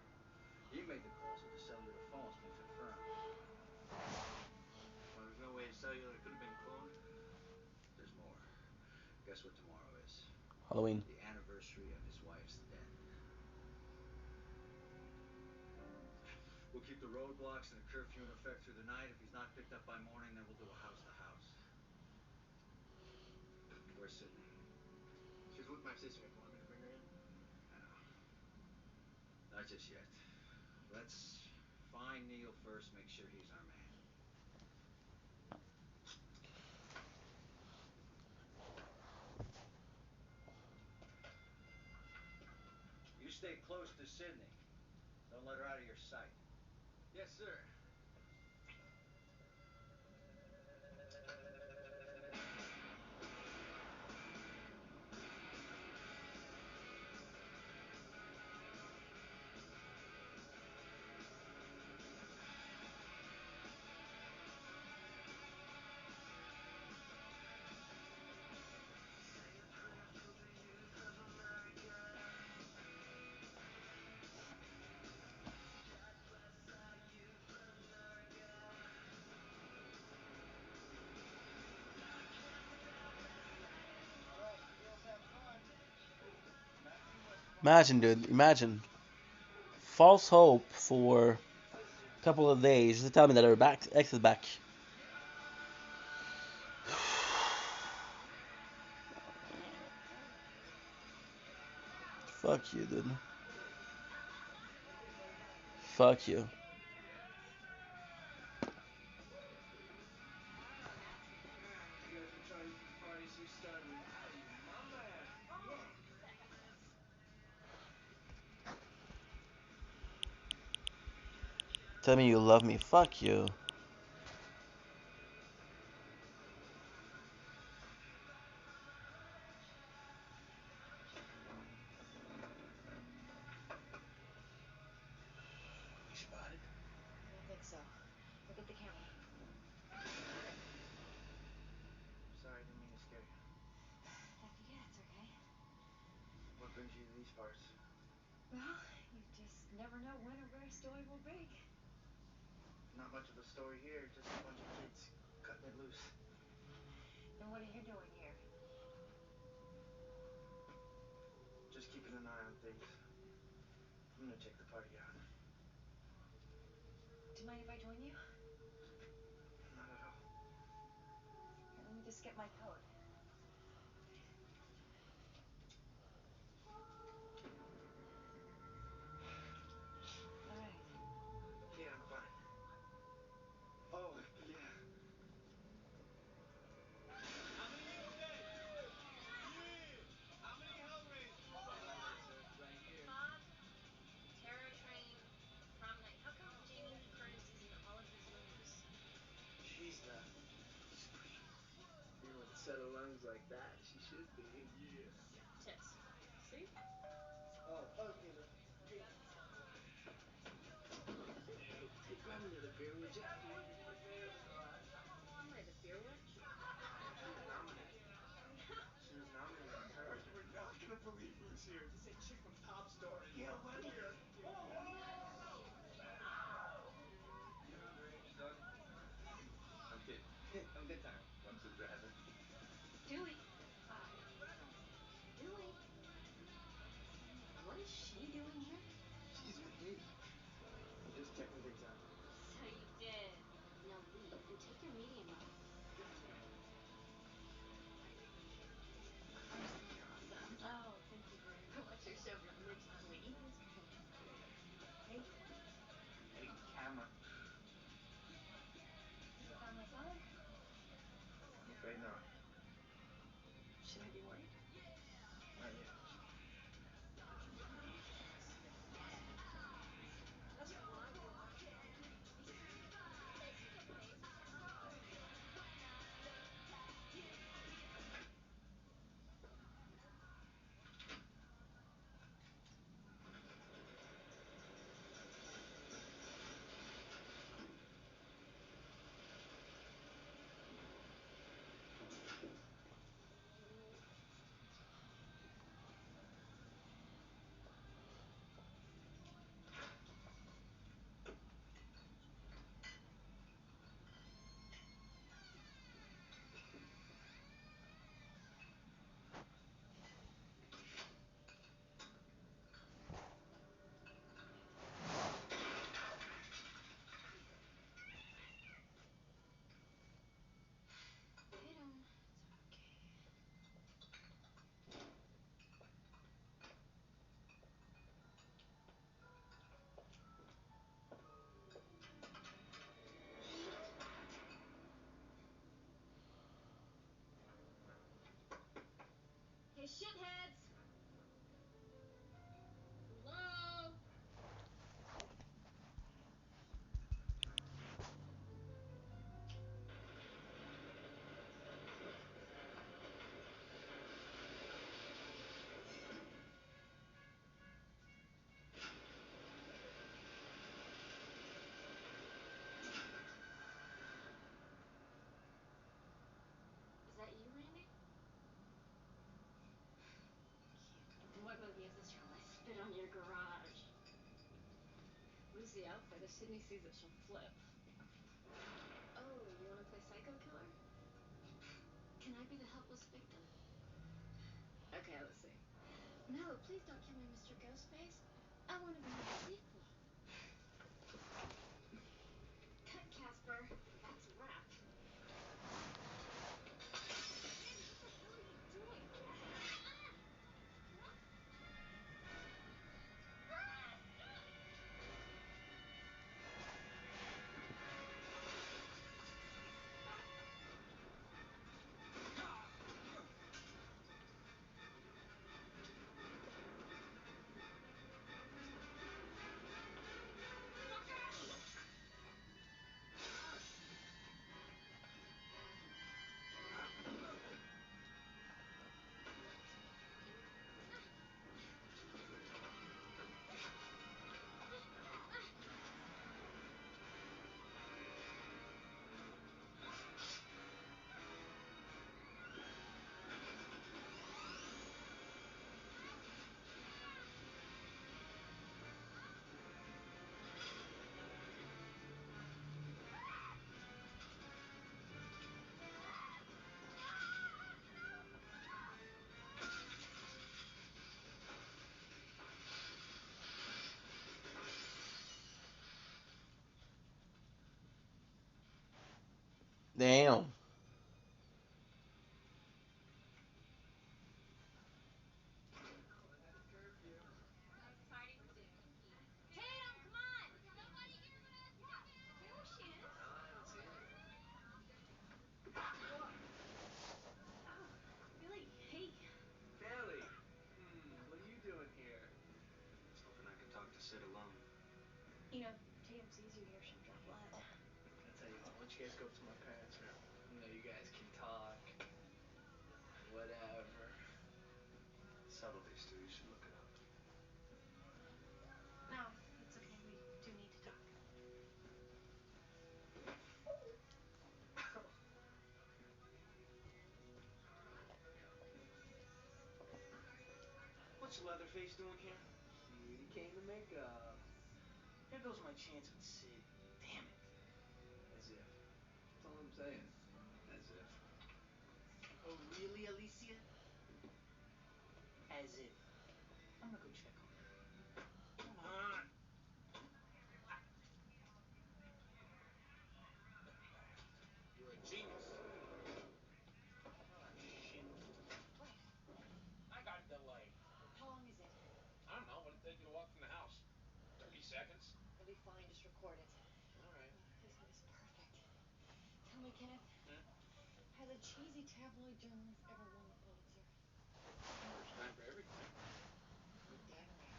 He made the calls with the cellular phones been confirmed. Well, there's no way his cellular could have been cloned. There's more. Guess what tomorrow is? Halloween. The anniversary of his wife's death. We'll keep the roadblocks and the curfew in effect through the night. If he's not picked up by morning, then we'll do a house-to-house. Where's Sydney? She's with my sister. You want me to bring her in? No. Not just yet. Let's find Neil first, make sure he's our man. You stay close to Sydney. Don't let her out of your sight. Yes, sir. Imagine, dude. Imagine. False hope for a couple of days just to tell me that her back ex is back. Fuck you, dude. Fuck you. You guys are trying to keep the party so you started without me. My man. Tell me you love me. Fuck you. You spotted? I don't think so. Look at the camera. Sorry, didn't mean to scare you. That's okay, that's okay. What brings you to these parts? Well, you just never know when or where a story will break. Not much of a story here, just a bunch of kids cutting it loose. And what are you doing here? Just keeping an eye on things. I'm gonna check the party out. Do you mind if I join you? Not at all. Here, let me just get my coat. All right. Yeah, I'm fine. Oh, yeah. How many meals dead? Yeah. How many Hellraisers? Hellraiser, right here. Bob, Terror Train, Prom Night. How come Jamie Lee Curtis is in all of these movies? She's the scream. And with a set of lungs like that, she should be. Yeah. Tits. See? Oh, okay, look. Hey. Hey, grab another beer, would you? You played the beer witch? She was nominated. She was nominated and heard. We're not gonna believe who's here. This ain't chick from Top Story. Yeah, let me. You underage, son? I'm kidding. I'm good time. Want some driving? Dewey. Dewey. What is she doing here? She's with me. I'm just checking things out. So you did. Now leave and take your medium up. You're awesome. Oh, thank you very much. the outfit. If Sydney sees it, she'll flip. Oh, you want to play psycho killer? Can I be the helpless victim? Okay, let's see. No, please don't kill me, Mr. Ghostface. I want to be in the sequel. Cut, Casper. That's a wrap. Hey, what the hell are you doing? Damn. Nice party with Dookie. Tatum, come on! Nobody here but us! There she is. No, I haven't seen her yet. Oh, Billy, hey. Bailey! What are you doing here? I was hoping I could talk to Sid alone. You know, Tatum sees you here, she'll drop blood. I'll tell you what, why don't you guys go up to my parents' room? You know, you guys can talk. Whatever. Subtlety, Stu. You should look it up. No, it's okay. We do need to talk. What's Leatherface doing here? He came to make up. Here goes my chance with Sid. Damn it. As if. That's all I'm saying. As if. Oh, really, Alicia? As if. I'm gonna go check on her. Come on. You're a genius. Ah, shit. What? I got a delay. How long is it? I don't know. What did it take you to walk from the house? 30 seconds? It'll be fine. Just record it. All right. Isn't this perfect? Tell me, Kenneth. Hmm? Has a cheesy tabloid journalist ever won the Pulitzer? First time for everything. You're damn right.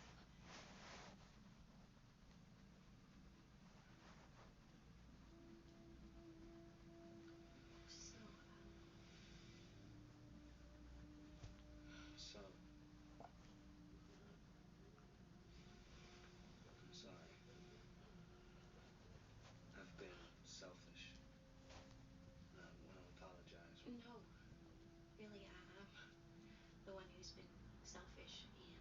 So, So, look, I'm sorry. I've been selfish. And I want to apologize. no. Really, I'm the one who's been selfish and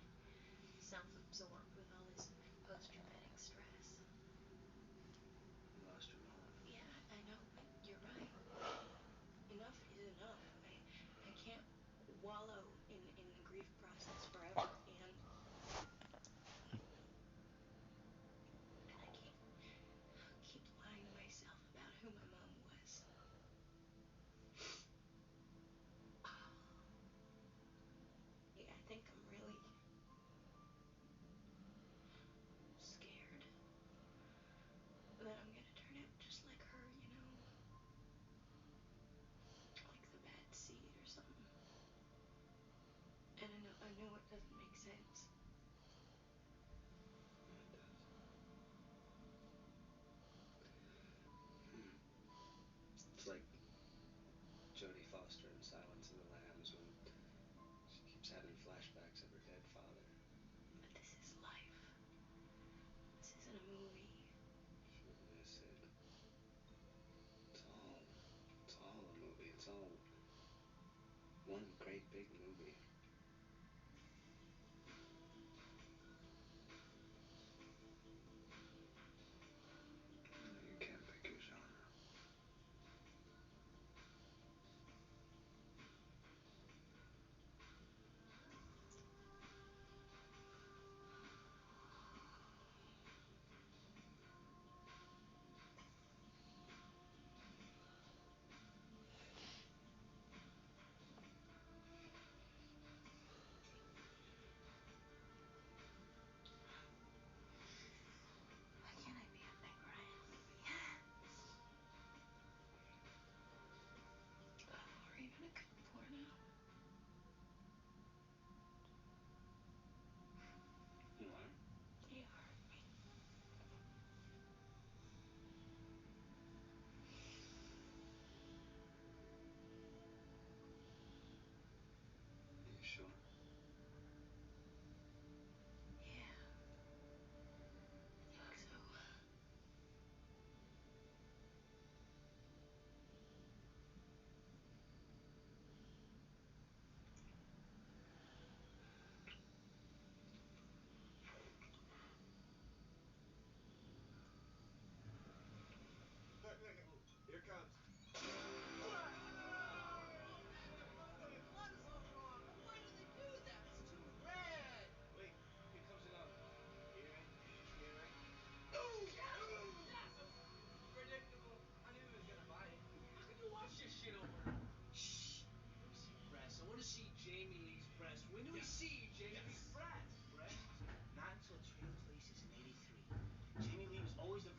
self-absorbed with all this post-traumatic stress. You lost your mom. Yeah, I know, but you're right. Enough is enough. I can't wallow in the grief process forever, and I can't keep lying to myself about who my mom was. Yeah, I think I'm really scared that I'm gonna turn out just like her, you know? Like the bad seed or something. And I know it doesn't make sense. Yeah, it does. It's like Jodie Foster in Silence of the Lambs when she keeps having flashbacks of her dead father. But this is life. This isn't a movie. Sure is, Sid. It's all a movie. It's all one great big movie.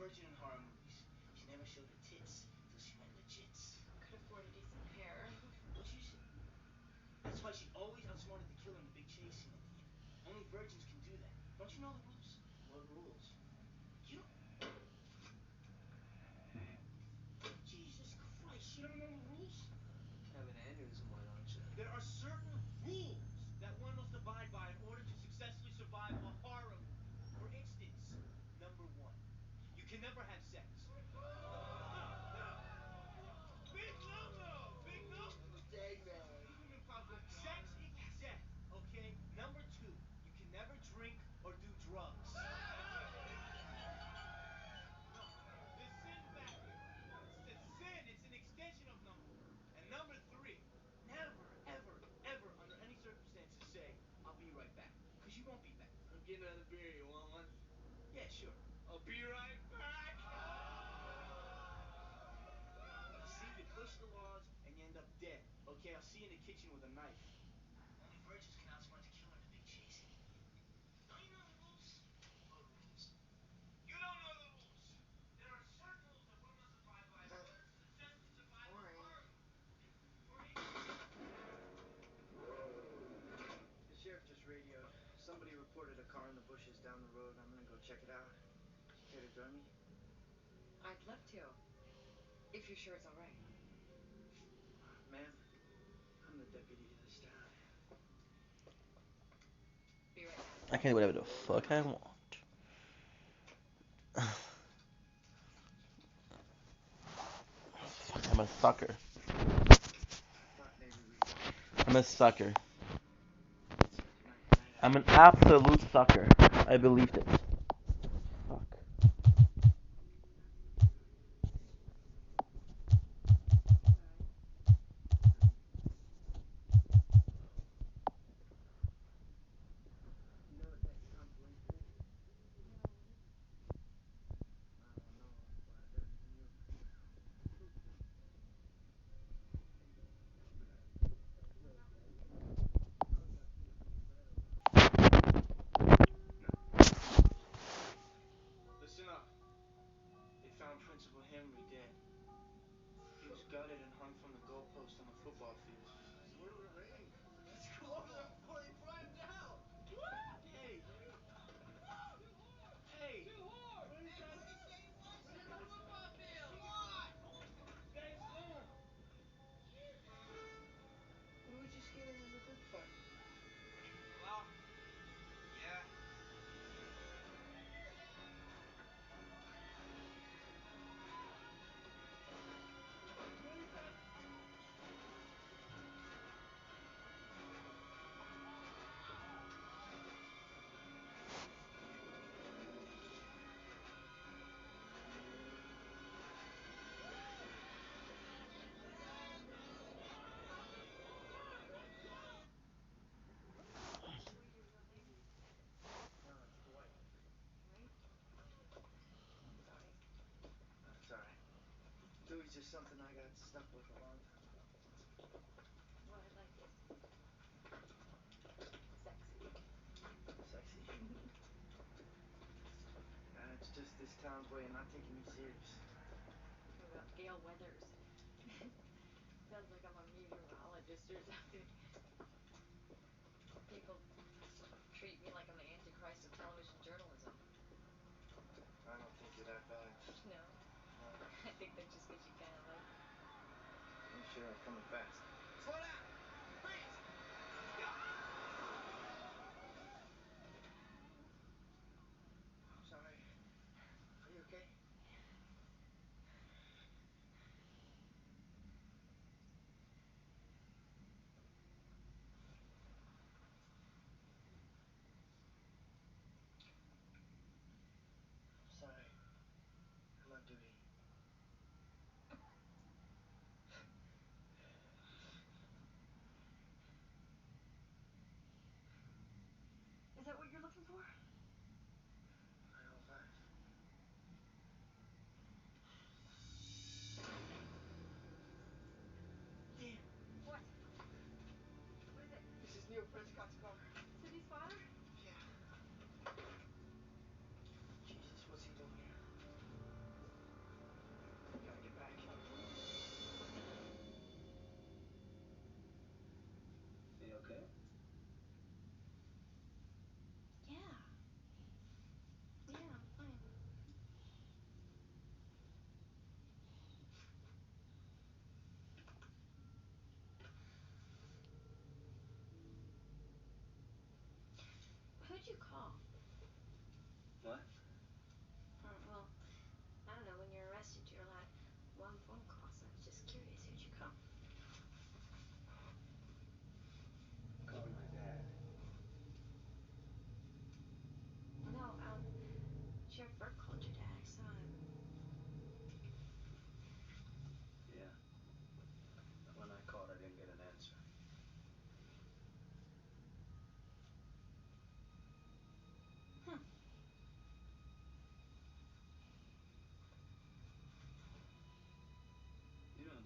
virgin in horror movies. She never showed her tits till she went legit. Could afford a decent pair. What you say? That's why she always outsmarted the killer in the big chase scene at the end. Only virgins can do that. Don't you know the rules? What rules? You don't... Jesus Christ, you don't know the rules? Have an aneurysm, why don't you? There are certain rules that one must abide by in order to successfully survive a horror movie. For instance, number one, you can never have sex. Big no-no! Big no! Big no. Even impossible. Sex equals death, okay? Number two, you can never drink or do drugs. No, the sin factor. It's a sin. It's an extension of number one. And number three, never, ever, ever, under any circumstances say, I'll be right back. Because you won't be back. I'm getting another beer. You want one? Yeah, sure. I'll be right back. You see, you push the laws and you end up dead. Okay, I'll see you in the kitchen with a knife. Only virgins can outsmart the killer in the big chase scene. Don't you know the rules? What rules? You don't know the rules. There are certain rules that one must abide by in order to successfully survive a horror movie. For The sheriff just radioed. Somebody reported a car in the bushes down the road. I'm gonna go check it out. Care to join me? I'd love to. If you're sure it's all right. Ma'am, I'm the deputy of this town. Be right back. I can do whatever the fuck I want. I'm a sucker. Thought maybe we'd I'm a sucker. spend the night tonight. I'm an absolute sucker. I believed it. Fuck. You know what that consolation is? I don't know, but I got some news for you. Listen up. They found Principal Henry dead. He was gutted and hung from the goalpost on the football field. Word of the ring. Let's go over there before they put him down. Hey! Hey! What is that? We're in the football field. Come on. That is home! What are we just getting in the good part? Hello? Yeah? What is that? No, it's Dwight. Dwight? Sorry. That's all right. Dewey's just something I got stuck with a long time ago. Well, I like it. Sexy. Sexy. It's just this town's way of not taking me serious. What about Gail Weathers? Sounds like I'm a meteorologist or something. People treat me like I'm the Antichrist of television journalism. I don't think you're that bad. No? No. I think that's just because you kind of like me. You sure are coming fast. Slow down. Freeze. Go. I'm sorry. Are you okay? I'm sorry. I'm on duty.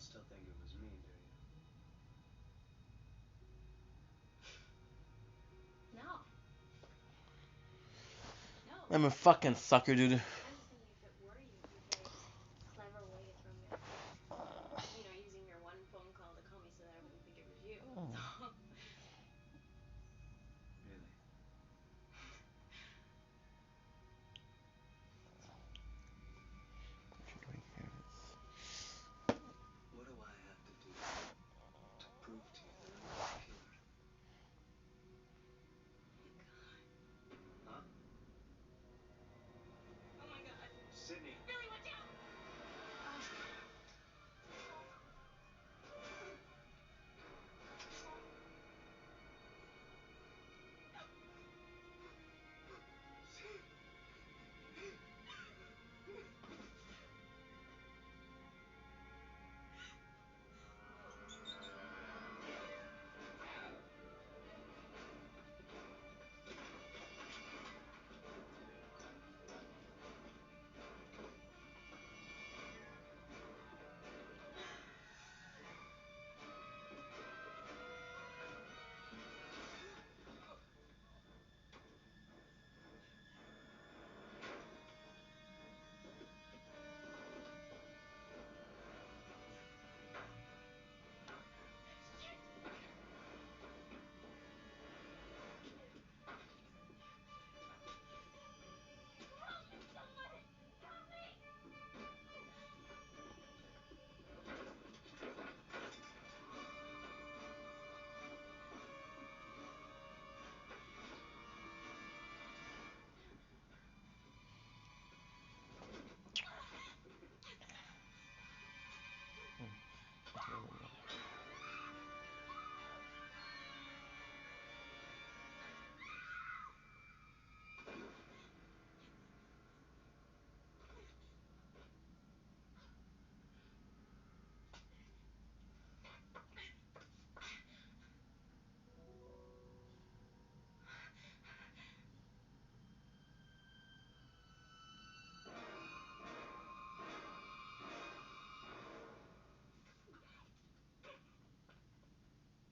still think it was me, do you? No. No. I'm a fucking sucker, dude. I'm just thinking if it were you, it'd be a very clever way to throw me off guard. You know, using your one phone call to call me so that I wouldn't think it was you. So. Really? What do I have to do to prove to you that I'm not the killer? Huh? Oh my god. Sydney. Billy, watch out!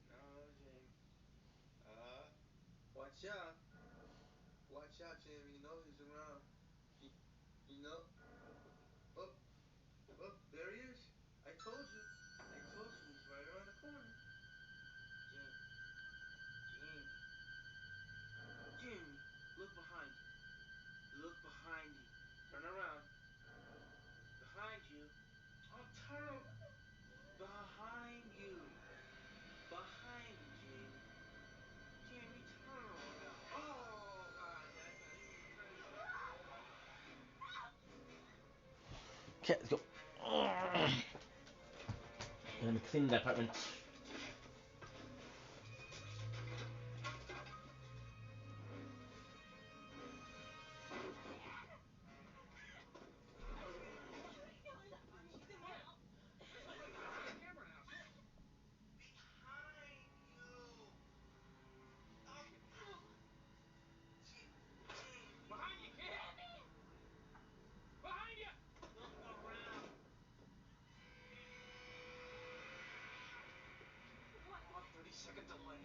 No, Jamie. Watch out. Watch out, Jamie. You know he's around. He, you know. Oh, oh, there he is. I told you. I told you he's right around the corner. Jamie. Jamie. Jamie, look behind you. Look behind you. Turn around. Behind you. Oh, turn. Behind you. Behind you, Jamie. Jamie, turn around. Oh, God, I didn't even turn you. Okay, let's go. Let me clean the apartment. This looks like the haunted camera house. Behind you. Oh, Jamie. Behind you, kid! Behind you! Look around. Oh, 30-second delay.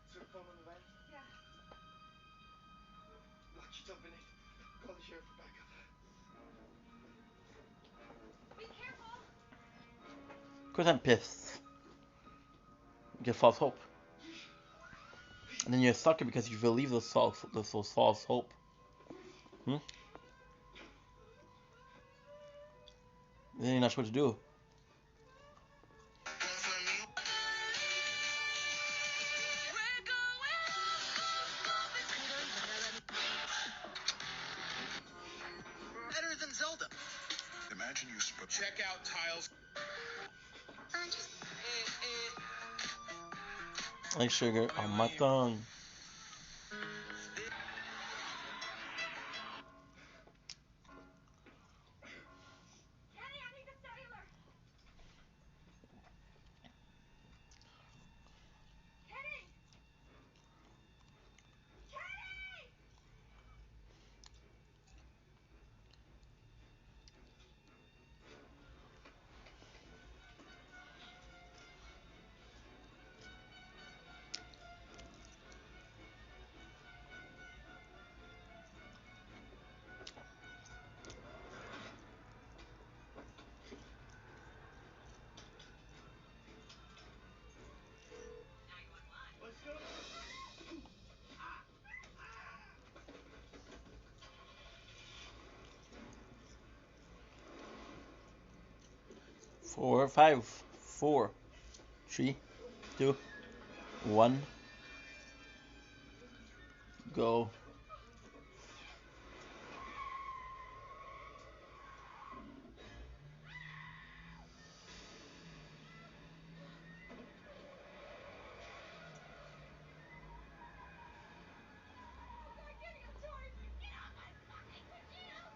Is there a phone in the van? Yeah. Lock yourself in it. Call the sheriff for backup. Be careful! Of course I'm pissed. Get false hope. Hey, And then you're a sucker because you believe those false hope. Hmm? Then you're not sure what to do. Better than Zelda. Imagine you check out tiles. Like sugar on my tongue. Kenny, I need the cellular. Kenny! Kenny! 911. What's going on? Ah! Ah! 4, 5, 4, 3, 2, 1, go. I'm not getting a toy! Get off my fucking computer!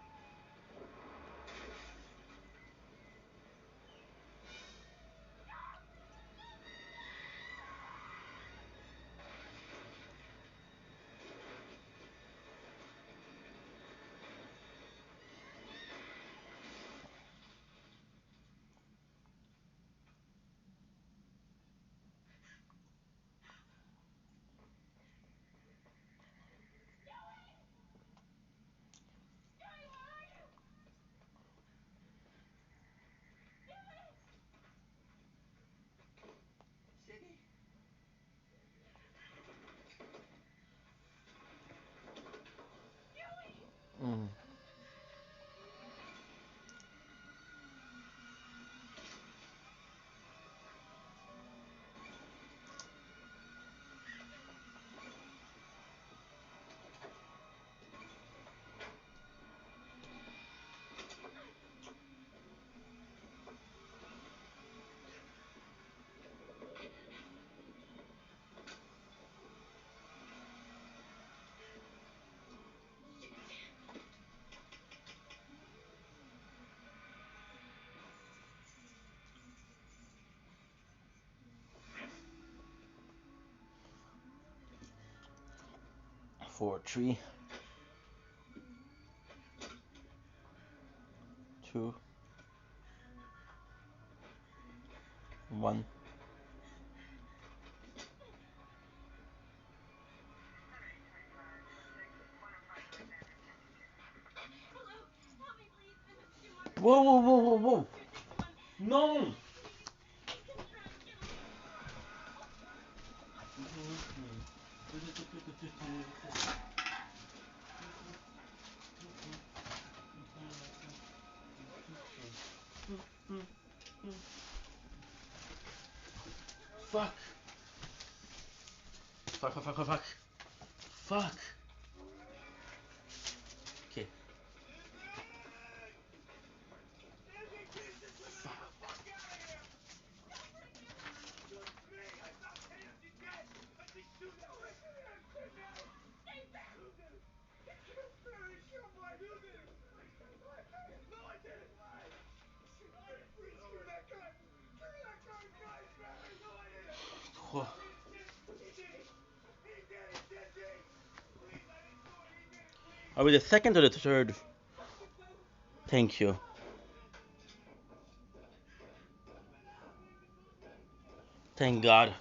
Sydney? Mm. 4, 3, 2, 1. Hello, help me please. Your mother. Whoa, whoa, whoa, whoa, whoa. 261. No! Please. He's gonna try and kill me. Fuck. Fuck, fuck, fuck, fuck, fuck. Fuck. Okay. Sydney, Jesus, we gotta get the fuck out of here! It's me! I found Nancy dead! At least do that! No, I didn't! Sydney! Stay back! Who did it? You're very sure, Mike! Who did it? No, I didn't! Mike! Mike, please give me that gun! Give me that gun, guys, Barry! No, I didn't! Oh. He did it! He did it, Sydney! Please, I didn't do it! He did it, please! Are we the second or the third? Thank you. Thank God.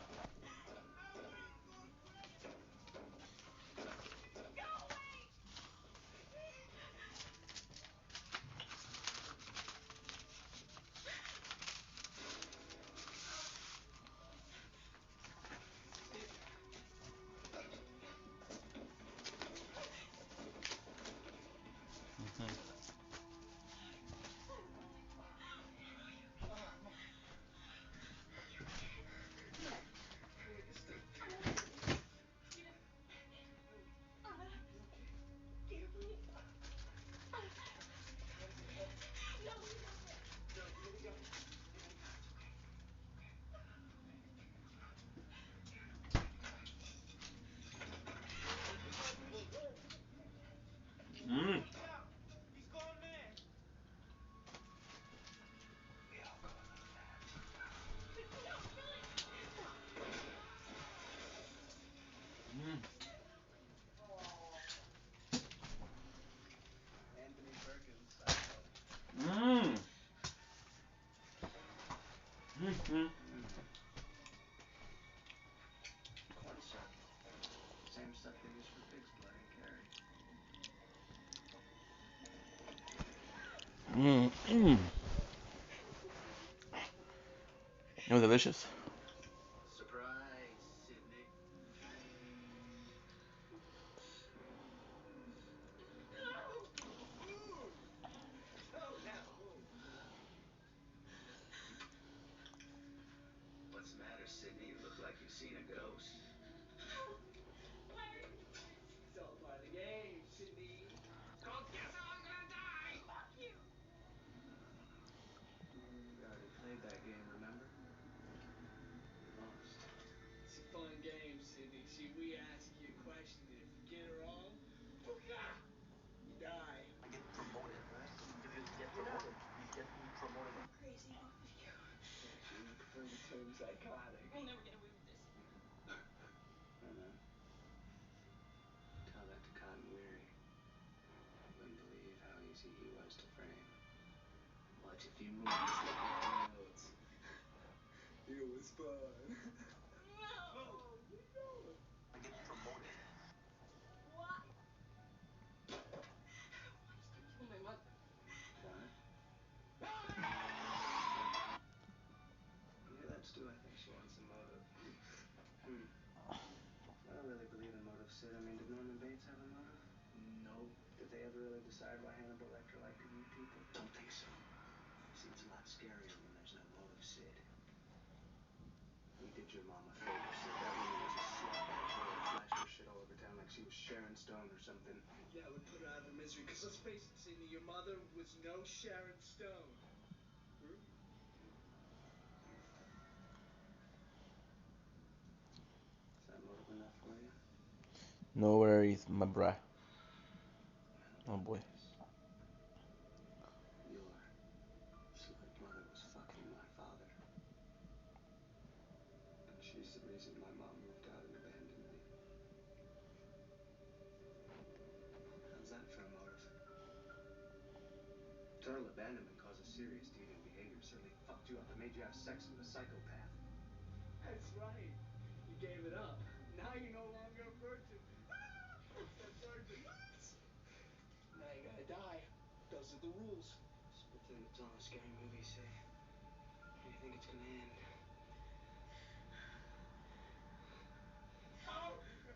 stuff they use for pig's blood in Gary. It was delicious. Surprise, Sydney. No! Food! No, now move. What's the matter, Sydney? You look like you've seen a ghost. Why are you doing this? It's all part of the game, Sydney. It's called Guess How I'm Gonna Die! Fuck you! We already played that game, remember? You lost. It's a fun game, Sydney. See, we ask you a question, and if you get it wrong, booka! You die. I get promoted, Right? because you get You're not- promoted. He's getting promoted. How crazy are you? Actually, you prefer the term psychotic. We'll never get away with this. I know. Tell that to Cotton Weary. You wouldn't believe how easy he was to frame. Watch a few movies and get the notes. It was fun. No! Oh, where you going? I get promoted. Why? Why did you kill my mother? What? You hear that, Stu? I think she wants a motive. I don't really believe in motive, Sid. I mean, did Norman Bates have a motive? No. Did they ever really decide why Hannibal Lecter liked to eat people? Don't think so. See, it's a lot scarier when there's no motive, Sid. We did your mom a favor, Sid. That woman was a slut. That whore flashed her shit all over town like she was Sharon Stone or something. Yeah, we put her out of her misery. Because let's face it, Sydney, your mother was no Sharon Stone. Hmm? Is that motive enough for you? No worries, my bruh. How Oh about boy. this? Your slut mother was fucking my father. And she's the reason my mom moved out and abandoned me. How's that for a motive? Total abandonment causes serious deviant behavior. Certainly fucked you up. It made you have sex with a psychopath. That's right. You gave it up. Now you're no longer a virgin. That virgin. Now you gotta die. Those are the rules. It's a good thing it's all a scary movie, Sid. How do you think it's gonna end? Oh,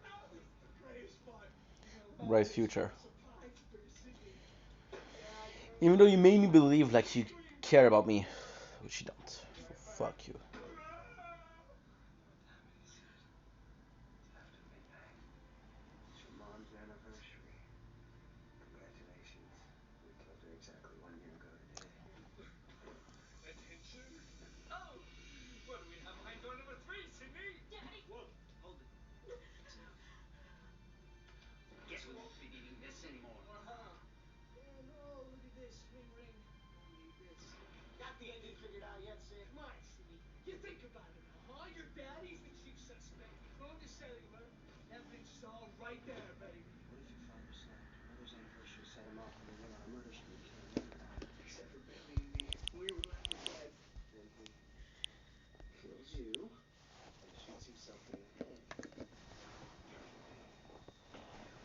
oh, this is the greatest part. You're gonna love Bryce this. Future. Surprise for you, Sydney. Yeah, you're gonna Even love though you this. made me believe like you care about me, which you don't. So fuck you. What time it is, Sid? It's after midnight. It's your mom's anniversary. Congratulations. We killed her exactly 1 year ago today. Attention. Oh, what do we have behind door number 3, Sydney? Daddy! Whoa, hold it. That's enough. Guess we won't be needing this anymore. Uh-huh. And oh, look at this. Ring, ring. We need this. Got the ending figured out yet, Sid? Come on, Sydney. You think about it now, huh? Your daddy's the chief suspect. We phoned the cellular. Evidence is all right there, baby. What if your father slept? Your mother's anniversary set him off, and we went on a murder spree, killing everybody. Except for Billy and me. We were left for dead. Then he kills you and shoots himself in the head.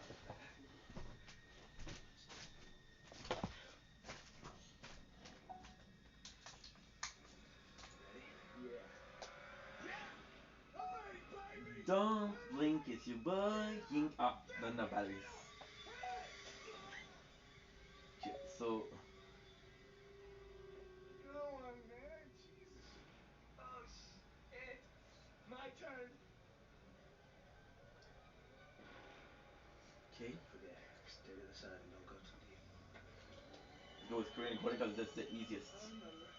Not bad. Ready? Yeah. Yeah! I'm ready, baby! Don't blink, it's your boy. Ah, don't know batteries. Okay, so Go on, man. Jesus. Oh, shit. My turn. okay, Don't forget, stay to the side and don't go too deep. go with screen recording because that's the easiest. I remember.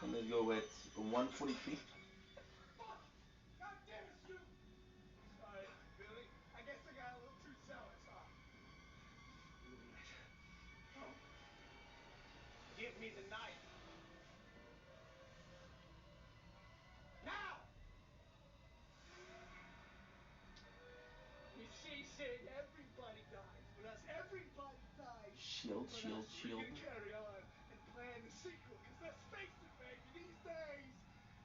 I'm gonna go with 143. Fuck! God damn it, Stu! Sorry, Billy. I guess I got a little too zealous, huh? Moonlight. Oh. Give me the knife. Now! You see, Sid, everybody dies. With us, everybody dies. Shield, But shield, us, we shield. can carry on and plan the sequel. Because let's face it, baby, these days,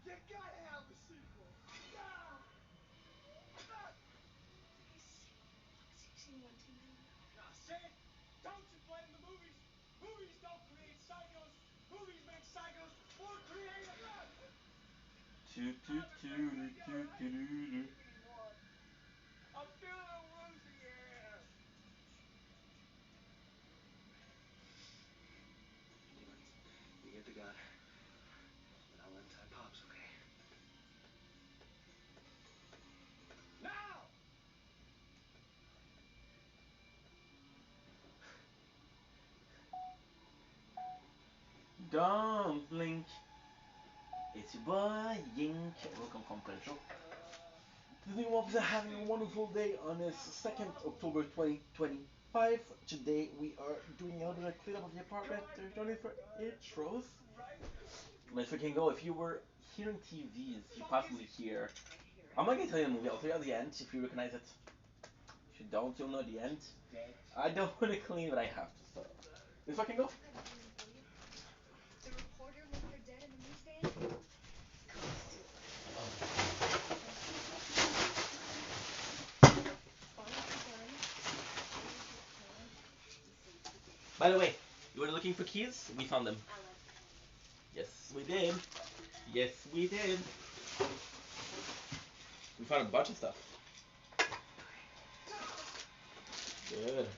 you gotta have a sequel. Ah! Ah! I'm feeling woozy here. You get the gun, and I'll untie Pops, okay? Now! Don't blink. It's your boy Yink. Welcome from Pedro. The New Mobs are having a wonderful day on this 2nd October 2025. Today we are doing a little bit of cleanup of the apartment. There's no need for intros. Let's freaking go. If you were hearing TVs, you possibly hear. I'm not gonna tell you the movie. I'll tell you at the end if you recognize it. If you don't, you'll know at the end. I don't want to clean, but I have to. So let's fucking go. I have news for you. The reporter left for dead in the newsstand. Cops too. Follow the gun. Here's your plan. And save the day. By the way, you were looking for keys? We found them. I left the keys. Yes, we did. Yes, we did. We found a bunch of stuff. Good.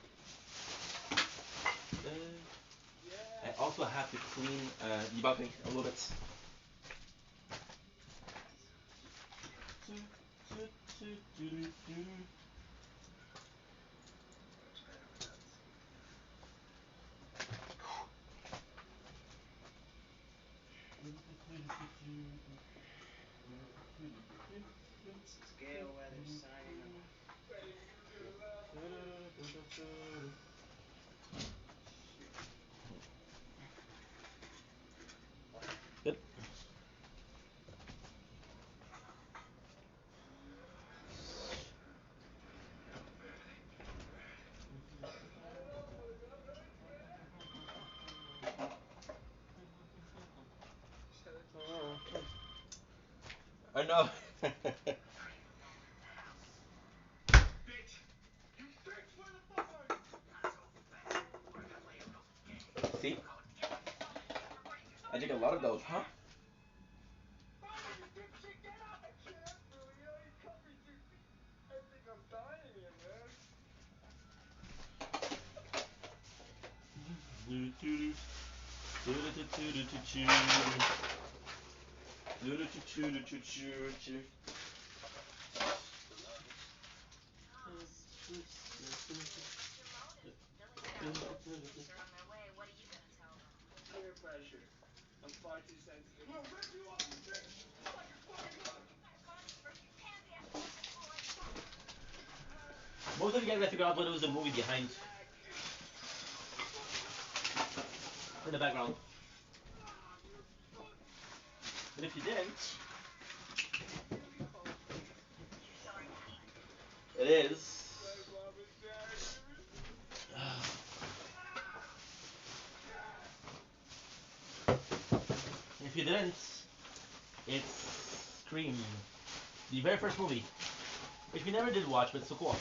I also have to clean the balcony a little bit. Much better without the sleep. This is Gale Weather signing off. Baby, you just left me. Good. I know. Bitch! You bitch motherfucker! See? I take a lot of those, huh? Finally, you dipshit, get up! I can't, Billy. You cut me too deep. I think I'm dying here, man. What's your motive? Billy and Al police are on their way. What are you gonna tell them? Peer pressure. I'm far too sensitive. I'll rip you off the bitch! Like a fucking hook! Most of you guys I figured out what it was a movie behind in the background. But if you didn't, it is. Like mom and dad, If you didn't, it's Scream, the very first movie, which we never did watch, but it's so cool.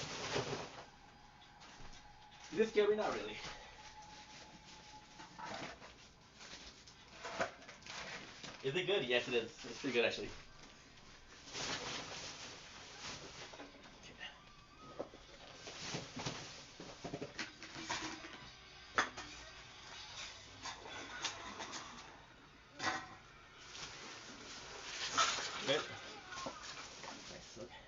Is it scary? Not really. Is it good? Yes, it is. It's pretty good, actually. Good. Nice. Okay.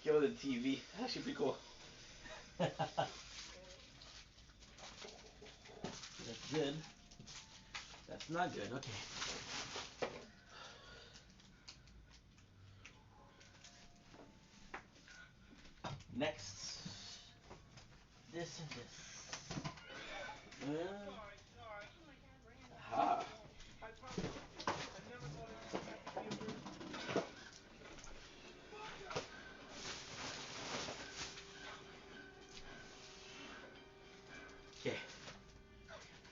Kill the TV. Actually pretty cool. That's good. That's not good. Okay. Next, this and this. Sorry. Oh, my dad ran when Ah. he was dead. I promise you, I never thought I'd come back to be a virgin. Okay.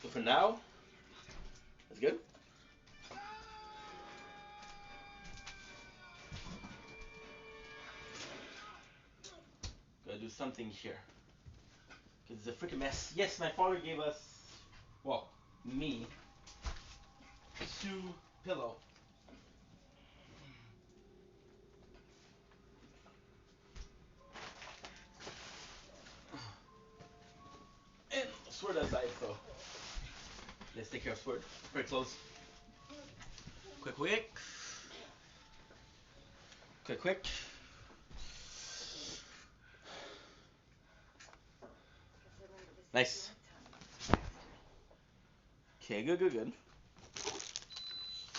So for now, that's good. Gotta do something here. Because it's a freaking mess. Yes, my father gave us, well, me, 2 pillow. And Sword outside, so let's take care of Sword. Very close. Quick. Considering this is Nice. nighttime. Okay, good.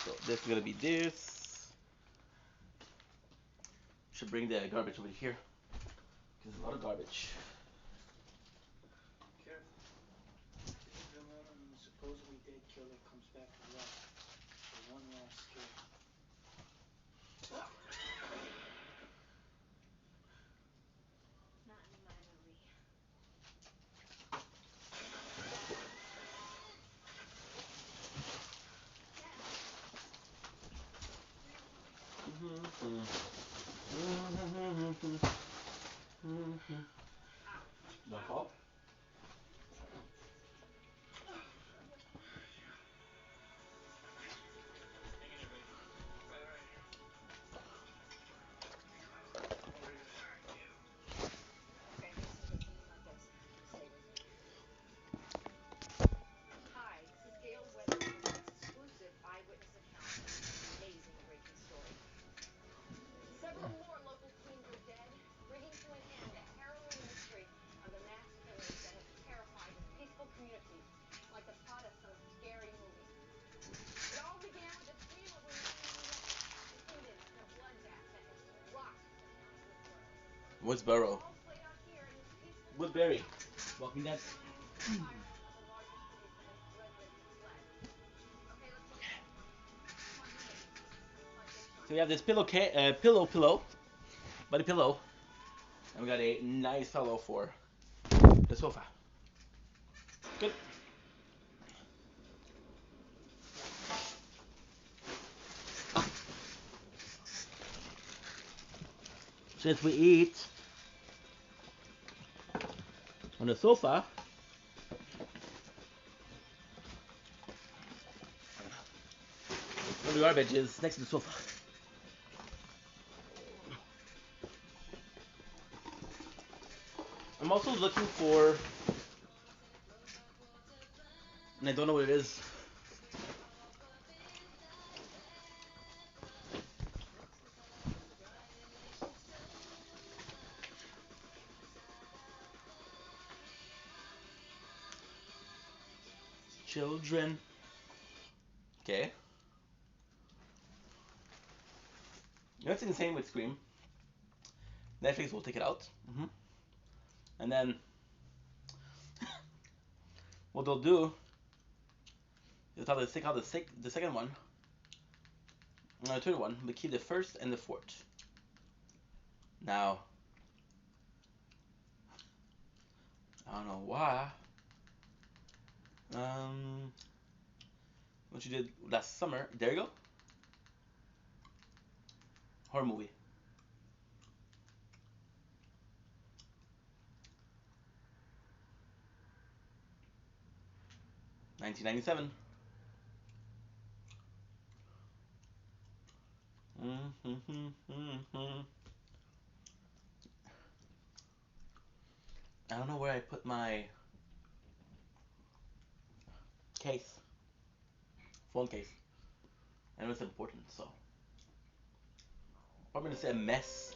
So this is gonna be this. Should bring the garbage over here. Because there's a lot of garbage. Careful. Dave Villano and the supposedly dead killer comes back to life for one last scare. Not in my movie. Don't fall. Hang in there, buddy. Right here. Okay, I'm used to listening like this. Stay with me. Hi, this is Gail Weather with an exclusive eyewitness account of this amazing breaking story. Several more local teens are dead, bringing to an end the harrowing mystery of the mass killers that have terrified this peaceful community like the plot of some scary movie. It all began with a stream of remaining wreckage that ended in a bloodbath that has rocked the town of Woodsboro. Woodsboro. All played out here in this peaceful Woodbury. town. Walking Dead. Fire in one of the largest cities from which residents have fled. Okay, let's look at this one. Come on, read it. Looks like they shot So we have this pillow, body pillow, and we got a nice pillow for the sofa. Good. Since we eat on the sofa, all the garbage is next to the sofa. I'm also looking for, and I don't know what it is. Children. Okay. That's insane with Scream. Netflix will take it out. And then what they'll do is they'll take out the second one, and the third one, but keep the first and the fourth. Now, I don't know why. What you did last summer? There you go. Horror movie. $19.97. I don't know where I put my case, phone case. I know it's important, so I'm gonna say a mess.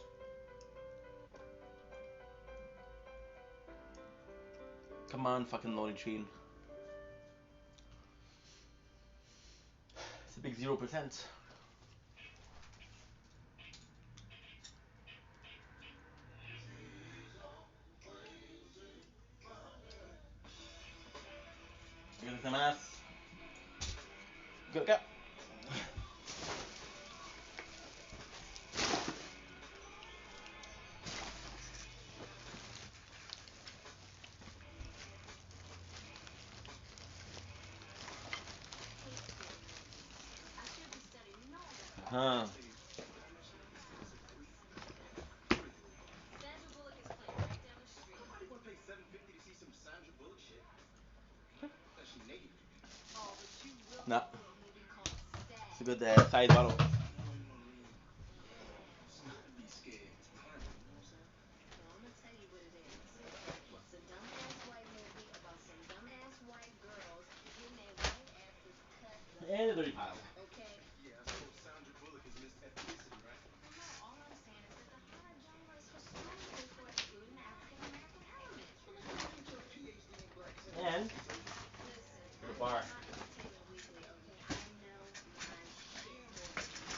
Come on, fucking loading screen. It's a big 0%. Uh-huh. Sandra Bullock is playing right down the street. Nobody want to pay $7.50 to see some Sandra Bullock shit. That she naked. Oh, but you will No. see a movie called Stag. It's a good size bottle. No, you know what I mean? Stop and be scared. It's time, you know what I'm saying? Well, I'm gonna tell you what it is. It's a dumbass white movie about some dumbass white girls getting their white asses cut the And a fuck dirty pile. up, okay? Yeah, I suppose Sandra Bullock is Miss Ethnicity, right? Well, no, all I'm saying is that the horror genre is for schools for excluding the African American element. Well, let me look into a PhD in black cinema. And Listen, the I'm bar. not Entertainment Weekly, okay? I know my shit. Yeah, well,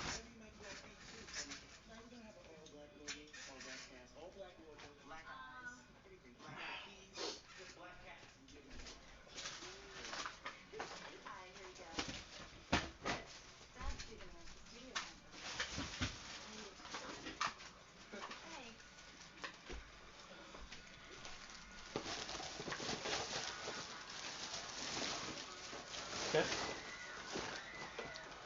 whatever you make black be too, honey. Like, we're gonna have an all-black movie, all-black cast, all-black wardrobe, Black eyes, anything, black-eyed peas. just black cats. You get me? Alright, here we go. Chris, stop digging us. The studio won't burn. Thanks. Okay. Very romantic.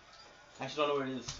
I actually don't know where it is.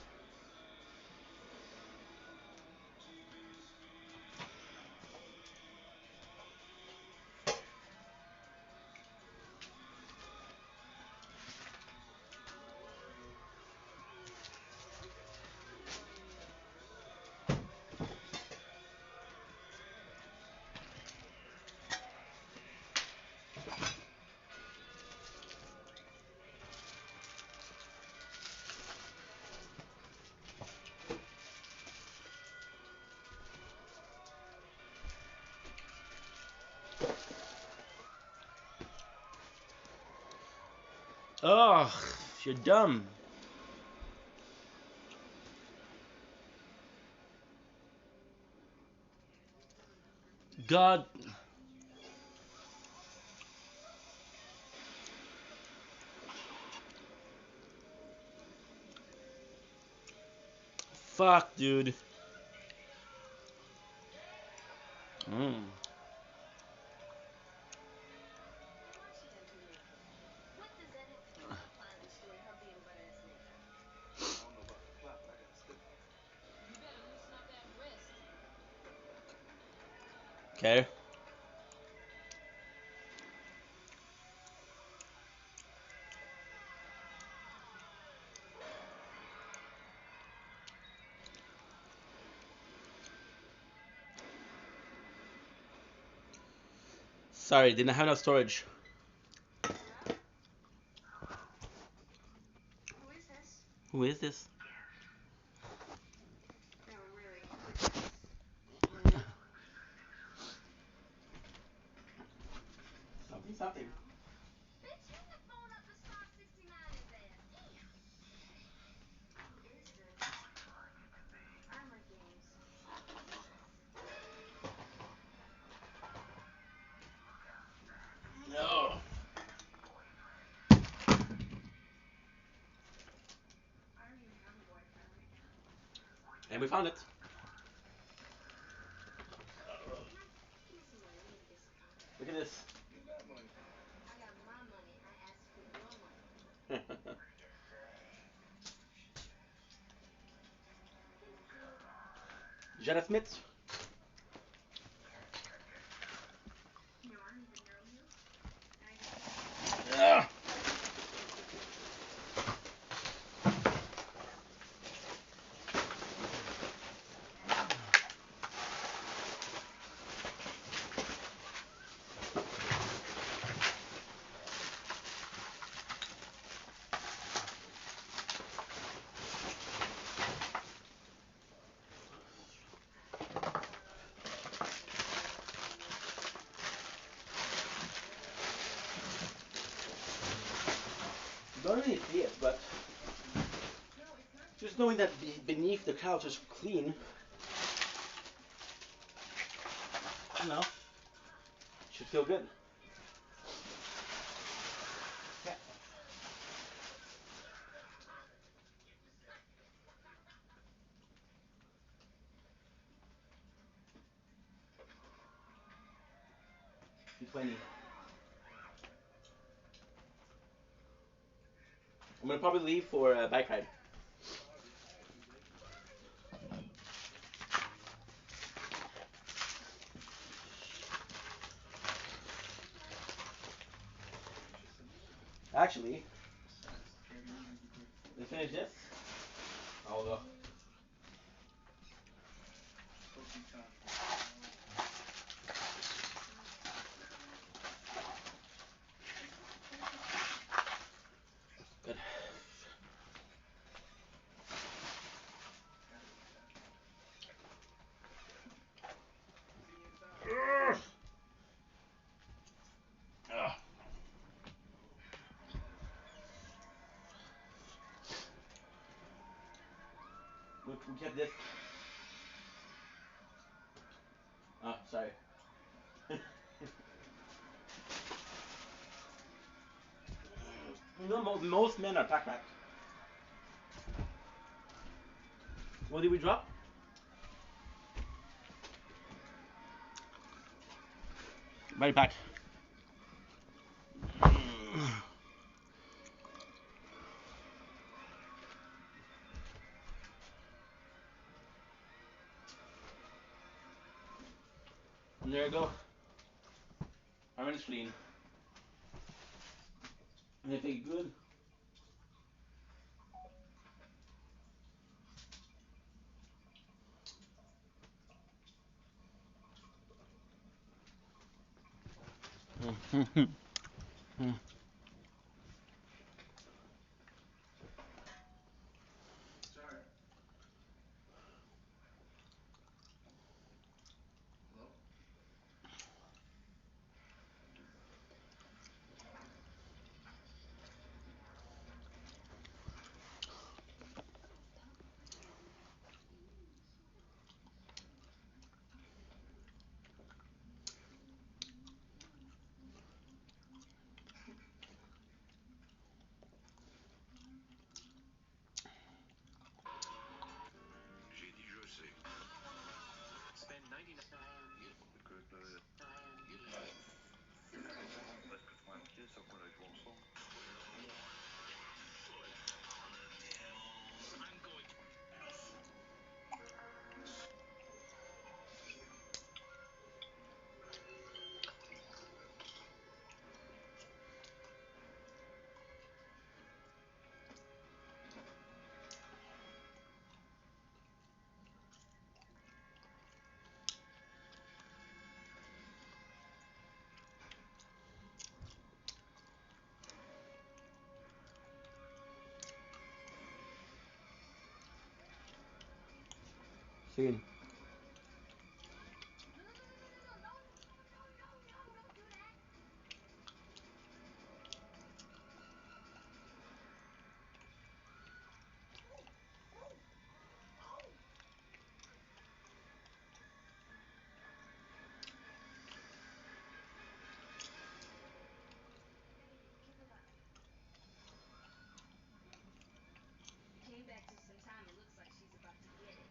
Ugh, you're dumb. God. Fuck, dude. Mm. Now, why's she done too naked? What does that have to do with the plot of the story, her being butt-ass naked? I don't know about the plot, but I got a stiff one. You better loosen up that wrist. Okay. Sorry, didn't have enough storage. Hello? Who is this? Who is this? No, really, who is this? Something, something. Bitch, hang the phone up and star 69 his ass. Damn. Who is this? I like games. No. I don't even have a boyfriend right now. And we found it. Can I give me some money? I need to get some contacts. Look at this. You got money. I got my money. I asked for your money. Thank you. Jada Smith. You know, I don't even know you. And I just met you. Ugh. Don't really see it, but just knowing that beneath the couch is clean, you know, should feel good. Yeah. 20. I'm gonna probably leave for a bike ride. Actually, let's finish this. I'll go. Good. We kept this. Oh, sorry. You know, most men are pack rat. What did we drop? Body pack. And there you go. Orange clean. And if it's good. Sorry. Hello? J'ai dit je sais. Spend 99. Presque tranquille, ça qu'on a joué ensemble. Soon. Came back just in time. It looks like she's about to get it.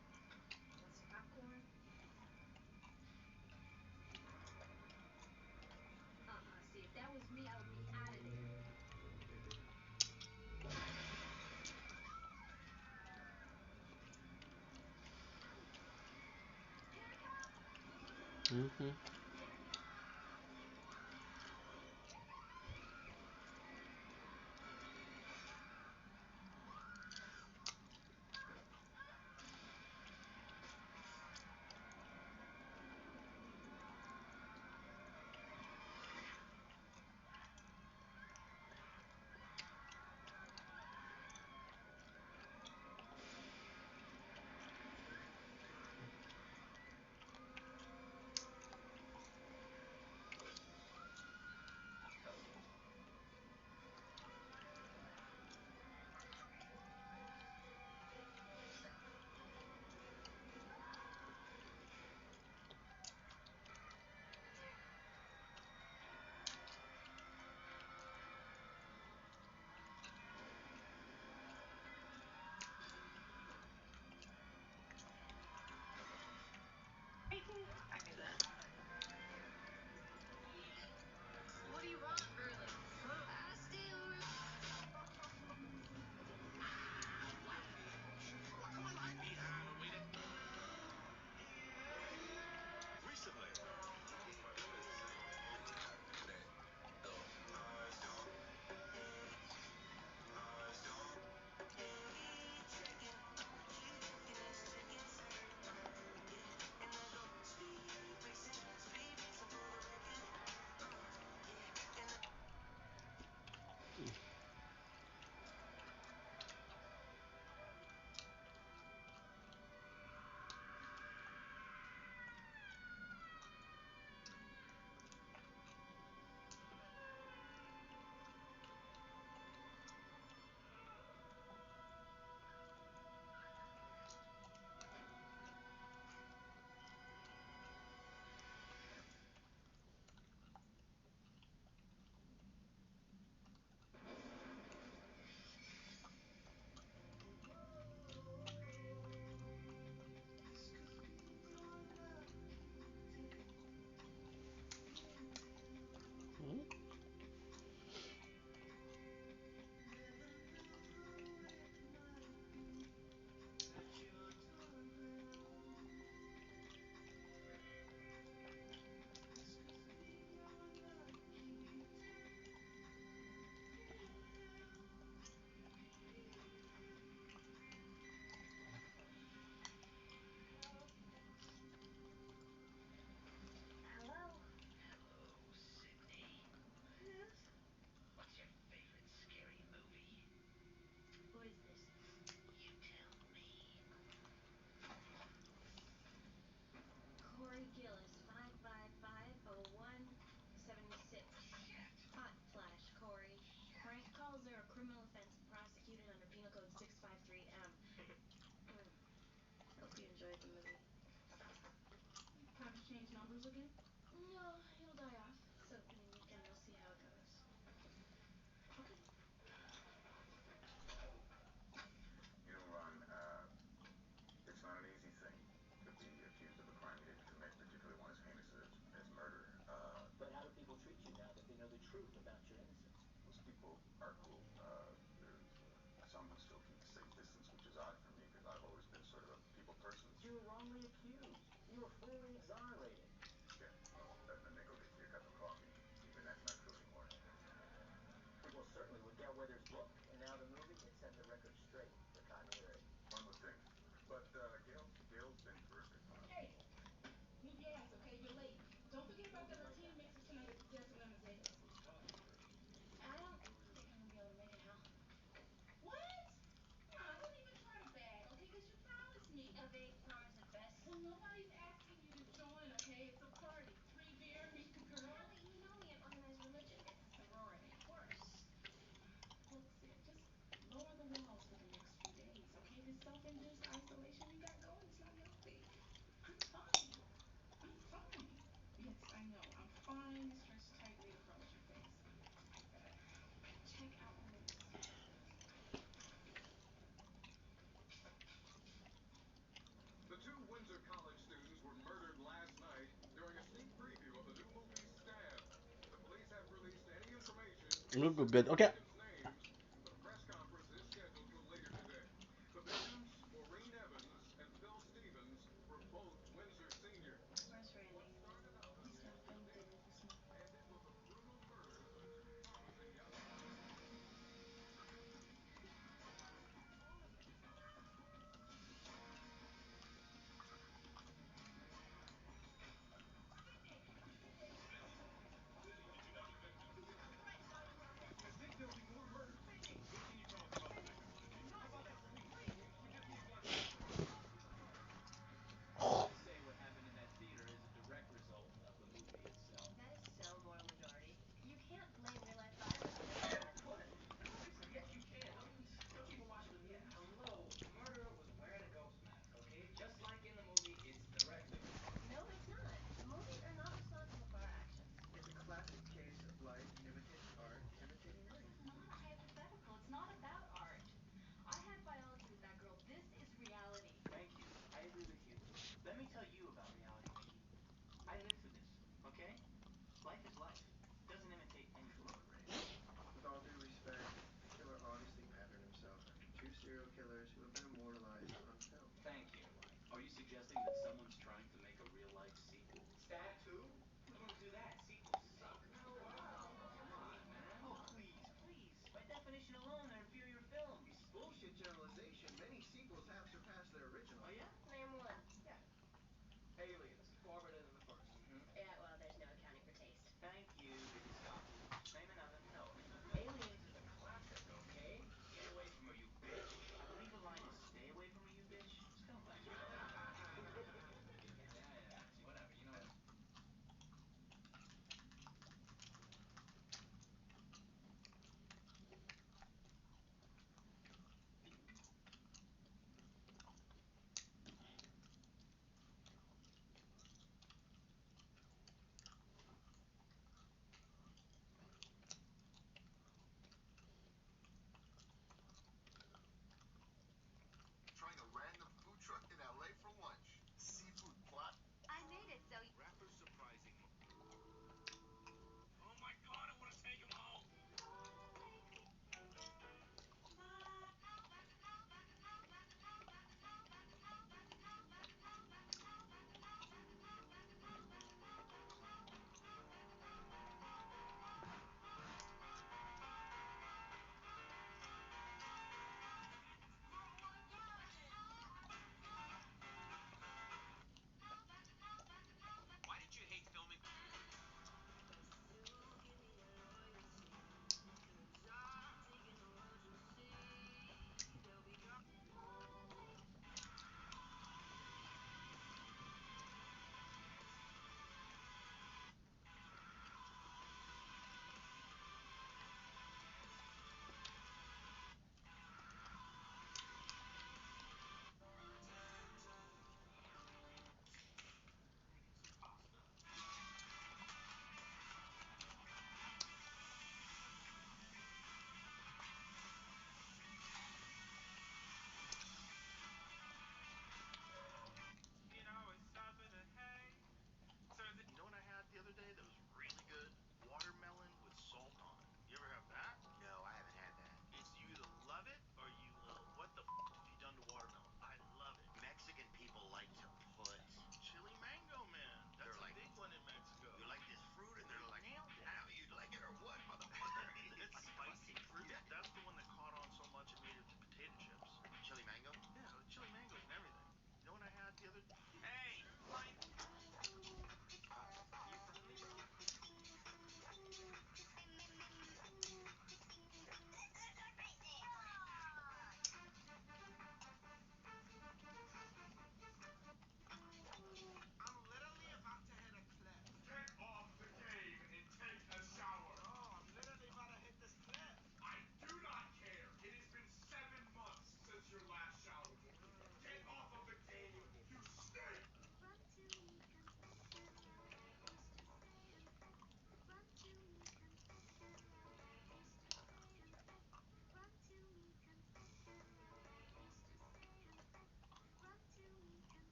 Want some popcorn? See, if that was me, I would be out of there. Mm-hmm. bruise again? No, it'll die off. It's opening weekend. We'll see how it goes. Okay. You know, Ron, it's not an easy thing to be accused of a crime you didn't commit, particularly one as heinous as murder. But how do people treat you now that they know the truth about your innocence? Most people are cool. There's some who still keep a safe distance, which is odd for me because I've always been sort of a people person. You were wrongly accused. You were fully exonerated. Yeah, well, betting a nickel gets you a cup of coffee. Even that's not true anymore. Well, certainly with Weather's book and now the movie, it set the record straight for continuity. One would think. But Gail's been terrific. Hey, move your ass, okay? You're late. Don't forget about the Latina mixers tonight at the Dancing Limousines. I don't think I'm gonna be able to make it, Hal. What? Nah, don't even try to bag, okay? Because you promised me. A vague promise at best. Well, nobody's asking you to join, okay? It's a party. 3 beer, meet the girl. Hallie, you know me in organized religion. It's a sorority. Worse. Look, Sid, just lower the walls for the next few days, okay? This self-induced isolation you got going is not healthy. I'm fine. I'm fine. Yes, I know. I'm fine, stretched tightly across your face. Check out this. The two Windsor College students were murdered last night during a sneak preview of the new movie Stab. The police haven't released any information Look on good. the Okay. victims' names, but a press conference is scheduled for later today. The victims, Maureen Evans and Phil Stevens, were both Windsor seniors. Where's Randy? What started out He's as got a film date with his mom. ended with the brutal murders of two promising young men. You think they'll be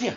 Yeah.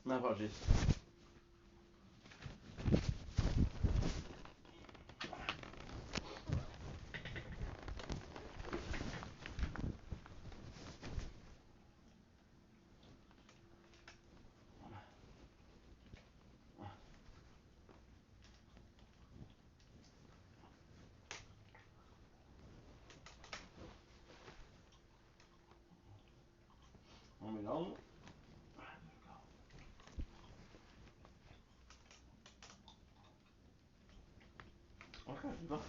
My apologies. Want me to own it? Okay, go.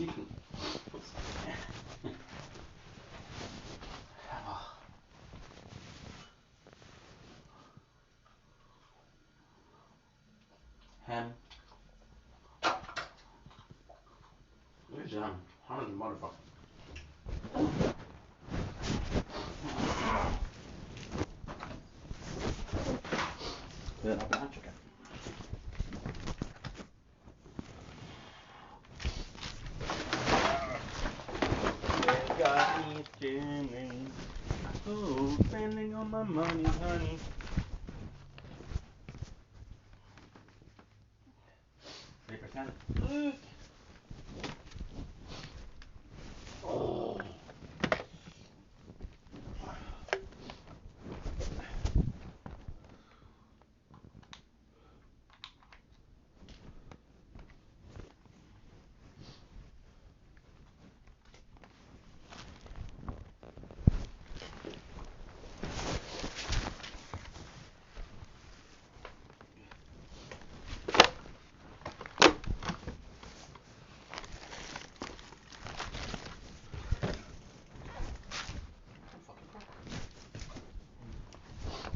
chicken. Oops. Ham. Good job. How much motherfucker? Then I'll be chicken. You got me spinning. Oh, spending all my money, honey. Paper salad. Oh.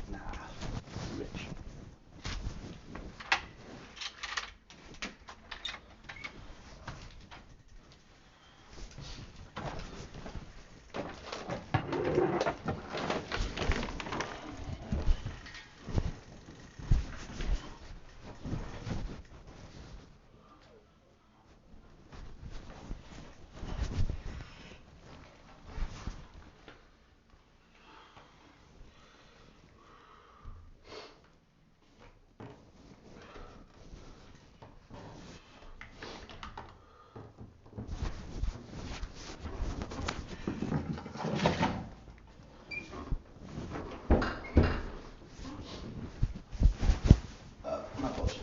Nah, rich. Not delicious.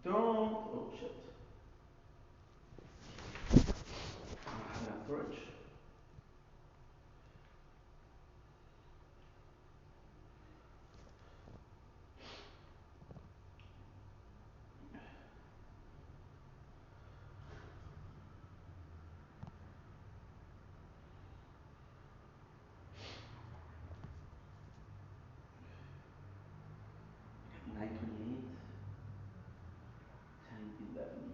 Don't. Oh shit. I don't have enough storage. I got 928, 1011.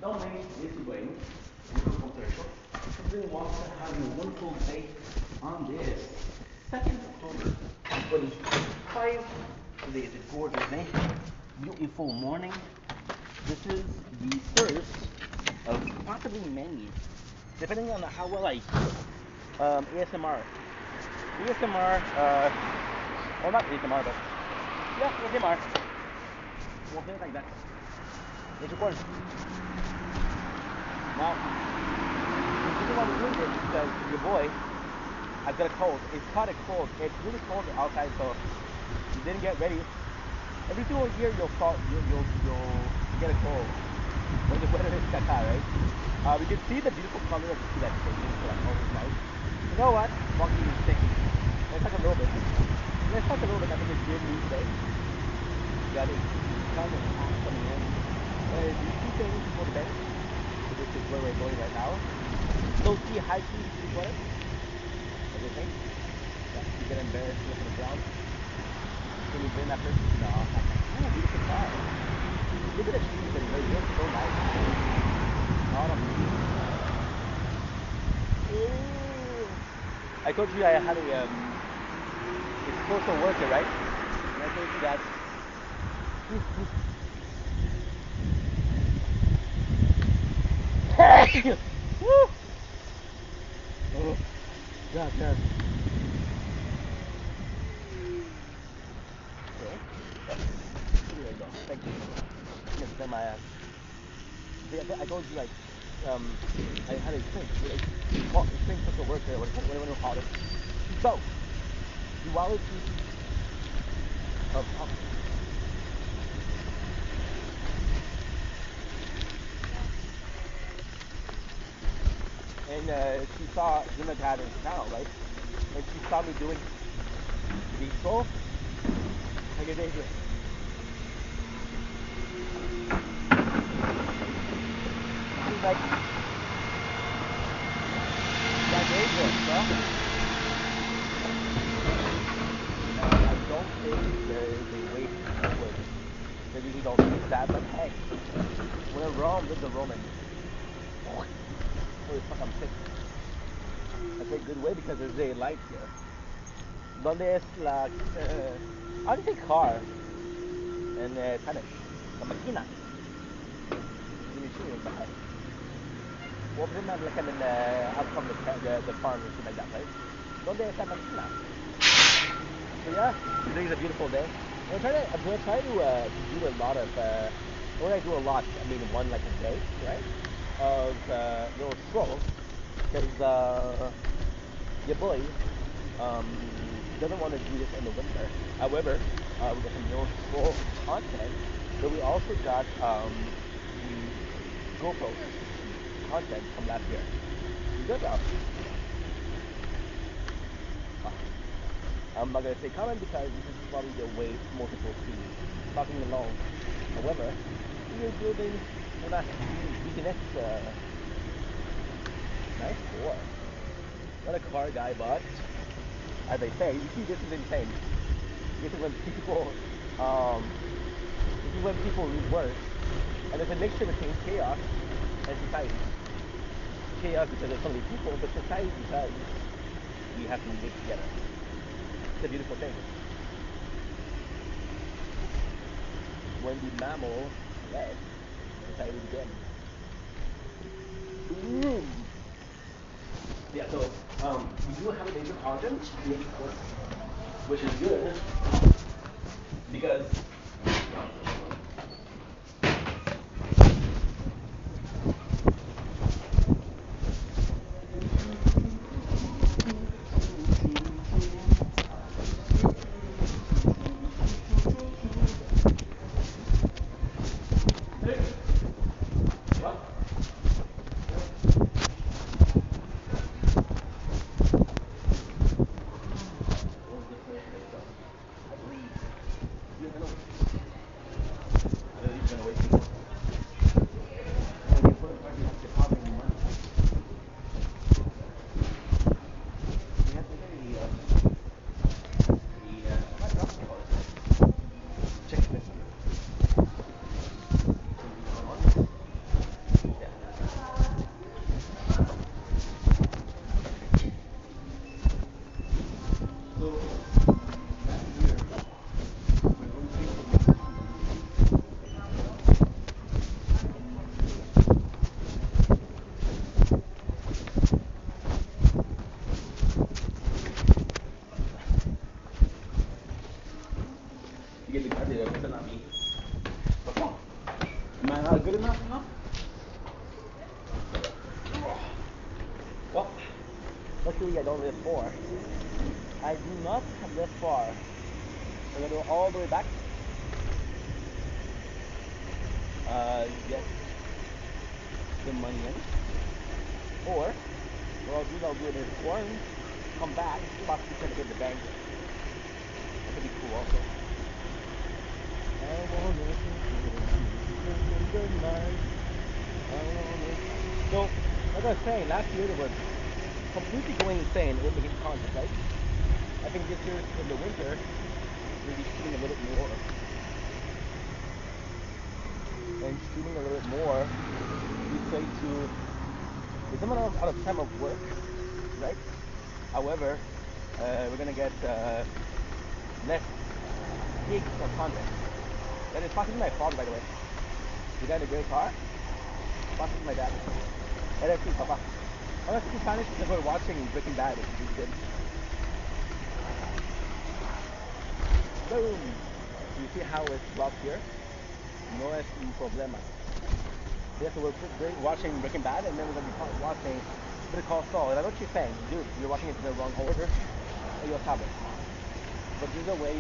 Don't make this way. Everyone wants to have a wonderful day on this 2nd October 2025. Today is a gorgeous day. Beautiful morning. This is the first of possibly many, depending on how well I ASMR. ASMR, well not ASMR, but yeah, ASMR. We'll say it like that. It's recording. Now, the reason why we're doing this is because your boy, I've got a cold. It's caught a cold. It's really cold outside, so you didn't get ready. Every single year you'll get a cold when the weather is caca, right? We can see the beautiful color of the sea that's changing to like all this night. You know what? Walking is sticky. Let's talk a little bit. Let's talk a little bit about this good news today. You got a ton of cats coming in. There's these two things before the bench. So this is where we're going right now. Low key, high key, sweater. What do you think? Yeah, you get embarrassed to look at the ground. Can you blame that person? No. Ooh, beautiful car. Look at the trees and they look so nice. Autumn leaves. Ooh. I told you I had a social worker, right? And I told you that. Woo! Oh, God. Okay. Here we go. Thank you. Yes, then I told you like I had a thing social worker, whatever you call it. So, duality of and she saw Zima Gather's channel, right? And she saw me doing these goals. Like a dangerous. She's like, that's dangerous, bro. I don't think there is a way forward. They really don't think that, but hey, we're in Rome, there's a Roman. Holy fuck, I'm sick. I say good way because there's a light here. ¿Dónde es la... I would say car. And tennis. La máquina. The machine, but hey. Well, pretty much like in out from the farm or something like that, right? ¿Dónde es la máquina? So yeah, today's a beautiful day. I'm gonna try to do a lot of, when I do a lot, I mean one like a day, right? Of little strolls. Because your boy doesn't want to do this in the winter. However, we got some little stroll content, but we also got the GoPro content from last year. Good job. I'm not gonna say comment because this is probably the way most people see talking alone. However, we are building una business. Nice boy. What a car guy bought. As I say, you see, this is insane. This is when people lose words, and it's a mixture between chaos and society. Chaos because there's so many people, but society because we have to live together. It's a beautiful thing. When the mammal left, society began. Yeah, so we do have a major content in the course, which is good because luckily I don't live far. I do not live far We're gonna go all the way back. Get the money in. Or what I'll do it is one, come back, possibly try to get the bank. That could be cool also. I wanna take good night. So, like I was saying, last year they were completely going insane with making content, right? I think this year in the winter, we'll be shooting a little bit more. And shooting a little bit more, we say to, we don't run out of time of work, right? However, we're gonna get less gigs of content. That is possibly my father, by the way. The guy in the gray car, possibly my dad. And I see Papa. I want to speak Spanish because we're watching Breaking Bad, which is really good. Boom! You see how it's blocked here? No es un problema. Yeah, so we're watching Breaking Bad, and then we're going to be watching Better Call Saul. And I know what you're saying, dude, you're watching it in the wrong order. Or you'll have it. But there's a way,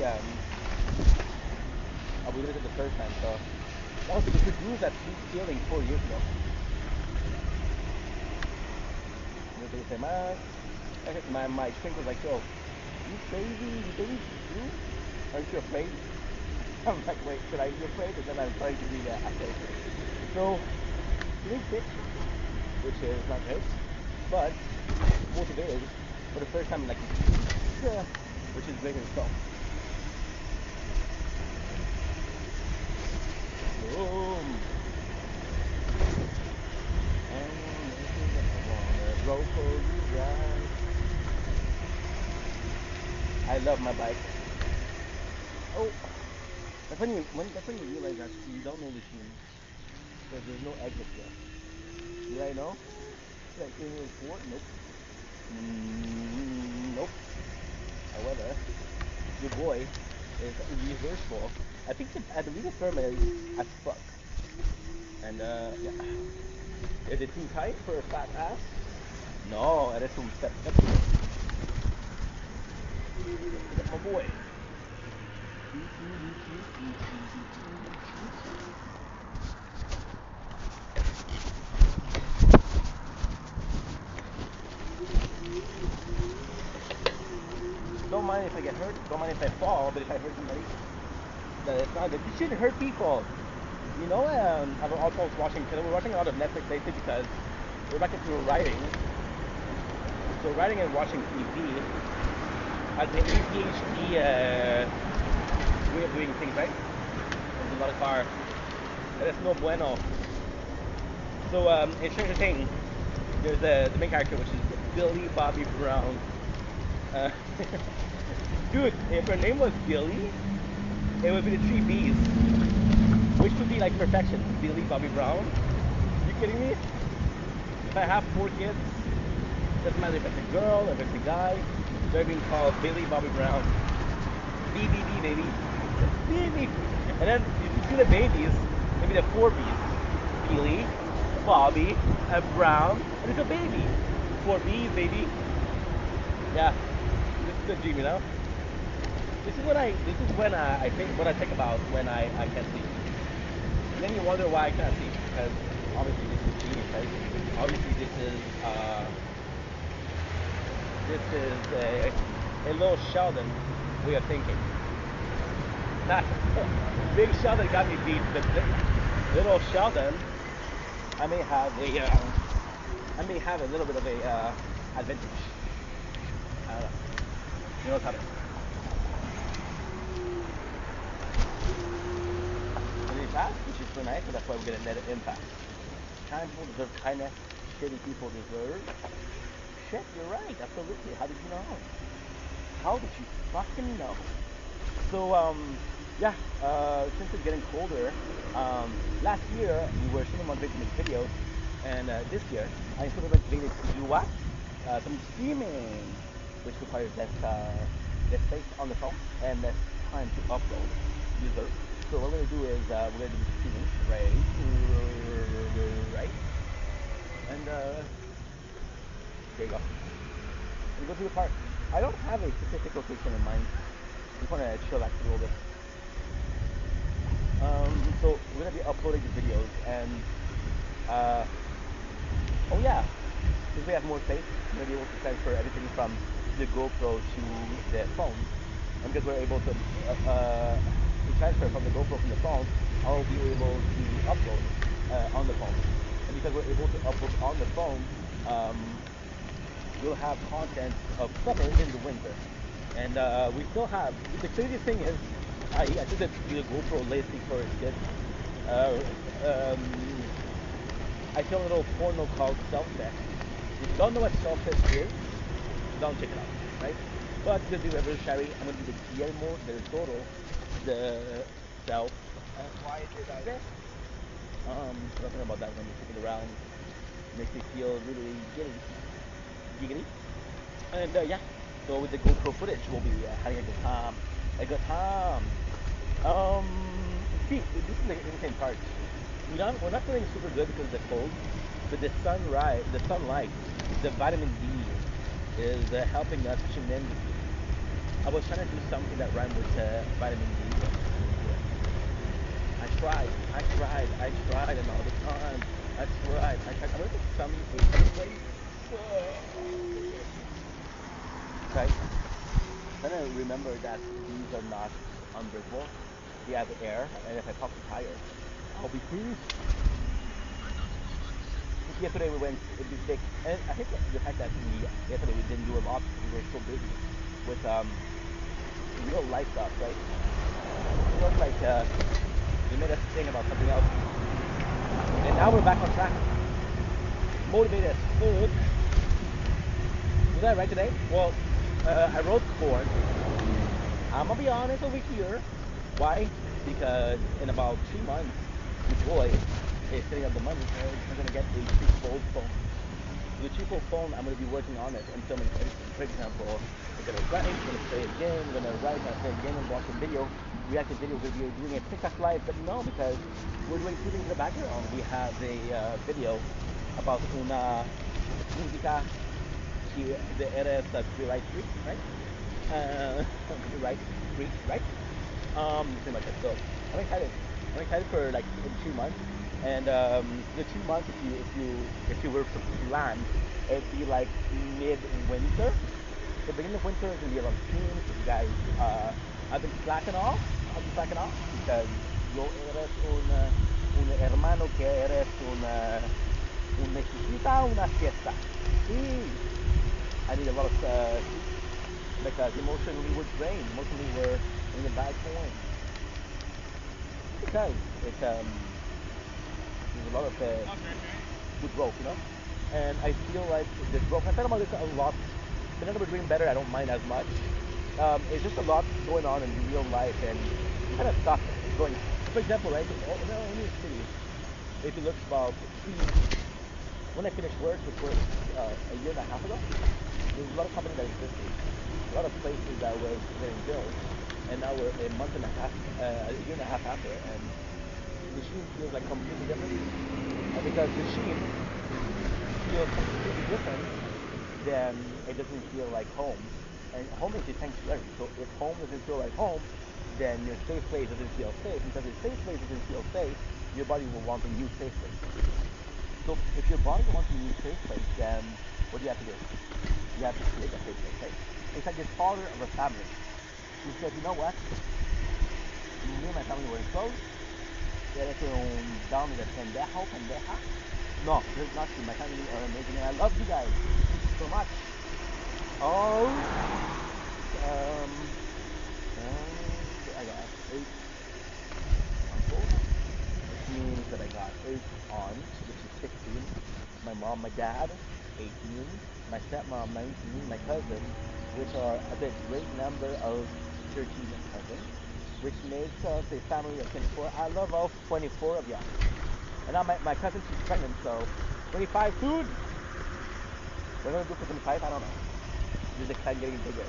we did it the first time, so. That was the news that he's stealing 4 years ago. My shrink was like, yo, you crazy? You think you? Aren't you afraid? I'm like, wait, should I be afraid? And then I'm trying to be afraid. So, he didn't fit, which is not great, but motivated for the first time in like, which is great in itself. Boom. Roll for you ride. I love my bike. Oh, that's when you realize that you don't know the team because there's no exit here. Do I know? Like in your sport? Nope. Nope. However, your boy is reversible. I think the real term is as fuck. And yeah. Is it too tight for a fat ass? No, it is un step. Look at my boy. Don't mind if I get hurt, don't mind if I fall, but if I hurt somebody, that it's not good. You shouldn't hurt people. You know, I was also watching, we're watching a lot of Netflix lately because we're back into writing. So writing and watching TV has an ADHD way of doing things, right? There's a lot of car. And it's no bueno. So in Stranger Things, there's the main character, which is Billy Bobby Brown. Dude, if her name was Billy, it would be the 3 B's, which would be like perfection. Billy Bobby Brown. You kidding me? If I have 4 kids, doesn't matter if it's a girl, if it's a guy, they're being called Billy Bobby Brown. BBB, baby. BB. And then if you see the babies, maybe the 4 B's. Billy, Bobby, and Brown, and it's a baby. 4 B's, baby. Yeah, this is a dream, you know. This is when I think about when I can't sleep. And then you wonder why I can't sleep, because obviously this is genius, right? Obviously this is a little Sheldon way of thinking. Not Big Sheldon got me beat, but little Sheldon, I may have a little bit of a advantage. I don't know. You know what's happening. Impact, which is so nice, so that's why we're gonna net an impact. Kind people deserve kindness, shitty people deserve. Shit, you're right, absolutely. How did you know? How did you fucking know? So, yeah, since it's getting colder, last year we were super motivated to make videos, and this year I'm super motivated to do what? Some streaming, which requires less space on the phone and less time to upload user. So what we're gonna do is we're gonna do the streaming, right? And there you go. We go to the park. I don't have a specific location in mind. Just want to chillax a little bit. So we're gonna be uploading the videos, and oh yeah, since we have more space, we're gonna be able to transfer everything from the GoPro to the phone. And because we're able to transfer from the GoPro from the phone, I'll be able to upload on the phone. And because we're able to upload on the phone, we'll have content of summer in the winter. And we still have, the craziest thing is, I took the GoPro lately for a skit. I saw a little porno called Self-Sex. If you don't know what Self-Sex is, don't check it out, right? But to do revolutionary, I'm going to do the Guillermo del Toro, the self. Why did I? Talking about that when you kick it around, makes me feel really giggity. And yeah, so with the GoPro footage, we'll be having a good time. A good time. See, this is the insane part. We're not feeling super good because of the cold, but the sunlight, the vitamin D is helping us tremendously. I was trying to do something that rhymed with vitamin D. But I tried, and all the time. I tried. I went to some place. Okay. Then I remember that these are not unbreakable. They have air, and if I pop the tire, I'll be free. Yesterday we went a bit big, and I think the fact that yesterday we didn't do a lot because we were so busy with real life stuff, right? It was like we made us think about something else, and now we're back on track. Motivated as fuck. Was I right today? Well, I wrote corn. I'm gonna be honest over here. Why? Because in about 3 months, the boy is setting up the money, and I'm gonna get a cheap-fold phone. With a cheap-fold phone, I'm gonna be working on it and filming everything. For example, we're gonna write, we're gonna play a game, we're gonna write, we're gonna play a game and watch a video, reactive video. We're gonna be doing a TikTok live, but no, because we're doing two things in the background. We have a video about una música que de eres copyright free, right? Copyright free, right? Pretty much it. So I'm excited. I'm excited for like in 2 months. And the 2 months, if you were to plan, it'd be like mid-winter. The beginning of winter is gonna be a lot of streams. If you guys, I've been slacking off. Because yo eres un hermano que eres un necesita una fiesta. Sí. I need a lot of sleep because emotionally we're drained. Emotionally we're in a bad point. Because it's there's a lot of good growth, you know. And I feel like the growth. I thought about this a lot. But now that we're doing better, I don't mind as much. It's just a lot going on in real life, and kind of stuck going. For example, right? In New City, if you look about when I finished work, which was a year and a half ago, there's a lot of companies that existed, a lot of places that were getting built, and now we're a month and a half, a year and a half after, and the Sheen feels like completely different. And because the Sheen feels completely different, then it doesn't feel like home. And home is a sanctuary. So if home doesn't feel like home, then your safe place doesn't feel safe. And because your safe place doesn't feel safe, your body will want a new safe place. So if your body wants a new safe place, then what do you have to do? You have to create a safe place, right? It's like the father of a family. He said, you know what? Me and my family were close. Eres un down de pendejo, pendeja. No, there's not true. My family are amazing and I love you guys so much. Oh, I got 8 uncles, which means that I got 8 aunts, which is 16. My mom, my dad, 18. My stepmom, 19. My cousins, which are a great number of 13 cousins, which makes us a family of 24. I love all 24 of y'all. And now my cousin, she's pregnant, so 25 food. What am I gonna do for 25? I don't know. Just the clan getting bigger.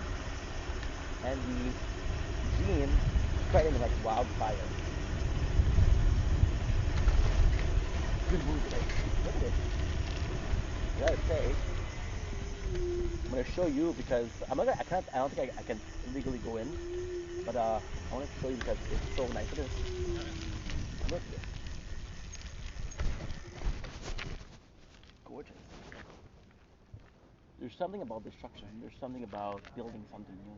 And the gene spreading like wildfire. Good mood today. Look at this. I gotta say, gonna show you because I'm not gonna, I can't I don't think I can legally go in, but I want to show you because it's so nice. It is. Look at this, gorgeous. There's something about destruction. There's something about building something new.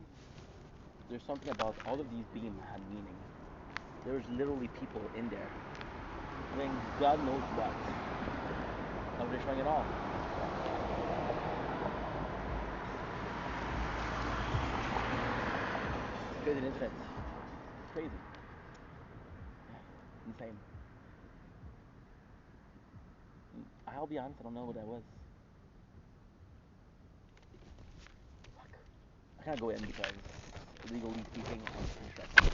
There's something about all of these beams had meaning. There's literally people in there doing God knows what. I'm just showing it all. It's crazy, isn't it? It's crazy. Insane. I'll be honest, I don't know what that was. Fuck. I can't go in because legally speaking, I'm stressed.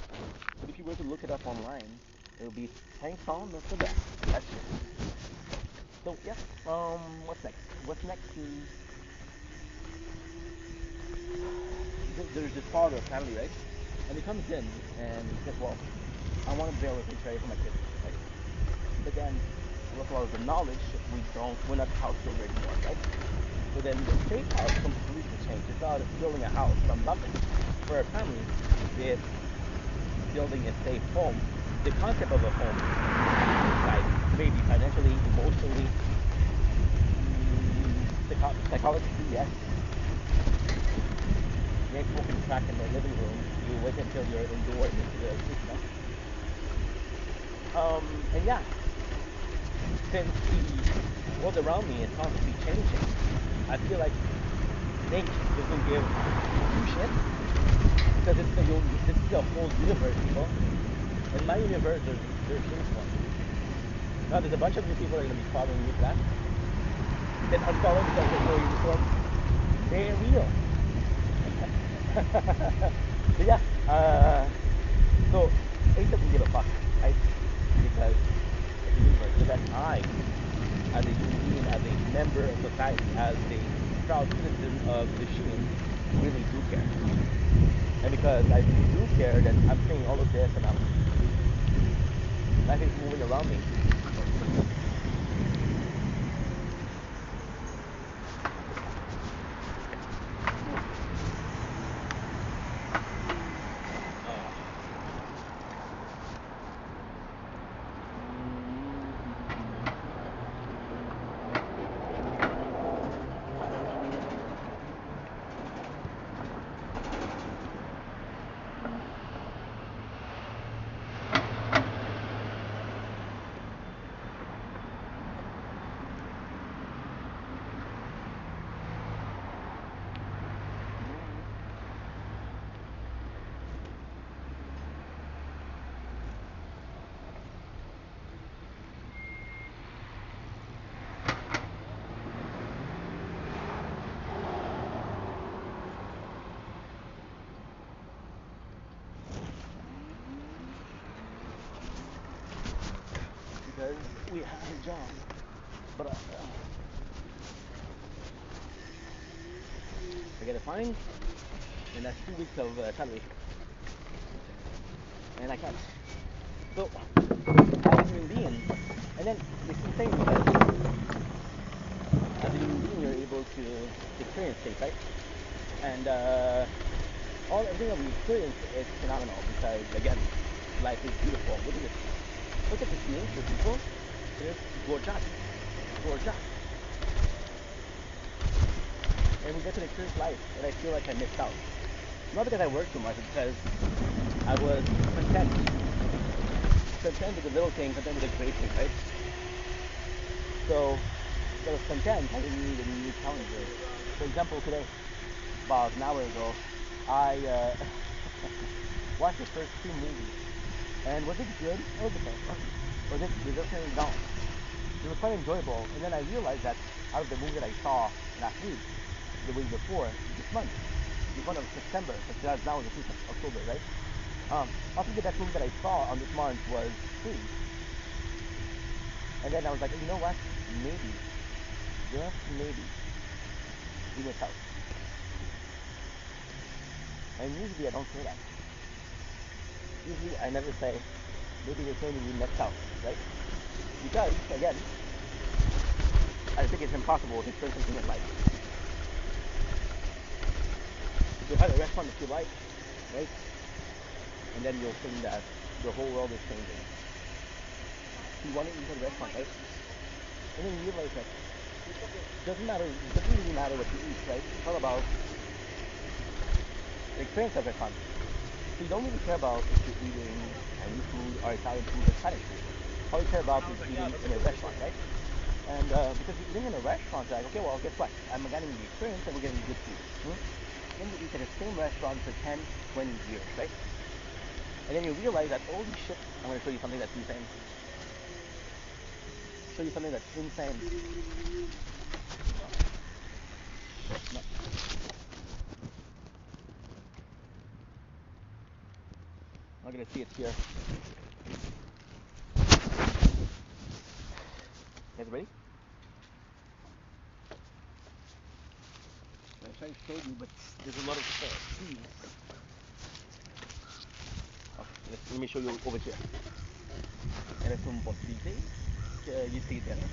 But if you were to look it up online, it'll be thanks on Mr. Best. That's it. So yeah, what's next? What's next is there's this father family, right? And he comes in and he says, well, I want to build a sanctuary for my kids, right? But then with all of the knowledge, we're not house builder anymore, right? So then the safe house completely changed. It's not building a house from nothing. For a family, it's building a safe home. The concept of a home, like maybe financially, emotionally, psychologically, yes. You ain't smoking crack in the living room. You wait until you're indoors into the kitchen. And yeah, since the world around me is constantly changing, I feel like nature doesn't give two shits because this is a whole universe, people. In my universe, there's unicorn. Now there's a bunch of new people that are gonna be following me for that. Then unfollow because there's no unicorn. They're real. So yeah, so it doesn't give a fuck, right? Because it's a universe. So that I, as a human being, as a member of society, as a proud citizen of the Sheen, really do care. And because I really do care, then I'm saying all of this and life is moving around me. Because we have a job, but I get a fine, and that's 2 weeks of salary, and I can't. So, as a human being, and then it's insane because as a human being, you're able to experience things, right? And everything that we experience is phenomenal because, again, life is beautiful. Look at this. Look at this nature, people. It's gorgeous. Gorgeous. And we get to experience life, and I feel like I missed out. Not because I worked too much, it's because I was content. Content with the little things, content with the great things, right? So, I was content, I didn't need any new challenges. For example, today, about an hour ago, I watched the first 2 movies. And was it good? It was okay. Was it deservedly down? It was quite enjoyable. And then I realized that out of the movie that I saw last week, the week before, this month, this month of September, because now is the 5th of October, right? I think the best movie that I saw on this month was Free. And then I was like, you know what? Maybe, just maybe, we missed out. And usually I don't say that. Usually I never say, maybe this maybe we missed out, right? Because, again, I think it's impossible to experience something in life. You'll find a restaurant that you like, right? And then you'll think that your whole world is changing. You want to eat at a restaurant, right? And then you realize that it doesn't really matter what you eat, right? It's all about the experience of restaurant. So you don't really care about if you're eating Chinese food or Italian food or Spanish food. All you care about is eating in a restaurant, right? And because you're eating in a restaurant, you're like, okay, well, guess what? I'm getting the experience and we're getting good food. Then you eat at the same restaurant for 10, 20 years, right? And then you realize that, holy shit, I'm going to show you something that's insane. Show you something that's insane. No. I'm not going to see it here. You guys ready? I'm trying to show you, but there's a lot of trees. Okay, let me show you over here. Eres un poquito. You see it better.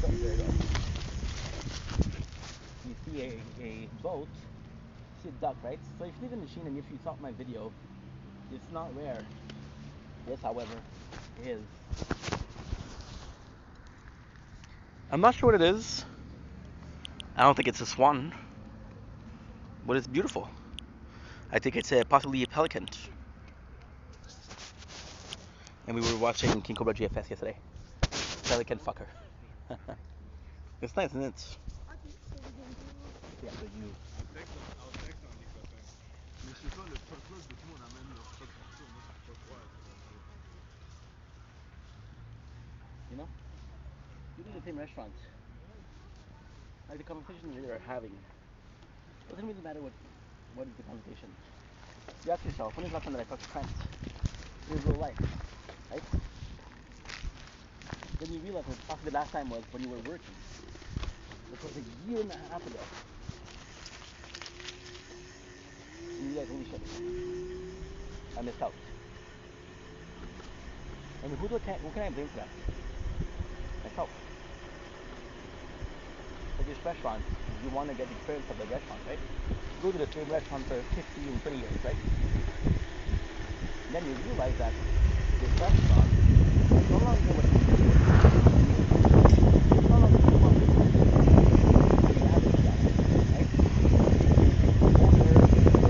So there you go. You see a boat. You see a duck, right? So if you live in China and if you saw my video, it's not rare. This, however, is. I'm not sure what it is. I don't think it's a swan, but it's beautiful. I think it's possibly a pelican. And we were watching King Cobra GFS yesterday. Pelican fucker. It's nice, isn't it? Yeah, but you. You know? You do the same restaurants. Like the conversation we are having. Doesn't really matter what is the conversation. You ask yourself, when is the last time that I talked to friends? In real life. Right? Then you realize that possibly the last time was when you were working. Which was a year and a half ago. And you realize, holy shit, I missed out. And who can I blame for that? Myself. Like this restaurant, you want to get the experience of the restaurant, right? You go to the same restaurant for 15 and 20 years, right? And then you realize that this restaurant is no longer what it used to be. It's no longer what it used to be. The average guy, right? The owner is very good.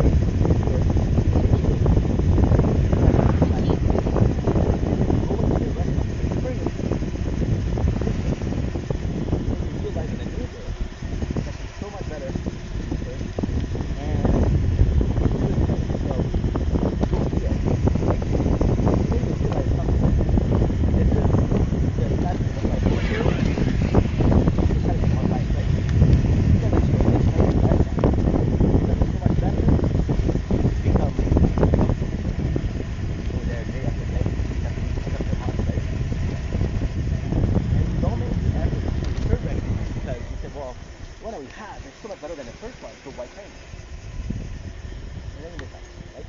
Going to the restaurant experience, you realize that the neighbor is actually so much better, okay? And you do the thing, so go here, right? Then you realize something. This is the status of life. What you're doing is the status of life, right? You can actually get this kind of restaurant because it's so much better. You become go there day after day, week after month, right? And you don't make the effort to serve everything because you say, well, the one that we have is so much better than the first one, so why change? And then you decide, right?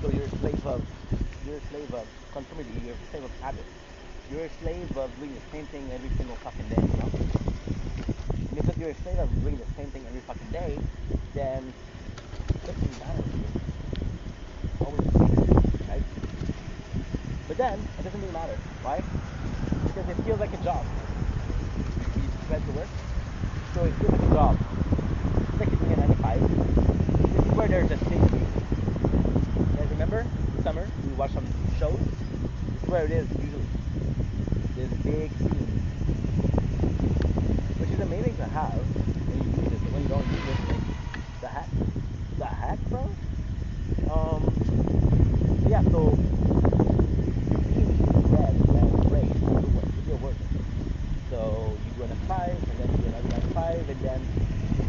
So you're a slave of conformity, you're a slave of habit. You're a slave of doing the same thing every single fucking day, you know? And because you're a slave of doing the same thing every fucking day, then it doesn't really matter to you. It's always the same, right? But then, it doesn't really matter. Why? Because it feels like a job. You spread the work. So it feels like a job. It's like you're doing a 9 to 5. This is where there's a scene. You guys remember? Summer, we watch some shows. This is where it is usually. There's a big scene. Which is amazing to have when you use it, but when you don't use it, like, the heck? The heck, bro? Yeah, so you eat, bed, and break, you do your work. So you do a 9 to 5, and then you do another 9 to 5, and then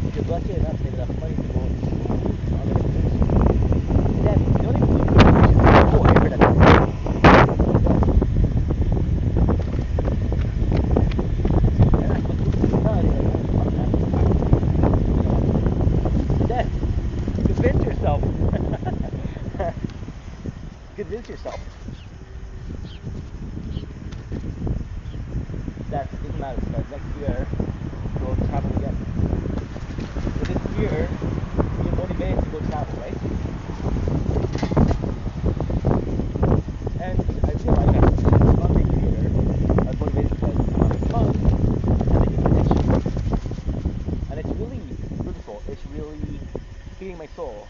if you're lucky enough to have enough money to go to other universities, then you don't even need to go here for that. Then convince yourself could really to yourself that it doesn't matter because next year you'll travel again. So this year you're motivated to go travel, right? And I realized that as a content creator, I was motivated because it's fun and I get connection. And it's really beautiful. It's really feeding my soul.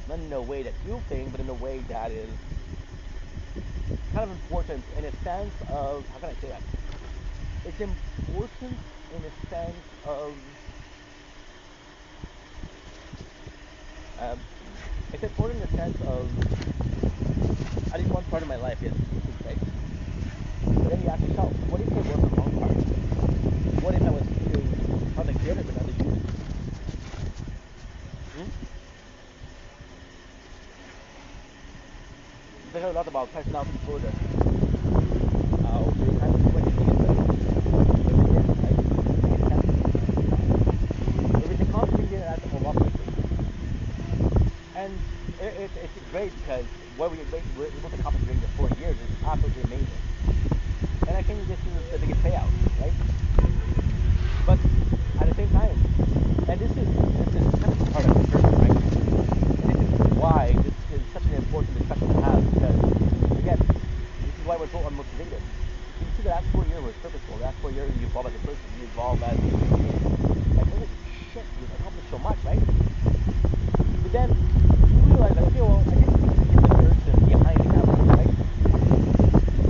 Not in a way that you think, but in a way that is kind of important in a sense of, how can I say that? It's important in a sense of, um, it's important in the sense of, at least one part of my life is YouTube, right? But then you ask yourself, what if it was the wrong part? What if I was feeling content creator but not the YouTube? I heard a lot about personality disorder. How you kind of do what you think is right. But it is, right? If it's a content creator, that's a whole lot like it. And it's great because what we're able to accomplish during the 4 years is absolutely amazing. And I think this is the biggest payout, right? But at the same time, and this is kind of part of the person, right? And this is why this is such an important discussion to have because, again, this is why we're so unmotivated. You see, the last 4 years was purposeful. The last 4 years you evolve as a person, you evolve as a human being. Like, holy shit, you've accomplished so much, right? But then you realize, like, okay, well, I didn't get the person behind the camera, right?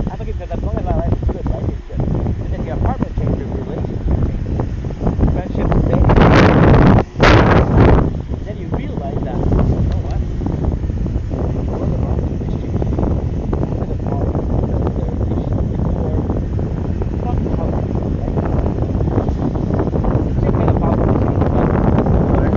That's okay because as long as my life is good, right, it's good. And then your apartment changes, your relationship changes, friendships change. Then you realize that, you know what? One of the wrong things is changing. One of the wrong the relationship with your fucking house, right? Same kind of power to change, but similar.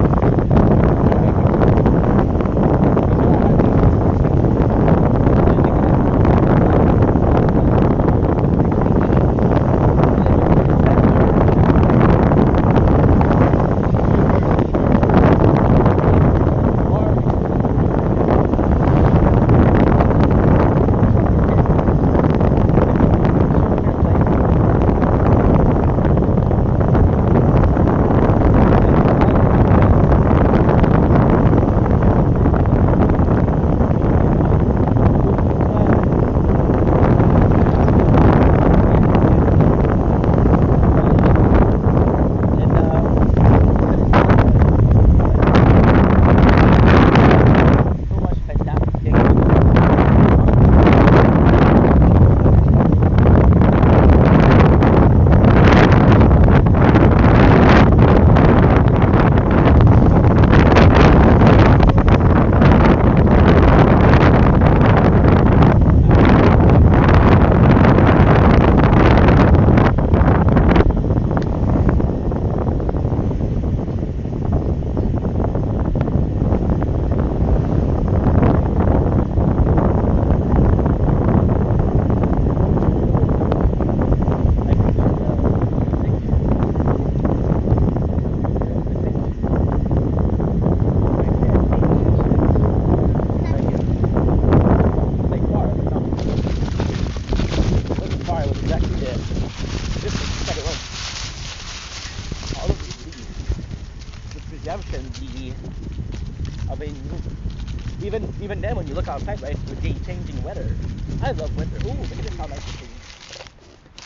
Even then, when you look outside, right, with the changing weather, I love winter. Ooh, look at this, how nice it is.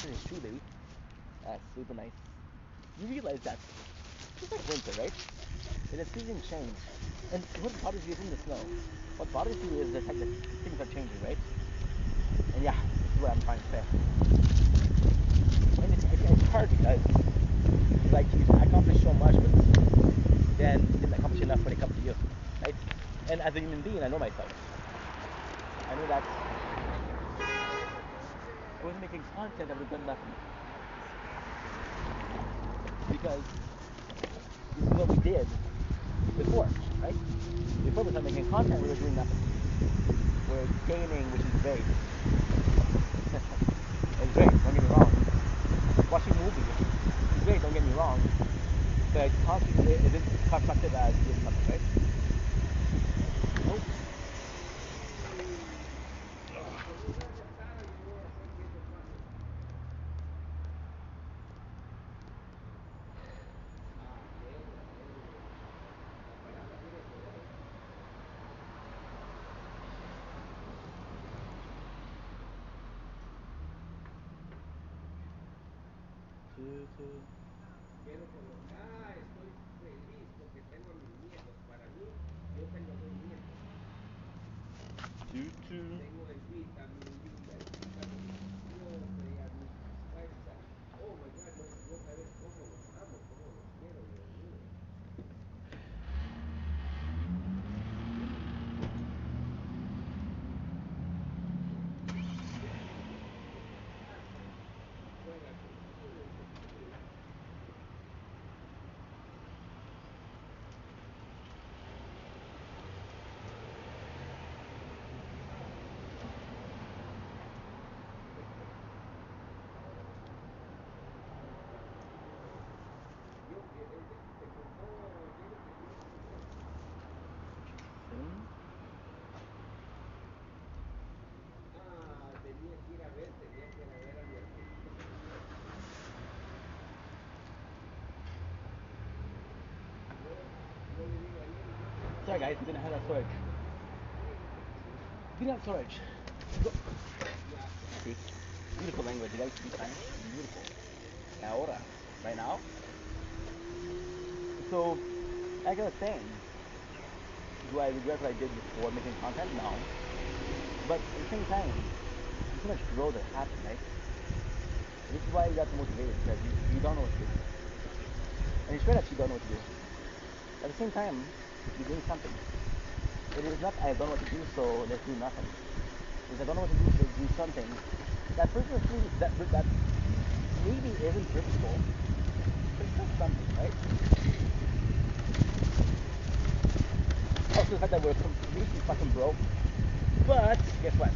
This is true, baby. That's super nice. You realize that it's just like winter, right? And the seasons change. And what bothers you isn't the snow. What bothers you is the fact that things are changing, right? And yeah, this is what I'm trying to say. And it's hard because, like, you accomplish so much, but then you didn't accomplish enough when it comes to you, right? And as a human being, I know myself. I know that I wasn't making content that was good enough for me. Because this is what we did before, right? Before we started making content, we were doing nothing. We're gaming, which is great. It's great, don't get me wrong. Watching movies is great, don't get me wrong. But content isn't constructive as doing nothing, right? Nope. Quiero estoy feliz porque tengo a mis nietos. Para mí, yo tengo dos nietos. Tengo a Evita, mi linda Evita, mi preciosa, y a mi chiquita. Oh my God, no sabes cómo los amo, cómo los quiero, Dios mío. Juega conmigo, conmigo. Tenía que ir a ver a mi artista. Yo le digo a él, Sorry guys, we didn't have that storage. We didn't have storage. Go. See? Beautiful language, you guys speak Spanish? Beautiful. Ahora. Right now? So, like I was saying, do I regret what I did before making content? No. But at the same time, there's so much growth that happened, right? This is why you got motivated, because you don't know what to do. And it's great that you don't know what to do. At the same time, you're doing something. It is not I don't know what to do, so let's do nothing. It's I don't know what to do, so let's do something. That purposefully, that maybe isn't purposeful, but it's still something, right? Also the fact that we're completely fucking broke. But guess what?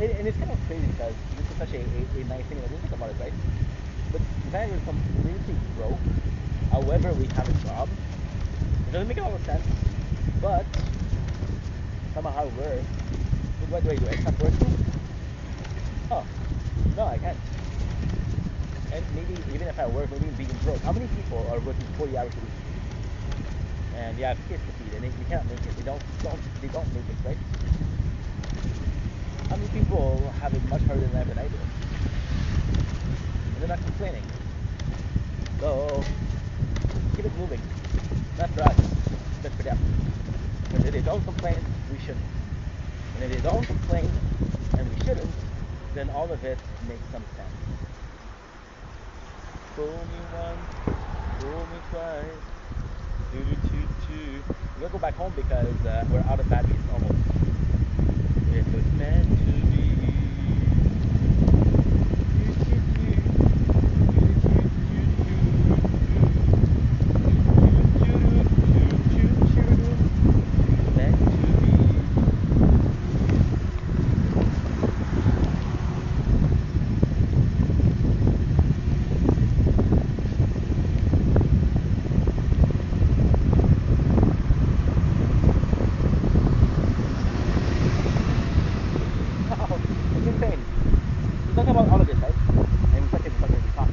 And it's kind of crazy because this is such a nice thing. I didn't think about it, right? But the fact that we're completely broke, however we have a job, it doesn't make a lot of sense. But somehow it works. What do? I stop working? Oh, no, I can't. And maybe even if I work, maybe being broke. How many people are working 40 hours a week? And they have kids to feed, and they can't make it. They don't make it, right? How many people have it much harder than I do? And they're not complaining. So keep it moving. Not for us, but for them. Because if they don't complain, we shouldn't. And if they don't complain, and we shouldn't, then all of it makes some sense. Fool me once, fool me twice. We gotta go back home because we're out of batteries almost. If it's meant to be. Meant to be. It's insane. We talk about all of this, right? And we talk.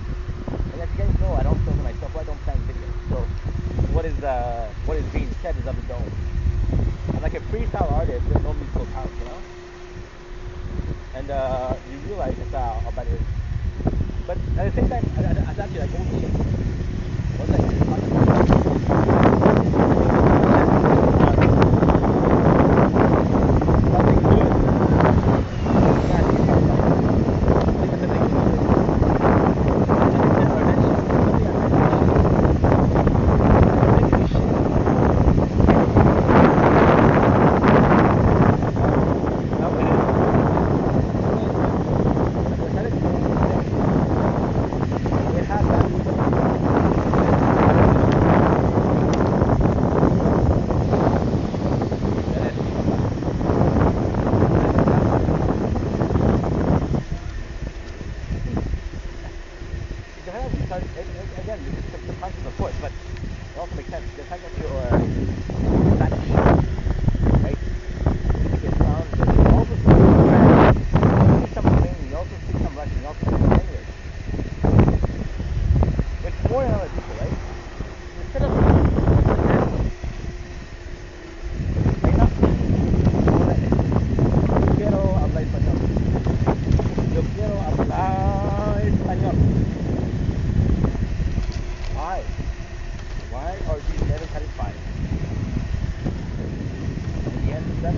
And as you guys know, I don't film myself, so I don't plan videos. So what is being said is of its own. I'm like a freestyle artist with no musical talent, you know? And you realize just how bad it is. But at the same time, I was actually like, holy shit. What's that? Something good.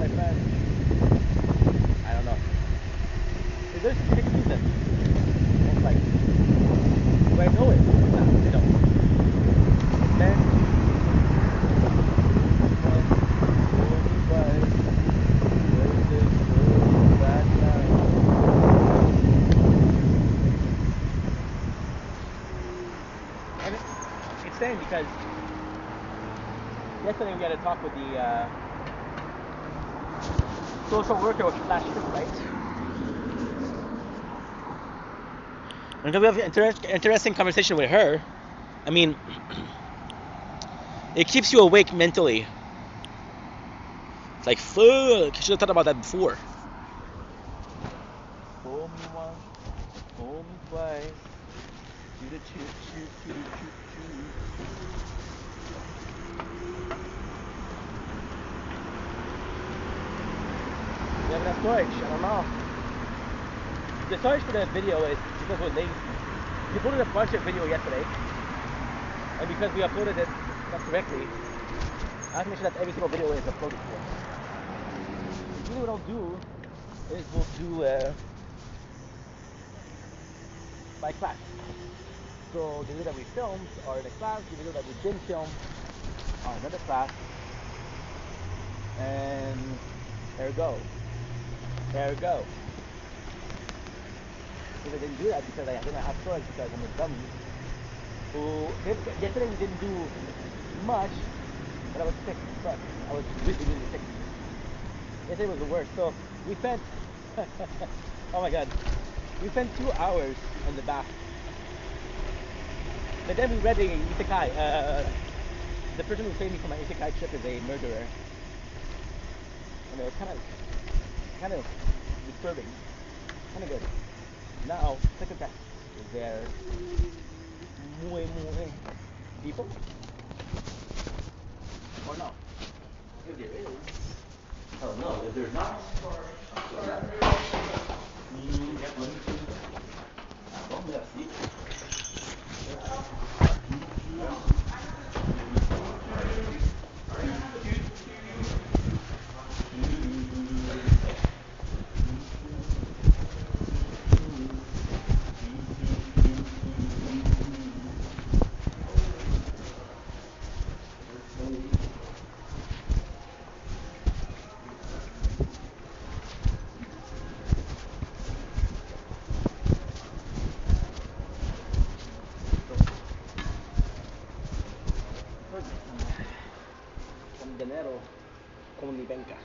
my friend. I don't know. There's 6 seasons. Most likely. Do I know it? No, I don't. And then, and it's saying because yesterday we had a talk with the social worker slash right? And we have an interesting conversation with her. I mean, it keeps you awake mentally. It's like, fuck, you should have thought about that before. Fool me once, fool me twice. Do the choo choo choo choo choo. We have enough storage, I don't know. The storage for the video is because we're lazy. We uploaded a bunch of video yesterday, and because we uploaded it not correctly, I have to make sure that every single video is uploaded to it. Usually what I'll do is we'll do by class. So the video that we filmed are in a class, the video that we didn't film are another class, and there we go. There we go. Because I didn't do that because I didn't have storage because I'm a dummy. Who yesterday we didn't do much, but I was sick. But I was really, really sick. Yesterday was the worst. So we spent oh my god. We spent 2 hours in the bath. But then we read the isekai. The person who saved me from my isekai trip is a murderer. And it was kind of disturbing. Kind of good. Now, second test. Is there muy people? Or no? If there is. Oh no, if there's not. Merci. Con dinero, con mi banca.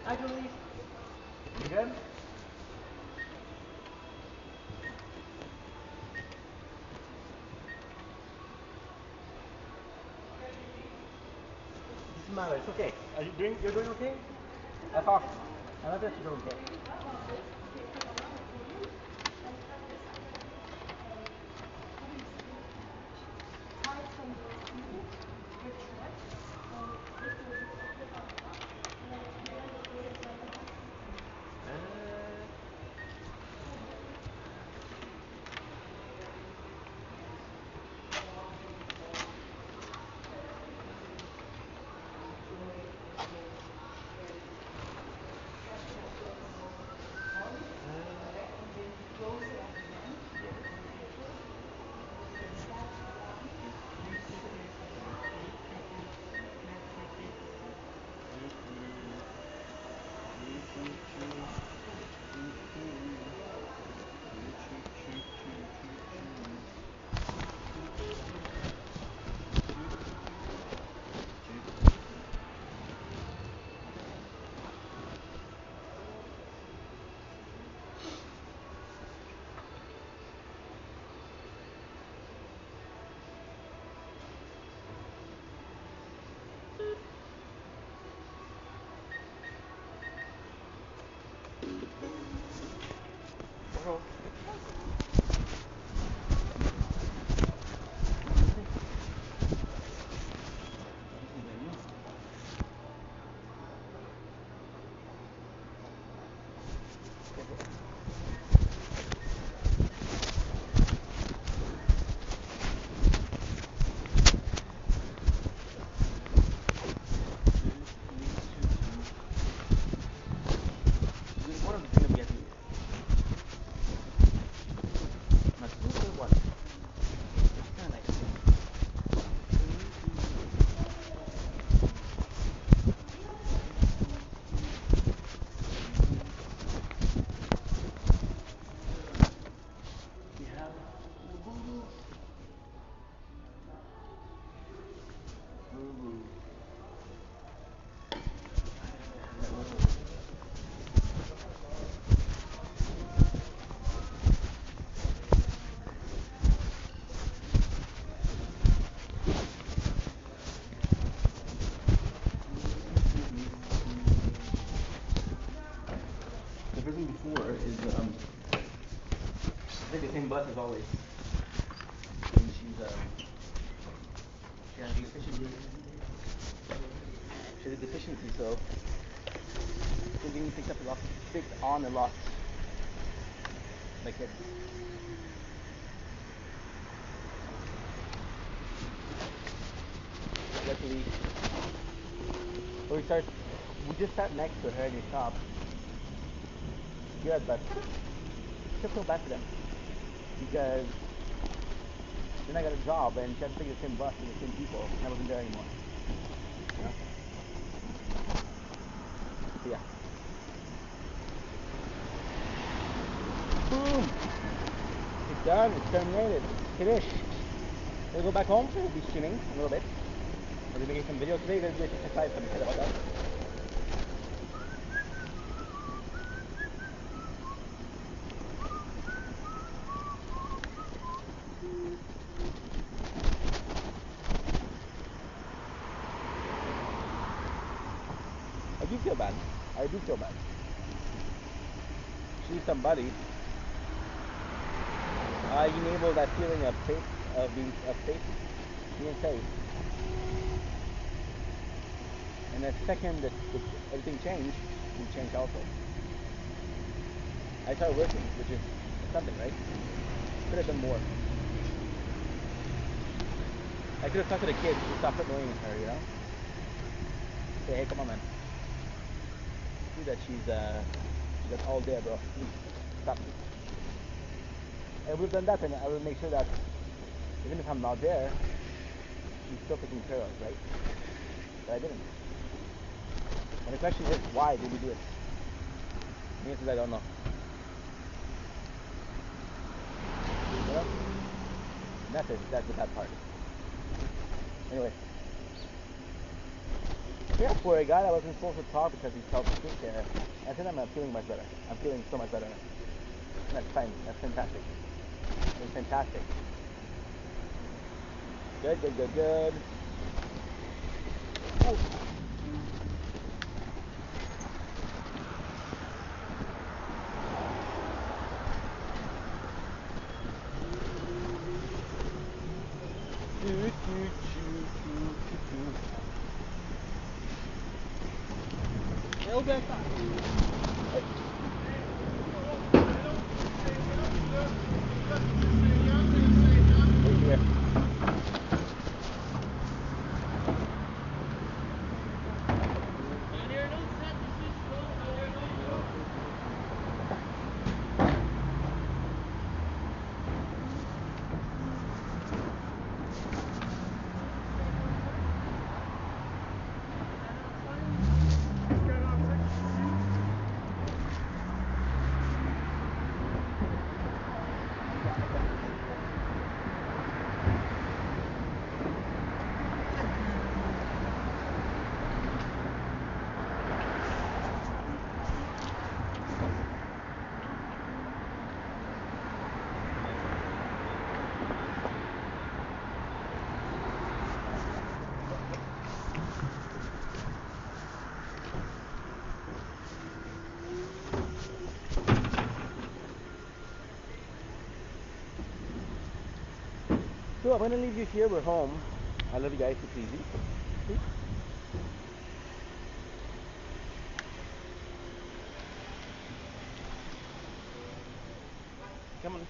Hi, Julie. You good? Doesn't matter. It's okay. You're doing okay? I thought. I thought that you're doing okay. bus as always. And she has a deficiency. She has a deficiency, so she's getting picked on a lot by kids. Luckily, we just sat next to her and we stopped. Good, but I still feel bad for them because then I got a job and she had to take the same bus with the same people and I wasn't there anymore. You know? So yeah. Boom! It's done, it's terminated, it's finished. We'll go back home, we'll be streaming a little bit. I'll be making some videos today, we're going to be excited, so I'm excited about that. I do feel bad. I do feel bad. She needs somebody. Enable that feeling of safe, being safe. And the second that everything changed, we changed also. I started working, which is something, right? Could have done more. I could have talked to the kids to stop annoying her, you know? Say, hey, come on, man. See that she's all there, bro. Please, stop. I would have done that, and I would make sure that even if I'm not there, she's still taken care of, right? But I didn't. And the question is, why did we do it? The answer is I don't know. You know? And that's the bad part. Anyway. Yeah, poor guy, I wasn't supposed to talk because he felt sick there. I said I'm feeling much better. I'm feeling so much better. That's fine. That's fantastic. It's fantastic. Good, good, good, good. Ooh. It'll be fine. So I'm gonna leave you here. We're home. I love you guys. It's easy. Peace. Come on.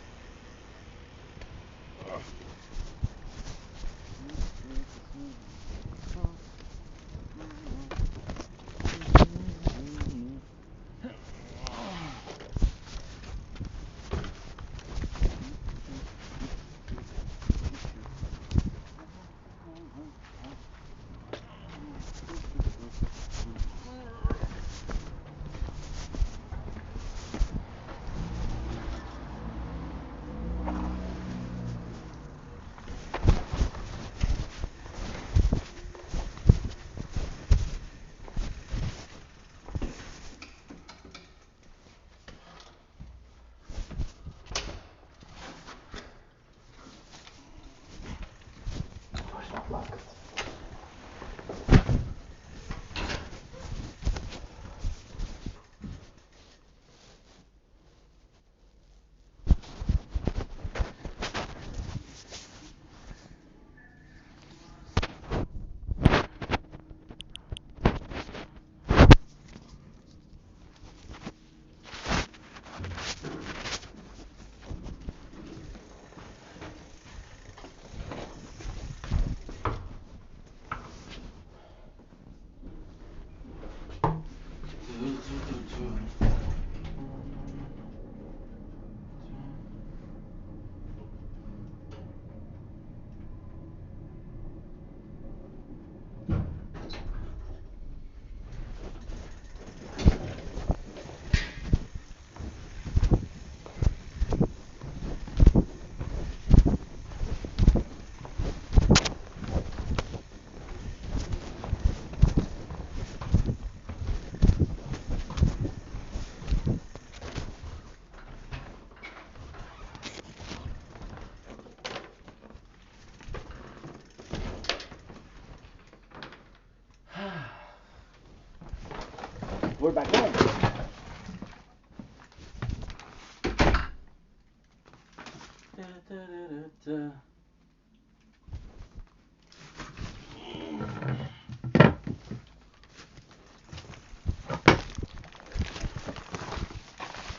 We're back home.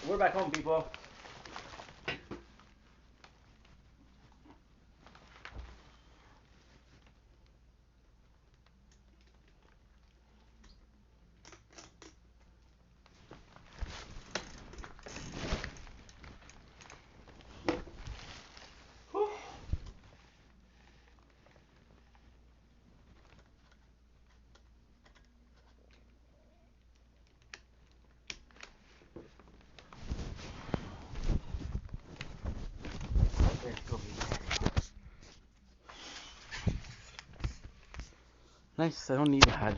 We're back home, people. Nice, I don't need a hat.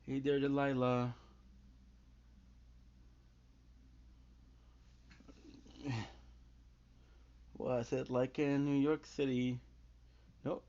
Hey there, Delilah. What's it like in New York City? Nope.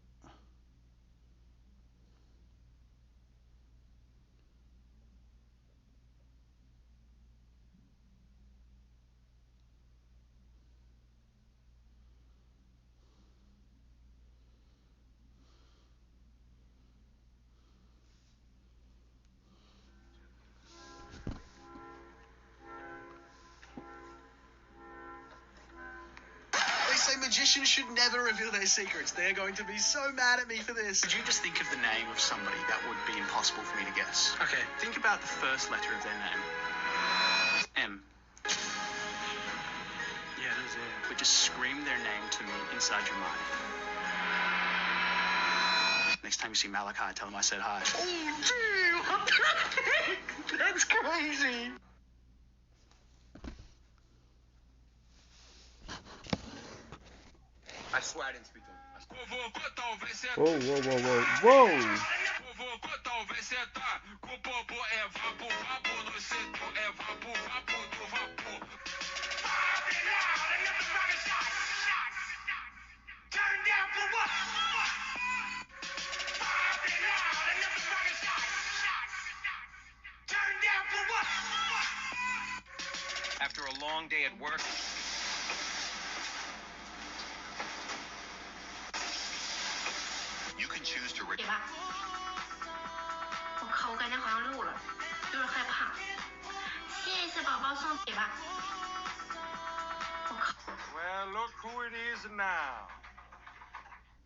They say magicians should never reveal their secrets. They're going to be so mad at me for this. Could you just think of the name of somebody that would be impossible for me to guess? Okay, think about the first letter of their name. M. Yeah, there's a... But just scream their name to me inside your mind. Next time you see Malachi, tell him I said hi. Oh, dude! What the heck? That's crazy! I swear I didn't speak to him. Whoa, whoa, whoa, whoa, whoa! After a long day at work, you can choose to... 对吧？我靠，我感觉好像漏了，有点害怕。谢谢宝宝送给吧。我靠。 Well, look who it is now.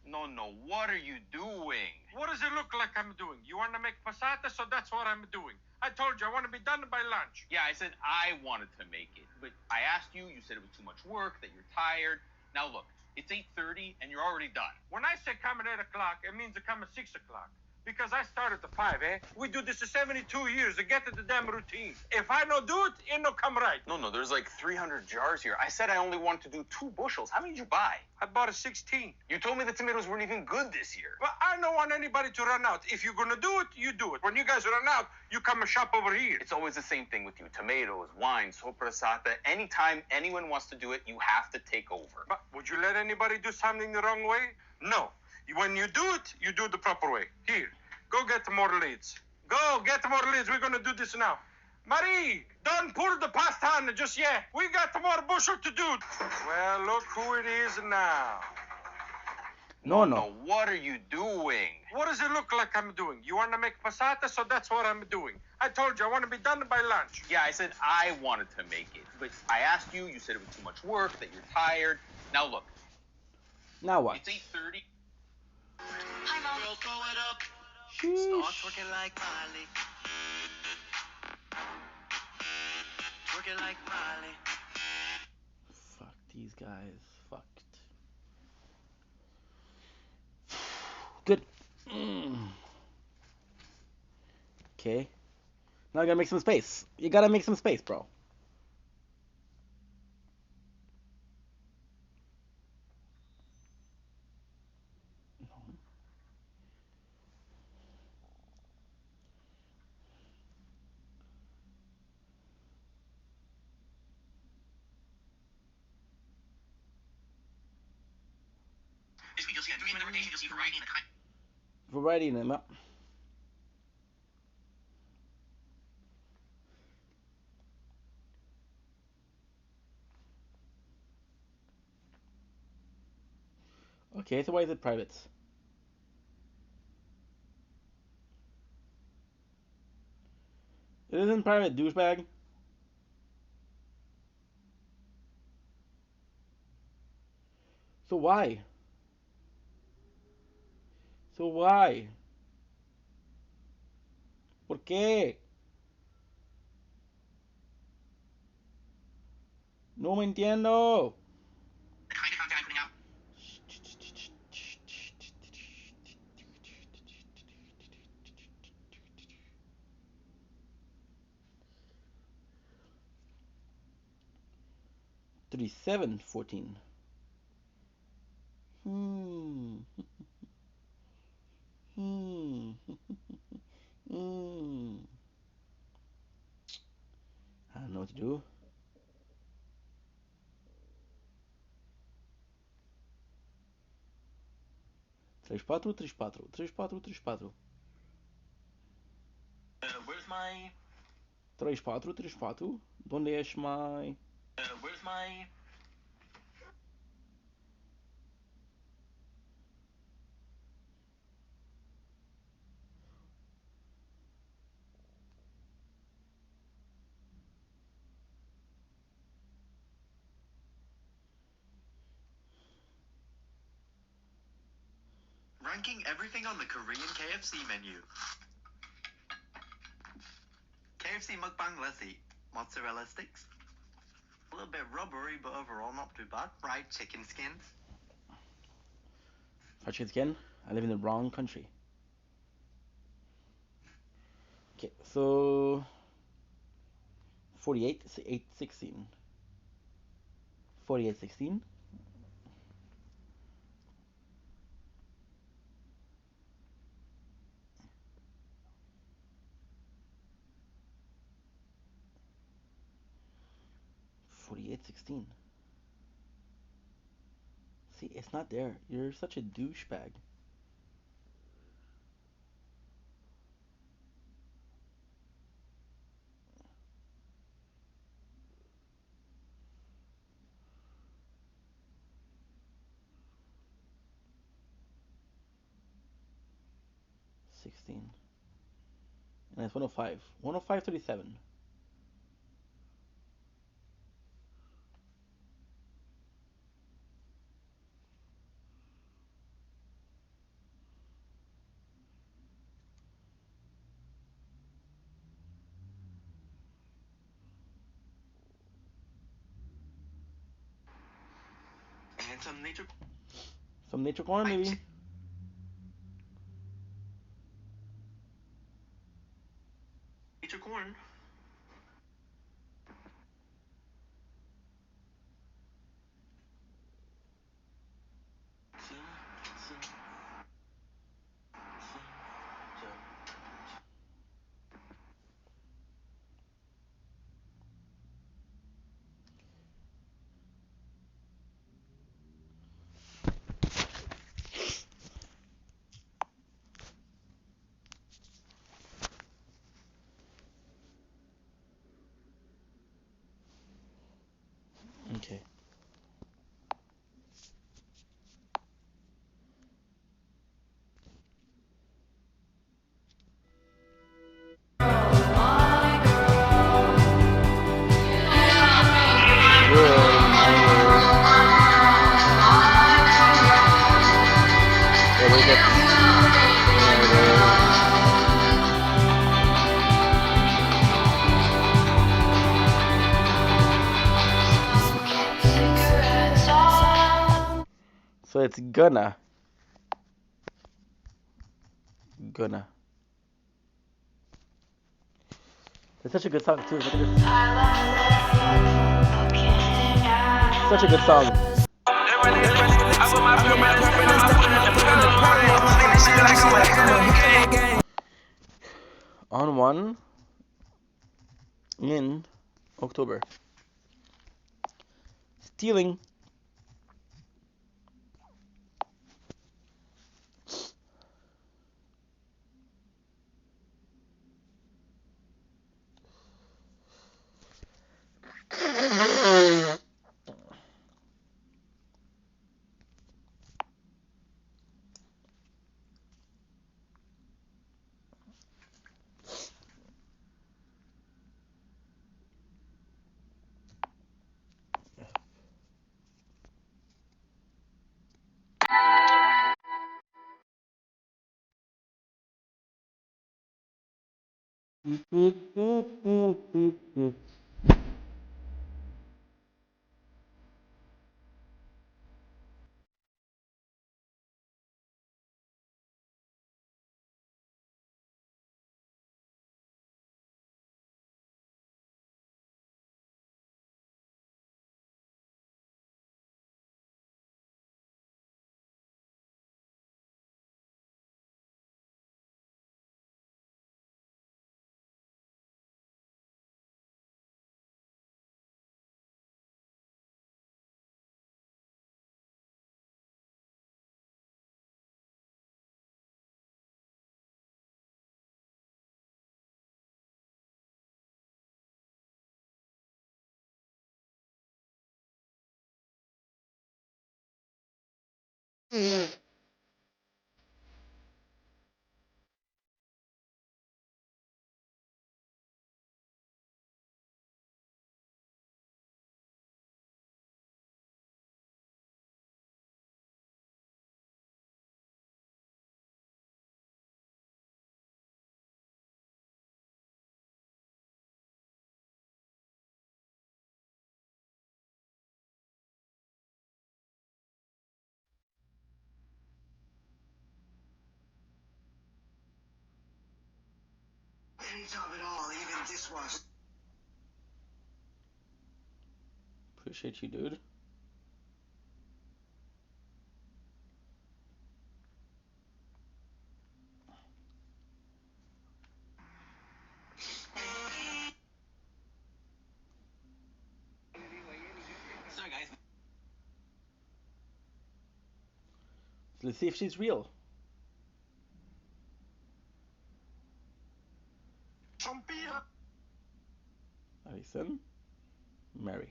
No, what are you doing? What does it look like I'm doing? You want to make passata, so that's what I'm doing. I told you I want to be done by lunch. Yeah, I said I wanted to make it, but I asked you, you said it was too much work, that you're tired. Now look, it's 8:30 and you're already done. When I say come at 8 o'clock, it means to come at 6 o'clock. Because I started at 5, eh? We do this for 72 years to get to the damn routine. If I don't do it, it don't come right. No, there's like 300 jars here. I said I only wanted to do 2 bushels. How many did you buy? I bought a 16. You told me the tomatoes weren't even good this year. But I don't want anybody to run out. If you're going to do it, you do it. When you guys run out, you come and shop over here. It's always the same thing with you. Tomatoes, wine, soprasata. Anytime anyone wants to do it, you have to take over. But would you let anybody do something the wrong way? No. When you do it, you do it the proper way. Here, go get more leads. Go get more leads. We're going to do this now. Marie, don't pour the pasta on just yet. We got more bushel to do. Well, look who it is now. No. What are you doing? What does it look like I'm doing? You want to make passata, so that's what I'm doing. I told you I want to be done by lunch. Yeah, I said I wanted to make it, but I asked you, you said it was too much work, that you're tired. Now look. Now what? It's 8:30. Hi, Mom. Girl, throw it up. Sheesh. Start twerking like Miley. Twerking like Miley. Fuck these guys. Fucked. Good. Okay. Now I gotta make some space. You gotta make some space, bro. Variety in them, ja. Okay, so why is it private? It isn't private, douchebag. So why? So why? ¿Por qué? No me entiendo. $37.14. Hmm. Hmm. Hmm. I don't know what to do. Três quatro, três quatro, três quatro, três quatro. Where's my... Três quatro, três quatro. Donde es my... where's my... Ranking everything on the Korean KFC menu. KFC mukbang lassi. Mozzarella sticks. A little bit rubbery, but overall not too bad. Fried chicken skins. Fried chicken skin? I live in the wrong country. Okay, so... 48, 816. 48.16. See, it's not there. You're such a douchebag. And it's 105. 105.37. And some nature. Some nature corn, maybe. Nature corn. Okay. So it's gonna. It's such a good song too. Look at this. Such a good song. On one in October. Stealing. End of it all, even this was. Appreciate you, dude. So, guys. Let's see if she's real. Alison, Mary.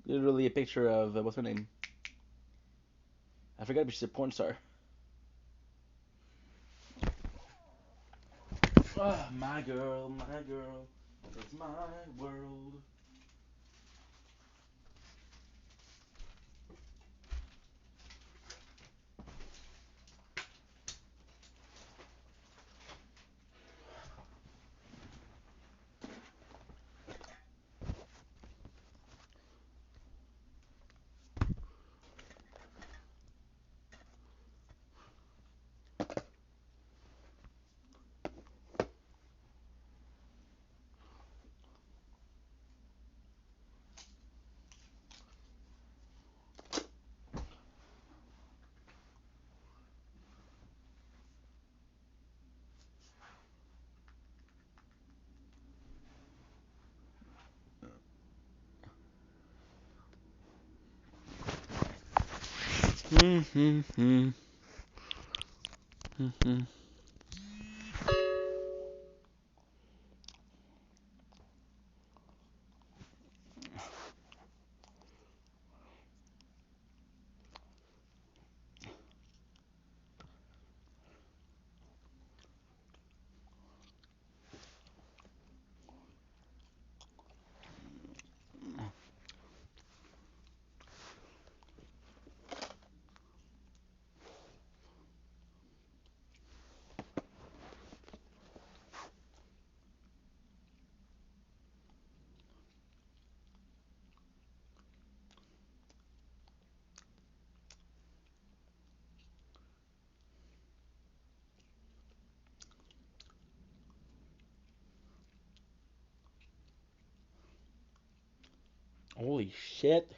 Literally a picture of what's her name? I forgot if she's a porn star. Ah, my girl, it's my world. Holy shit.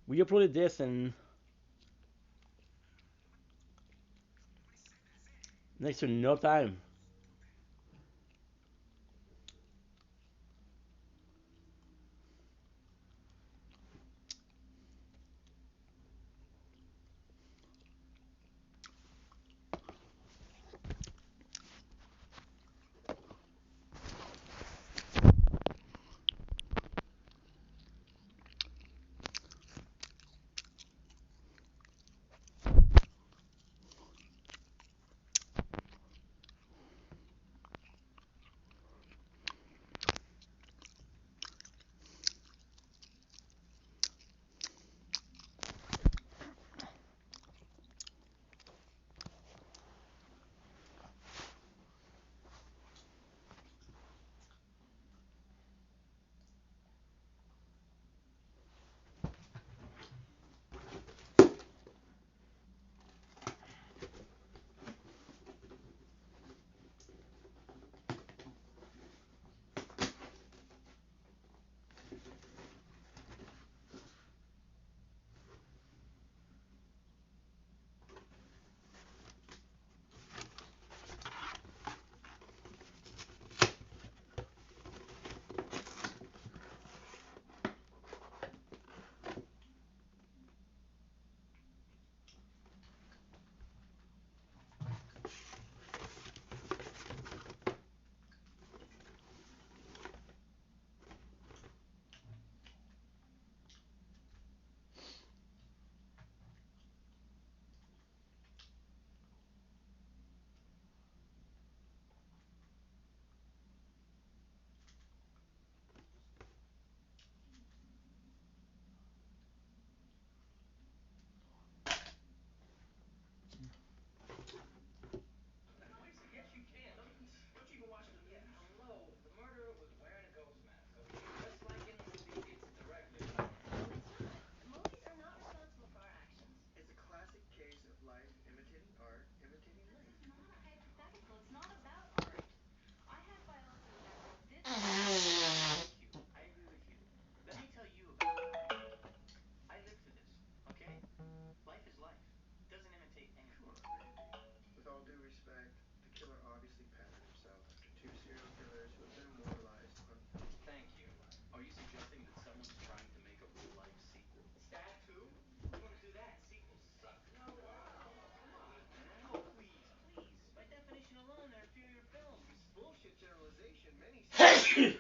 We uploaded this in next to no time.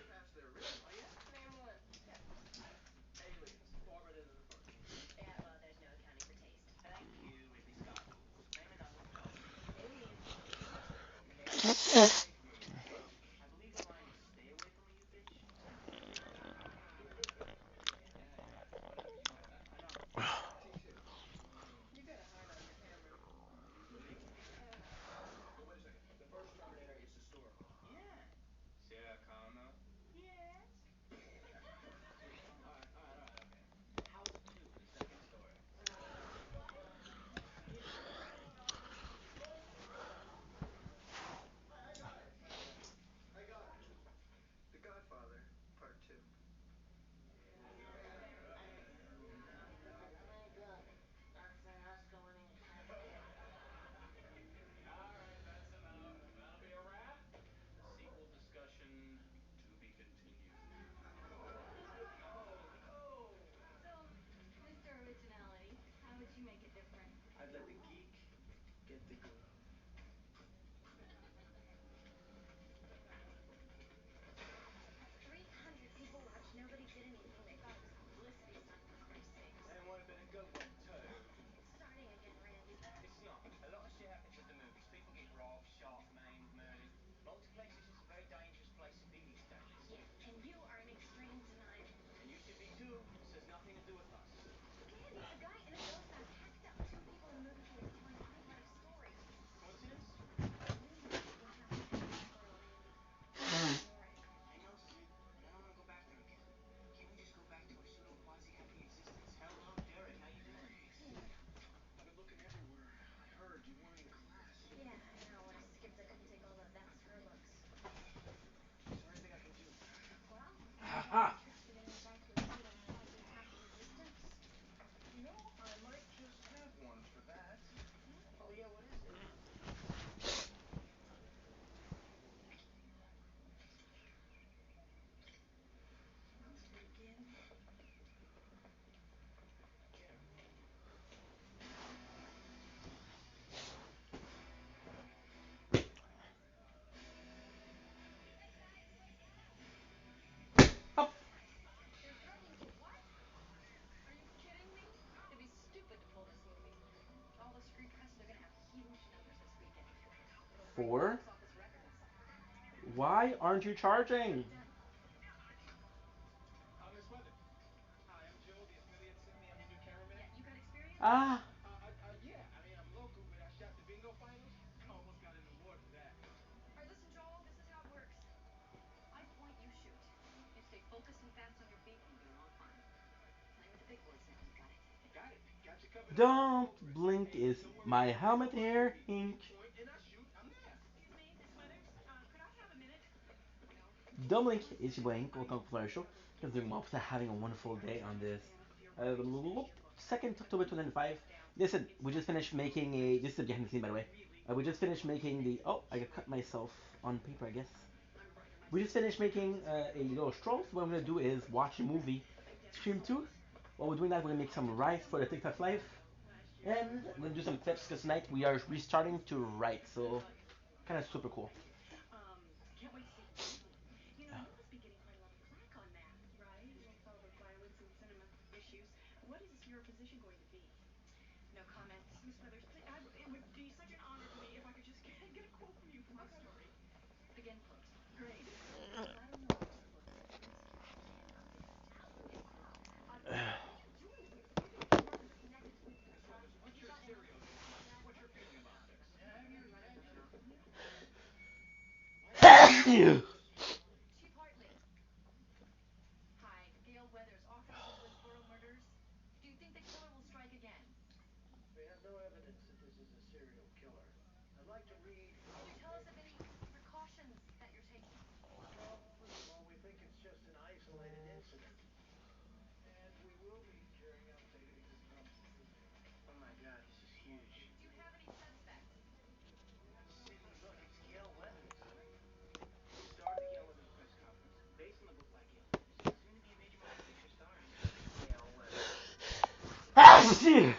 Perhaps they're real. Oh yeah? Name one. Aliens. Fall right into the bucket. Yeah, well, there's no accounting for taste. Thank you, Ridley Scott. Name another. Aliens. Okay, stay away from me, you bitch. I believe the line is stay away from me, you bitch. Yeah, whatever. I know. Take two. You got a hard on for Cameron. For me? Yeah. But wait a second. The first Terminator is historical. Yeah. Sarah Connor. Yes. Alright, okay. How's 2, the second story? I got it. The Godfather, Part 2. My God, that's us going in. Alright, that's enough. That'll be a wrap. Sequel discussion to be continued. So, Mr. Originality, how would you make it different? I'd let the geek get the girl. 300 people watched. Nobody did anything. They thought it was a publicity stunt, for Christ's sake. And would have been a good one, too. It's starting again, Randy. It's not. A lot of shit happens at the movies. People get robbed, shot, maimed, murdered. Multiplexes is a very dangerous place to be these days. Yeah, and you are in extreme denial. And you should be too. This has nothing to do with us. Randy, a guy and a ghost got hacked up. 2 people in a movie theater telling a real-life story. Coincidence? You know what happened in Greensboro, Randy. Ignore it. I know, Sid, and I don't want to go back there again. Can't we just go back to our pseudo quasi happy existence? Hello, Derek, how you doing? Good. I've been looking everywhere. I heard you weren't in class. Yeah, I know. I skipped. I couldn't take all the that's her looks. Is there anything I can do? Well, any tips and tricks for getting back to a pseudo quasi happy existence? You know, I might just have one for that. Oh, yeah, what is it? Begin. They're going to what? Are you kidding me? It'd be stupid to pull this movie. All the street presses are gonna have huge numbers this weekend. It'll break Four? box office records. Why aren't you charging? Done. Miss Weathers. Hi, I'm Joe, the affiliate Sydney. I'm your new cameraman. Yeah, you got experience? Ah. Yeah. I mean, I'm local, but I shot the bingo finals. Almost got an award for that. All right, listen, Joel. This is how it works. I point, you shoot. You stay focused and fast on your feet, and you'll be along fine. Playing with the big boys now. You got it? Got it. Got you covered in all Don't progress. blink Hey, is don't worry, my man. helmet I'm on here, duty. Hink. You point and I shoot. I'm there. Excuse me, Miss Weathers. Could I have a minute? No. Don't blink is your blink. Welcome to our show. Because we're also having a wonderful day on this. Second October 2005. Listen, we just finished making a. This is a behind the scene, by the way. We just finished making the. Oh, I got cut myself on paper, I guess. We just finished making a little stroll. So what I'm gonna do is watch a movie, stream 2. While we're doing that, we're gonna make some rice for the TikTok live, and we're gonna do some clips because tonight we are restarting to write. So, kind of super cool. Can't wait to see the movie. You know, you must be getting quite a lot of flack on that, right? With all the violence and cinema issues. What is your position going to be? No comment. Miss Weathers, please, it would be such an honor to me if I could just get a quote from you for my Okay. story. Begin quote. Great. Because I don't know what you're looking for. This stallion. What are you doing to me? You think your mother's connected with your Miss son? Weathers, what's You your got stereo anything to do vision with like? that? What's your feeling about this? Have you read the note from you? Ew. Chief Hartley. Hi, Gail Weathers, author of the Woodsboro murders. Do you think the killer will strike again? We have no evidence that this is a serial killer. I'd like to read. Can you tell us of any precautions that you're taking? Well, first of all, we think it's just an isolated incident. And we will be carrying out techniques to help prove it. Oh my god, this is huge. Do you have any suspects? Sydney, look, it's Gail Weathers. Star of the Gail Weathers press conference. Based on the book by Gail Weathers. Soon to be a major motion picture starring Gail Weathers. Ah, shit.